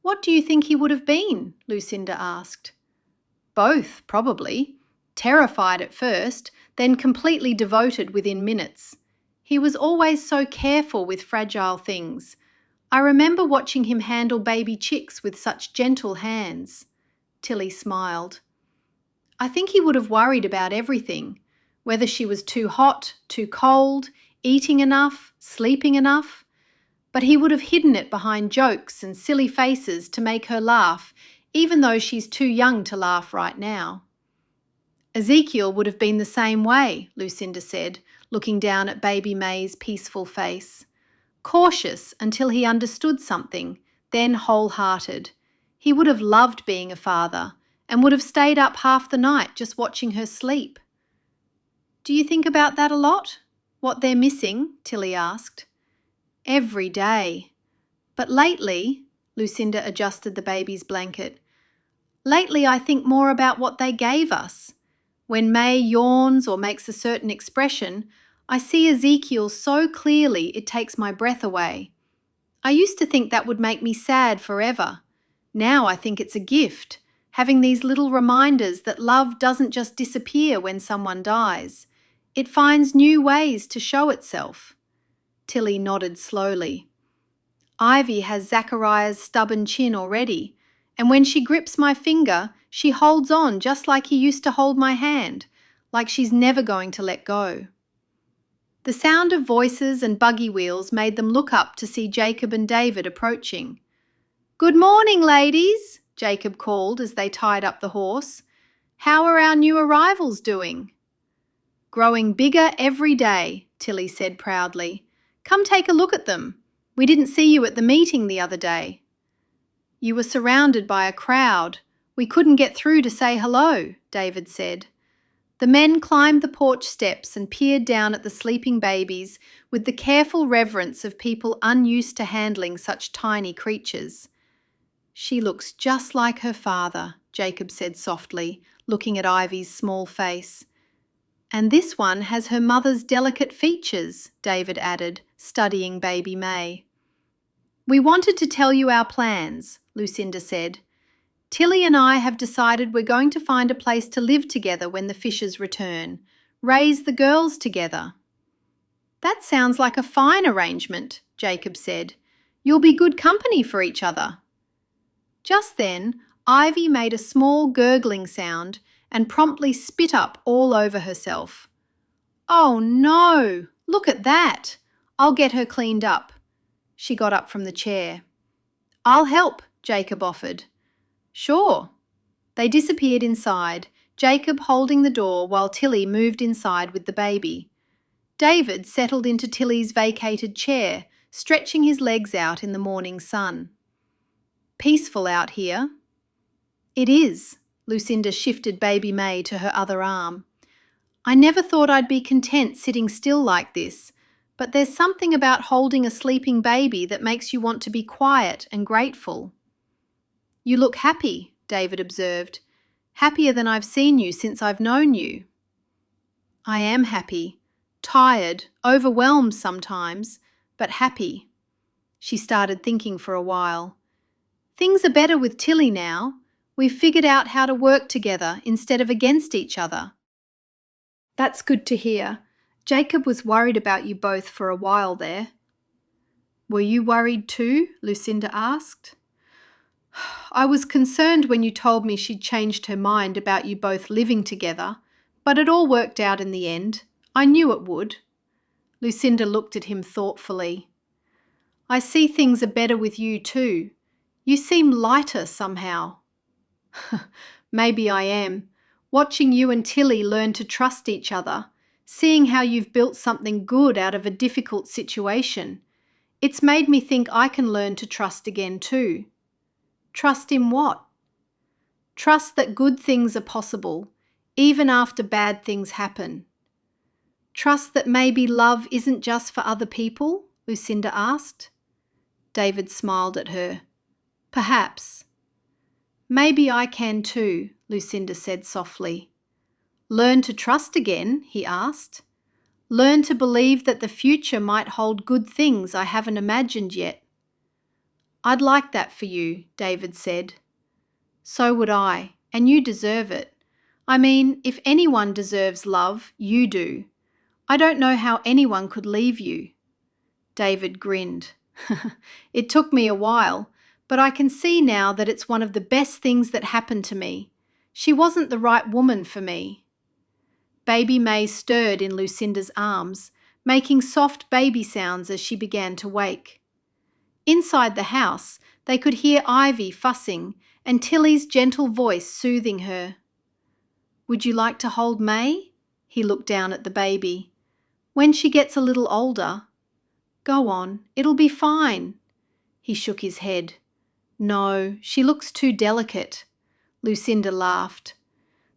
"What do you think he would have been?" Lucinda asked. "Both, probably. Terrified at first, then completely devoted within minutes. He was always so careful with fragile things. I remember watching him handle baby chicks with such gentle hands." Tillie smiled. "I think he would have worried about everything, whether she was too hot, too cold, eating enough, sleeping enough. But he would have hidden it behind jokes and silly faces to make her laugh, even though she's too young to laugh right now." "Ezekiel would have been the same way," Lucinda said, looking down at baby May's peaceful face. "Cautious until he understood something, then wholehearted. He would have loved being a father and would have stayed up half the night just watching her sleep." "Do you think about that a lot? What they're missing?" Tillie asked. "Every day. But lately," Lucinda adjusted the baby's blanket, "lately I think more about what they gave us. When May yawns or makes a certain expression, I see Ezekiel so clearly it takes my breath away. I used to think that would make me sad forever. Now I think it's a gift, having these little reminders that love doesn't just disappear when someone dies. It finds new ways to show itself." Tillie nodded slowly. "Ivy has Zachariah's stubborn chin already, and when she grips my finger, she holds on just like he used to hold my hand, like she's never going to let go." The sound of voices and buggy wheels made them look up to see Jacob and David approaching. "Good morning, ladies," Jacob called as they tied up the horse. How are our new arrivals doing?" "Growing bigger every day," Tillie said proudly. "Come take a look at them. We didn't see you at the meeting the other day." "You were surrounded by a crowd. We couldn't get through to say hello," David said. The men climbed the porch steps and peered down at the sleeping babies with the careful reverence of people unused to handling such tiny creatures. "She looks just like her father," Jacob said softly, looking at Ivy's small face. "And this one has her mother's delicate features," David added, studying baby May. "We wanted to tell you our plans," Lucinda said. "Tillie and I have decided we're going to find a place to live together when the Fishers return. Raise the girls together." "That sounds like a fine arrangement," Jacob said. "You'll be good company for each other." Just then, Ivy made a small gurgling sound and promptly spit up all over herself. "Oh no! Look at that! I'll get her cleaned up." She got up from the chair. "I'll help," Jacob offered. "Sure." They disappeared inside, Jacob holding the door while Tillie moved inside with the baby. David settled into Tillie's vacated chair, stretching his legs out in the morning sun. "Peaceful out here." "It is." Lucinda shifted baby May to her other arm. "I never thought I'd be content sitting still like this, but there's something about holding a sleeping baby that makes you want to be quiet and grateful." "You look happy," David observed. "Happier than I've seen you since I've known you." "I am happy. Tired, overwhelmed sometimes, but happy." She started thinking for a while. "Things are better with Tillie now. We've figured out how to work together instead of against each other." "That's good to hear. Jacob was worried about you both for a while there." "Were you worried too?" Lucinda asked. "I was concerned when you told me she'd changed her mind about you both living together, but it all worked out in the end. I knew it would." Lucinda looked at him thoughtfully. "I see things are better with you too. You seem lighter somehow." "Maybe I am. Watching you and Tillie learn to trust each other, seeing how you've built something good out of a difficult situation. It's made me think I can learn to trust again too." "Trust in what?" "Trust that good things are possible, even after bad things happen." "Trust that maybe love isn't just for other people?" Lucinda asked. David smiled at her. "Perhaps." "Maybe I can too," Lucinda said softly. "Learn to trust again?" he asked. "Learn to believe that the future might hold good things I haven't imagined yet." "I'd like that for you," David said. "So would I, and you deserve it. I mean, if anyone deserves love, you do. I don't know how anyone could leave you." David grinned. "It took me a while, but I can see now that it's one of the best things that happened to me. She wasn't the right woman for me." Baby May stirred in Lucinda's arms, making soft baby sounds as she began to wake. Inside the house, they could hear Ivy fussing and Tillie's gentle voice soothing her. "Would you like to hold May?" He looked down at the baby. "When she gets a little older." "Go on, it'll be fine." He shook his head. "No, she looks too delicate." Lucinda laughed.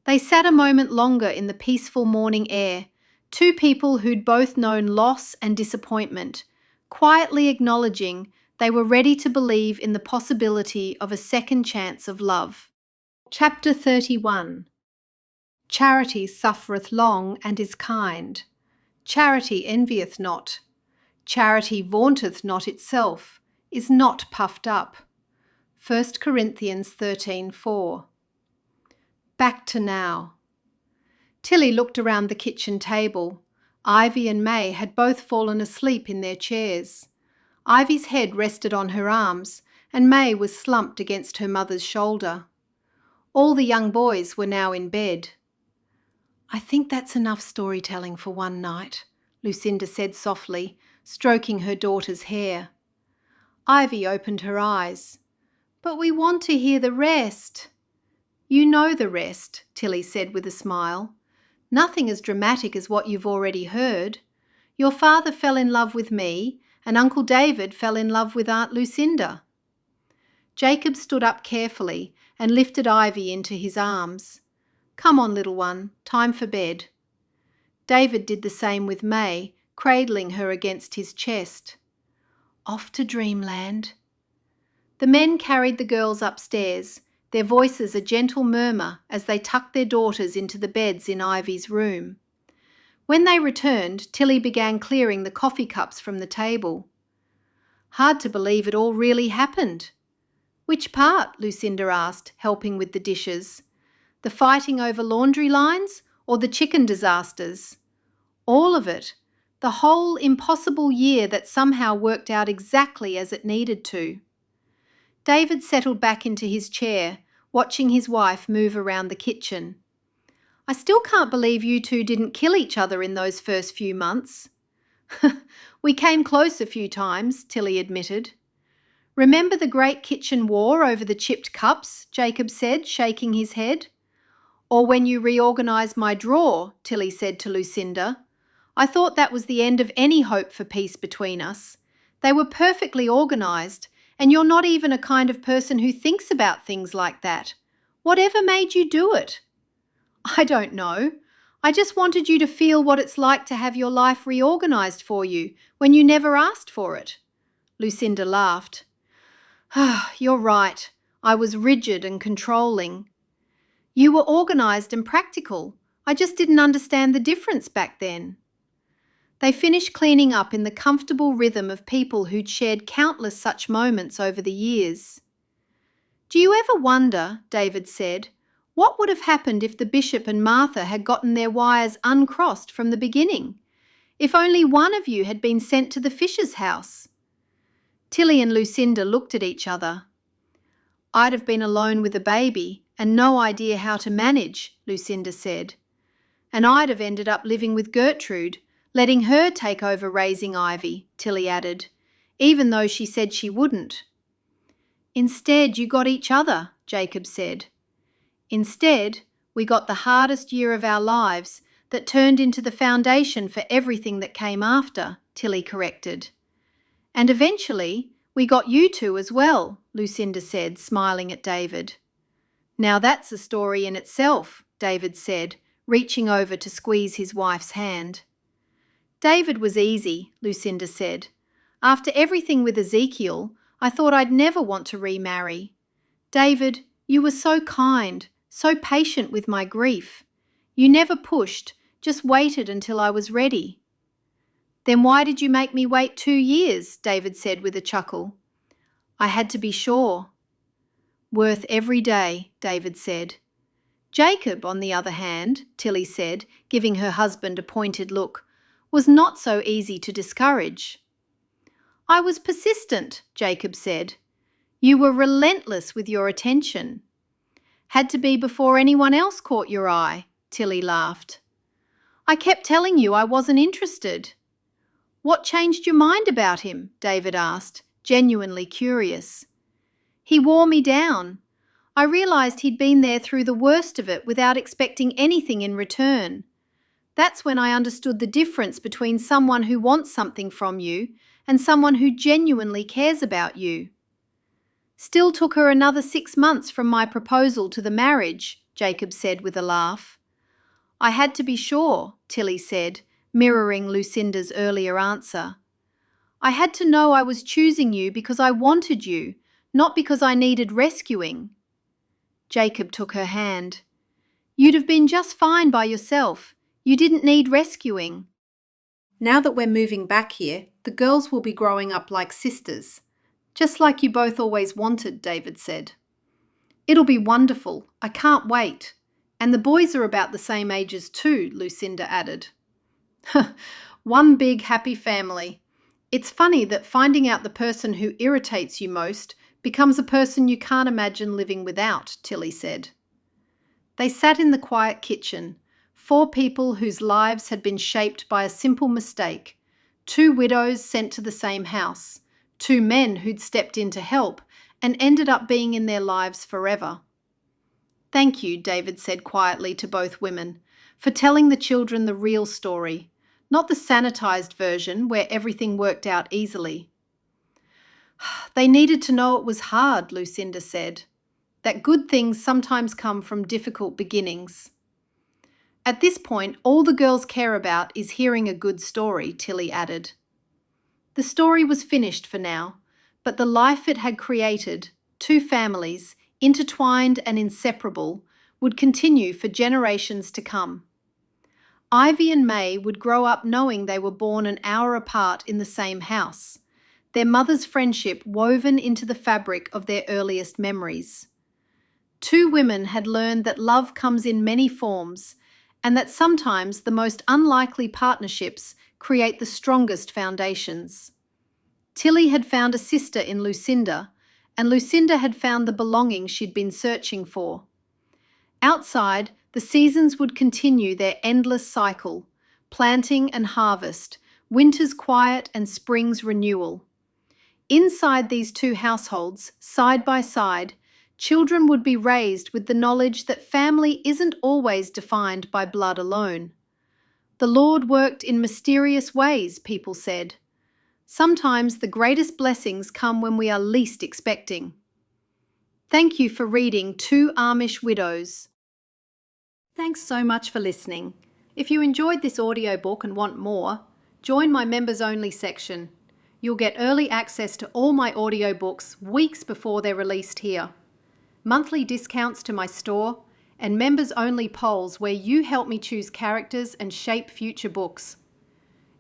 They sat a moment longer in the peaceful morning air, two people who'd both known loss and disappointment, quietly acknowledging they were ready to believe in the possibility of a second chance of love. Chapter 31. Charity suffereth long and is kind. Charity envieth not. Charity vaunteth not itself, is not puffed up. 1 Corinthians 13:4. Back to now. Tillie looked around the kitchen table. Ivy and May had both fallen asleep in their chairs. Ivy's head rested on her arms, and May was slumped against her mother's shoulder. All the young boys were now in bed. "I think that's enough storytelling for one night," Lucinda said softly, stroking her daughter's hair. Ivy opened her eyes. "But we want to hear the rest." You know the rest, Tillie said with a smile. Nothing as dramatic as what you've already heard. Your father fell in love with me, and Uncle David fell in love with Aunt Lucinda. Jacob stood up carefully and lifted Ivy into his arms. Come on, little one, time for bed. David did the same with May, cradling her against his chest. Off to dreamland. The men carried the girls upstairs, their voices a gentle murmur as they tucked their daughters into the beds in Ivy's room. When they returned, Tillie began clearing the coffee cups from the table. Hard to believe it all really happened. Which part? Lucinda asked, helping with the dishes. The fighting over laundry lines or the chicken disasters? All of it. The whole impossible year that somehow worked out exactly as it needed to. David settled back into his chair, watching his wife move around the kitchen. I still can't believe you two didn't kill each other in those first few months. We came close a few times, Tillie admitted. Remember the great kitchen war over the chipped cups? Jacob said, shaking his head. Or when you reorganised my drawer, Tillie said to Lucinda. I thought that was the end of any hope for peace between us. They were perfectly organised, and you're not even a kind of person who thinks about things like that. Whatever made you do it? I don't know. I just wanted you to feel what it's like to have your life reorganised for you when you never asked for it. Lucinda laughed. You're right. I was rigid and controlling. You were organised and practical. I just didn't understand the difference back then. They finished cleaning up in the comfortable rhythm of people who'd shared countless such moments over the years. Do you ever wonder, David said, what would have happened if the Bishop and Martha had gotten their wires uncrossed from the beginning? If only one of you had been sent to the Fisher's house? Tillie and Lucinda looked at each other. I'd have been alone with a baby and no idea how to manage, Lucinda said. And I'd have ended up living with Gertrude, letting her take over raising Ivy, Tillie added, even though she said she wouldn't. Instead, you got each other, Jacob said. Instead, we got the hardest year of our lives that turned into the foundation for everything that came after, Tillie corrected. And eventually, we got you two as well, Lucinda said, smiling at David. Now that's a story in itself, David said, reaching over to squeeze his wife's hand. David was easy, Lucinda said. After everything with Ezekiel, I thought I'd never want to remarry. David, you were so kind, so patient with my grief. You never pushed, just waited until I was ready. Then why did you make me wait 2 years? David said with a chuckle. I had to be sure. Worth every day, David said. Jacob, on the other hand, Tillie said, giving her husband a pointed look, was not so easy to discourage. I was persistent, Jacob said. You were relentless with your attention. Had to be before anyone else caught your eye, Tillie laughed. I kept telling you I wasn't interested. What changed your mind about him? David asked, genuinely curious. He wore me down. I realised he'd been there through the worst of it without expecting anything in return. That's when I understood the difference between someone who wants something from you and someone who genuinely cares about you. Still took her another 6 months from my proposal to the marriage, Jacob said with a laugh. I had to be sure, Tillie said, mirroring Lucinda's earlier answer. I had to know I was choosing you because I wanted you, not because I needed rescuing. Jacob took her hand. You'd have been just fine by yourself. You didn't need rescuing. Now that we're moving back here, the girls will be growing up like sisters, just like you both always wanted, David said. It'll be wonderful. I can't wait. And the boys are about the same ages too, Lucinda added. One big happy family. It's funny that finding out the person who irritates you most becomes a person you can't imagine living without, Tillie said. They sat in the quiet kitchen, 4 people whose lives had been shaped by a simple mistake, 2 widows sent to the same house, 2 men who'd stepped in to help and ended up being in their lives forever. Thank you, David said quietly to both women, for telling the children the real story, not the sanitized version where everything worked out easily. They needed to know it was hard, Lucinda said, that good things sometimes come from difficult beginnings. At this point, all the girls care about is hearing a good story, Tillie added. The story was finished for now, but the life it had created, two families, intertwined and inseparable, would continue for generations to come. Ivy and May would grow up knowing they were born an hour apart in the same house, their mother's friendship woven into the fabric of their earliest memories. Two women had learned that love comes in many forms, and that sometimes the most unlikely partnerships create the strongest foundations. Tillie had found a sister in Lucinda, and Lucinda had found the belonging she'd been searching for. Outside, the seasons would continue their endless cycle, planting and harvest, winter's quiet and spring's renewal. Inside these two households, side by side, children would be raised with the knowledge that family isn't always defined by blood alone. The Lord worked in mysterious ways, people said. Sometimes the greatest blessings come when we are least expecting. Thank you for reading Two Amish Widows. Thanks so much for listening. If you enjoyed this audiobook and want more, join my members-only section. You'll get early access to all my audiobooks weeks before they're released here. Monthly discounts to my store, and members-only polls where you help me choose characters and shape future books.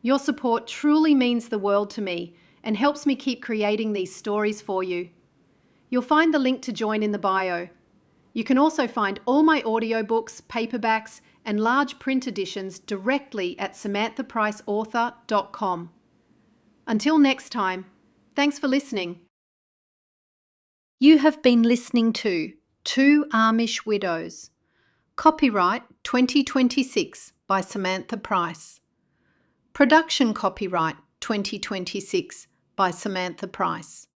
Your support truly means the world to me and helps me keep creating these stories for you. You'll find the link to join in the bio. You can also find all my audiobooks, paperbacks, and large print editions directly at samanthapriceauthor.com. Until next time, thanks for listening. You have been listening to Two Amish Widows. Copyright 2026 by Samantha Price. Production copyright 2026 by Samantha Price.